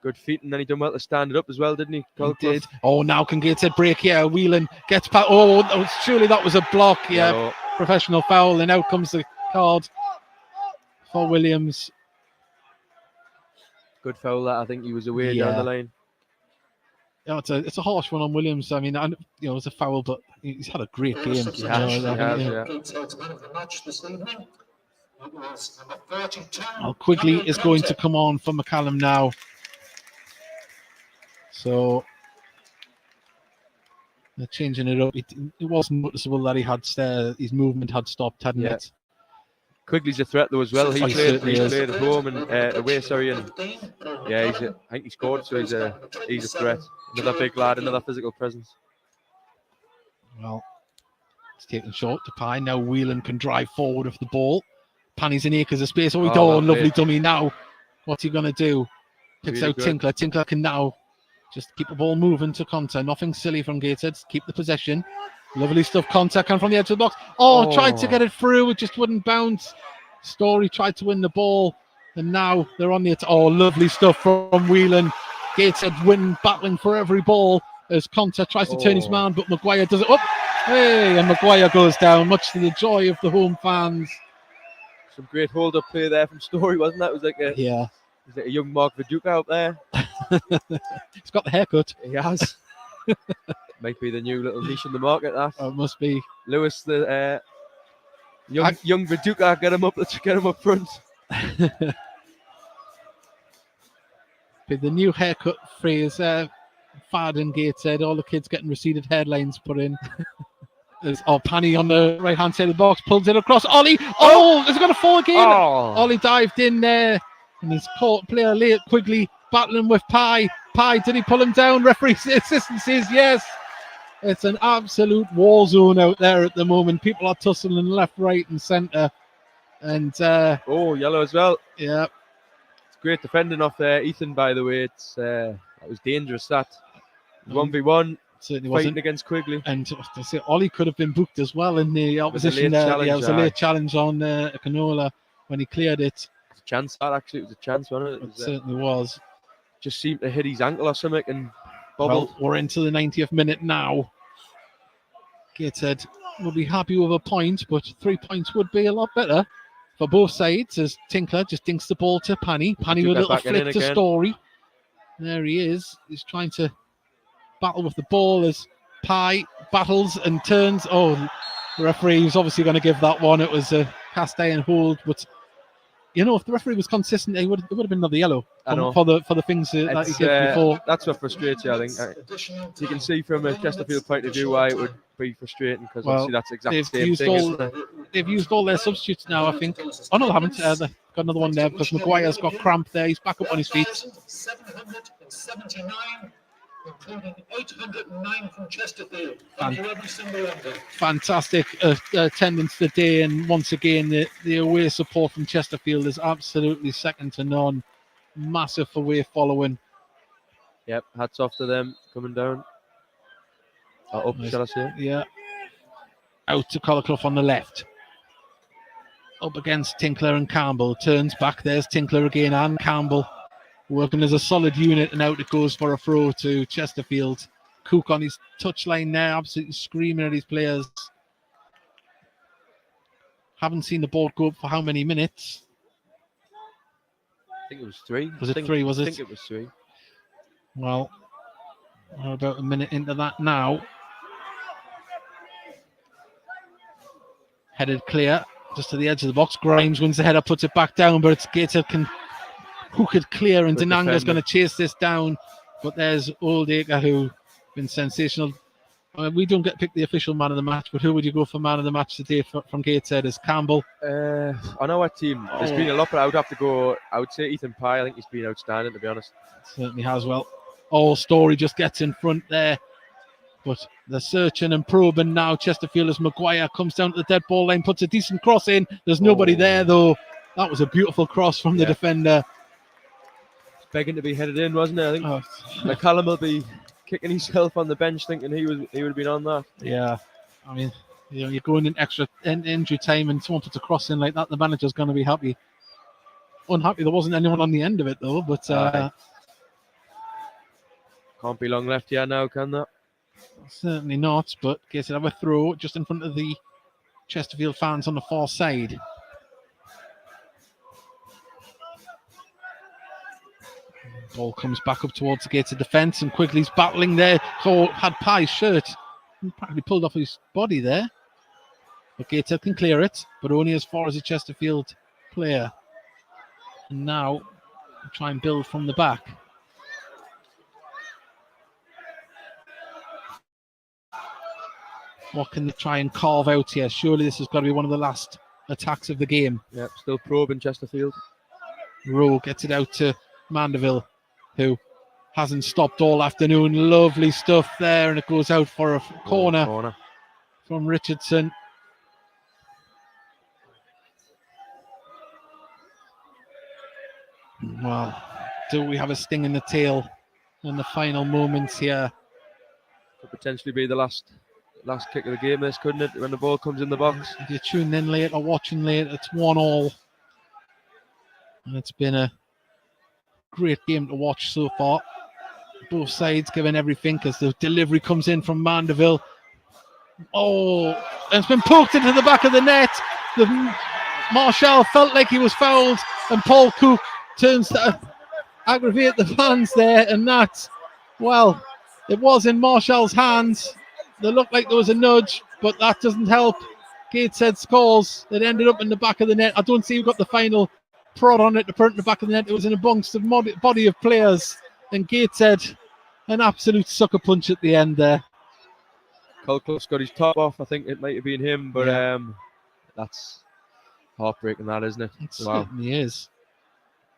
Good feet, and then he done well to stand it up as well, didn't he? He did. Oh, now can Gateshead break here. Whelan gets past. Surely that was a block. Yeah, professional foul, and out comes the card for Williams. Good foul that. I think he was away down the line. Yeah, it's a harsh one on Williams. I mean, it's a foul, but he's had a great game. Gateshead's man of the match this evening. It was number 32. Quigley is going to come on for McCallum now. So They're changing it up. It wasn't noticeable that he had his movement had stopped, hadn't Yeah. it? Quigley's a threat though as well. He He played certainly is. at home and away, sorry, and yeah, I think he scored, so he's a threat. Another big lad, another physical presence. Well, it's taken short to Pye. Now Whelan can drive forward with the ball. Panny's in acres of space. Oh, lovely dummy now. What's he going to do? Picks Really out good. Tinkler. Tinkler can now just keep the ball moving to Conter. Nothing silly from Gateshead. Keep the possession. Lovely stuff. Conter come from the edge of the box. Tried to get it through. It just wouldn't bounce. Story tried to win the ball. And now they're on the lovely stuff from Whelan. Gateshead battling for every ball as Conter tries to turn his man, but Maguire does it up. Hey, and Maguire goes down, much to the joy of the home fans. Some great hold-up play there from Story, wasn't that? It was like a young Mark Viduka out there. He's got the haircut. He has. Might be the new little niche in the market. That it must be. Lewis, the young Viduka, get him up front. Be the new haircut phrase. Fad and Gateshead, all the kids getting receded hairlines put in. There's Panny on the right hand side of the box, pulls it across. Ollie, is it going to fall again? Ollie dived in there and he's caught player late. Quigley battling with Pye. Did he pull him down? Referee's assistant says yes. It's an absolute war zone out there at the moment. People are tussling left, right, and centre. And yellow as well. Yeah, it's great defending off there, Ethan. By the way, that was dangerous. That 1v1. Certainly fighting wasn't against Quigley. And they say Ollie could have been booked as well in the opposition there. It was a late challenge on Canola when he cleared it. It was a chance, wasn't it? It certainly was. Just seemed to hit his ankle or something and bobbled. Well, we're into the 90th minute now. Gateshead will be happy with a point, but 3 points would be a lot better for both sides as Tinkler just dinks the ball to Panny. Panny with a little flick to Story. There he is. He's trying to battle with the ball as Pye battles and turns. The referee was obviously going to give that one. It was a cast iron hold, but if the referee was consistent, it would have been another yellow for the things that he did before. That's what frustrates you, I think. You can see from a Chesterfield point of view why it would be frustrating, because obviously that's exactly the same thing. They've used all their substitutes now, I think. Oh no, they haven't. They've got another one there because Maguire's got cramp there. He's back up on his feet. 779. Including 809 from Chesterfield. Thank you, every single one. Fantastic attendance today, and once again, the away support from Chesterfield is absolutely second to none. Massive away following. Yep, hats off to them coming down. Up, shall I say? Yeah. Out to Collarclough on the left. Up against Tinkler and Campbell. Turns back. There's Tinkler again and Campbell. Working as a solid unit, and out it goes for a throw to Chesterfield. Cook on his touchline there, absolutely screaming at his players. Haven't seen the ball go up for how many minutes? I think it was 3. Was it 3, was it? I think it was 3. Well, we're about a minute into that now. Headed clear, just to the edge of the box. Grimes wins the header, puts it back down, but it's Gateshead who could clear, and Denanga's going to chase this down, but there's Oldacre who been sensational. We don't get to pick the official man of the match, but who would you go for man of the match today from Gateshead? Is Campbell? On our team, there's been a lot, but I would say Ethan Pye. I think he's been outstanding, to be honest. Certainly has. Well, Story just gets in front there, but they're searching and probing now. Chesterfield as Maguire comes down to the dead ball line, puts a decent cross in. There's nobody there though. That was a beautiful cross from the defender. Begging to be headed in, wasn't it? I think McCallum will be kicking himself on the bench, thinking he would have been on that. Yeah, I mean, you're going in extra injury time, and someone puts a cross in like that, the manager's going to be happy. Unhappy there wasn't anyone on the end of it though, but can't be long left here now, can that? Certainly not. But Gateshead have a throw just in front of the Chesterfield fans on the far side. Ball comes back up towards the Gateshead defence, and Quigley's battling there. So had Pye's shirt practically pulled off his body there. But Gateshead can clear it, but only as far as the Chesterfield player. And now try and build from the back. What can they try and carve out here? Surely this has got to be one of the last attacks of the game. Yep, still probing Chesterfield. Rowe gets it out to Mandeville, who hasn't stopped all afternoon. Lovely stuff there, and it goes out for a corner from Richardson. Well, do we have a sting in the tail in the final moments here? Could potentially be the last kick of the game, this, couldn't it? When the ball comes in the box. If you're tuning in late or watching late, it's 1-1. And it's been a great game to watch so far. Both sides giving everything as the delivery comes in from Mandeville. Oh, and it's been poked into the back of the net. Marshall felt like he was fouled, and Paul Cook turns to aggravate the fans there, and that, well, it was in Marshall's hands. They looked like there was a nudge, but that doesn't help. Gateshead scores. It ended up in the back of the net. I don't see who got the final prod on it to put it in the back of the net. It was in amongst the body of players, and Gateshead, an absolute sucker punch at the end there. Colclough's got his top off. I think it might have been him, but that's heartbreaking, that, isn't it? It certainly is.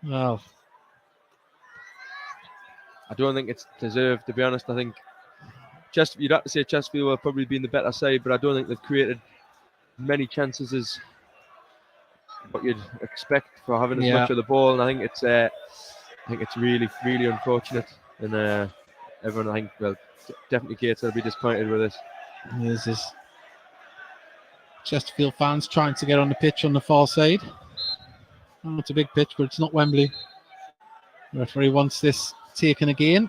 Well, I don't think it's deserved, to be honest. I think you'd have to say Chesterfield have probably been the better side, but I don't think they've created many chances as what you'd expect for having as much of the ball. And I think it's really, really unfortunate. And everyone, I think, well, definitely Gates will be disappointed with this. There's this Chesterfield fans trying to get on the pitch on the far side. Oh, it's a big pitch, but it's not Wembley. The referee wants this taken again.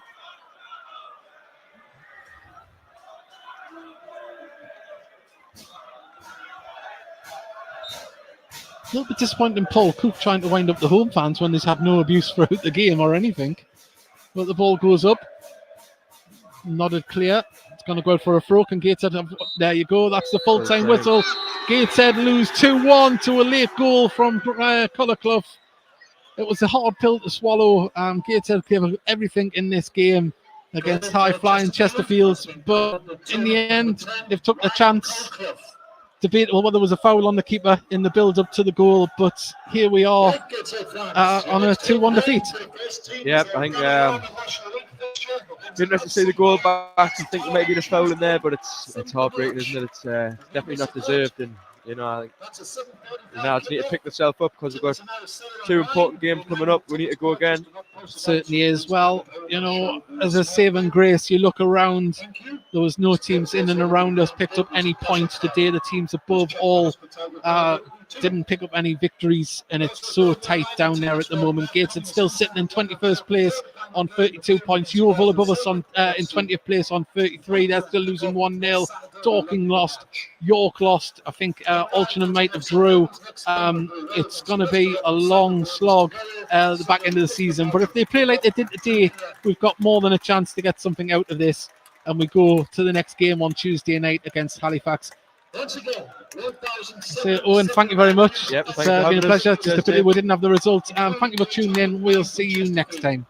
A little bit disappointing Paul Cook trying to wind up the home fans when they've had no abuse throughout the game or anything. But the ball goes up. Nodded clear. It's going to go out for a throw. And Gateshead, there you go. That's the full-time whistle. Gateshead lose 2-1 to a late goal from Colclough. It was a hard pill to swallow. Gateshead gave everything in this game against high-flying Chesterfield. But in the end, they've took a chance. Debatable whether there was a foul on the keeper in the build-up to the goal, but here we are on a 2-1 defeat. Yeah, I think didn't have to see the goal back. I think there might be a foul in there, but it's heartbreaking, isn't it? It's definitely not deserved, and I think now I just need to pick myself up because we've got 2 important games coming up. We need to go again. Certainly is. Well, as a saving grace, you look around, there was no teams in and around us picked up any points today. The teams above all didn't pick up any victories, and it's so tight down there at the moment. Gateshead still sitting in 21st place on 32 points. Yeovil above us in 20th place on 33. They're still losing 1-0. Dorking lost. York lost. I think Altrincham might have drew. It's going to be a long slog the back end of the season. But if they play like they did today, we've got more than a chance to get something out of this. And we go to the next game on Tuesday night against Halifax. Once again, So, Owen, thank you very much. Yep, It's been a pleasure. Just a pity we didn't have the results. Thank you for tuning in. We'll see you next time.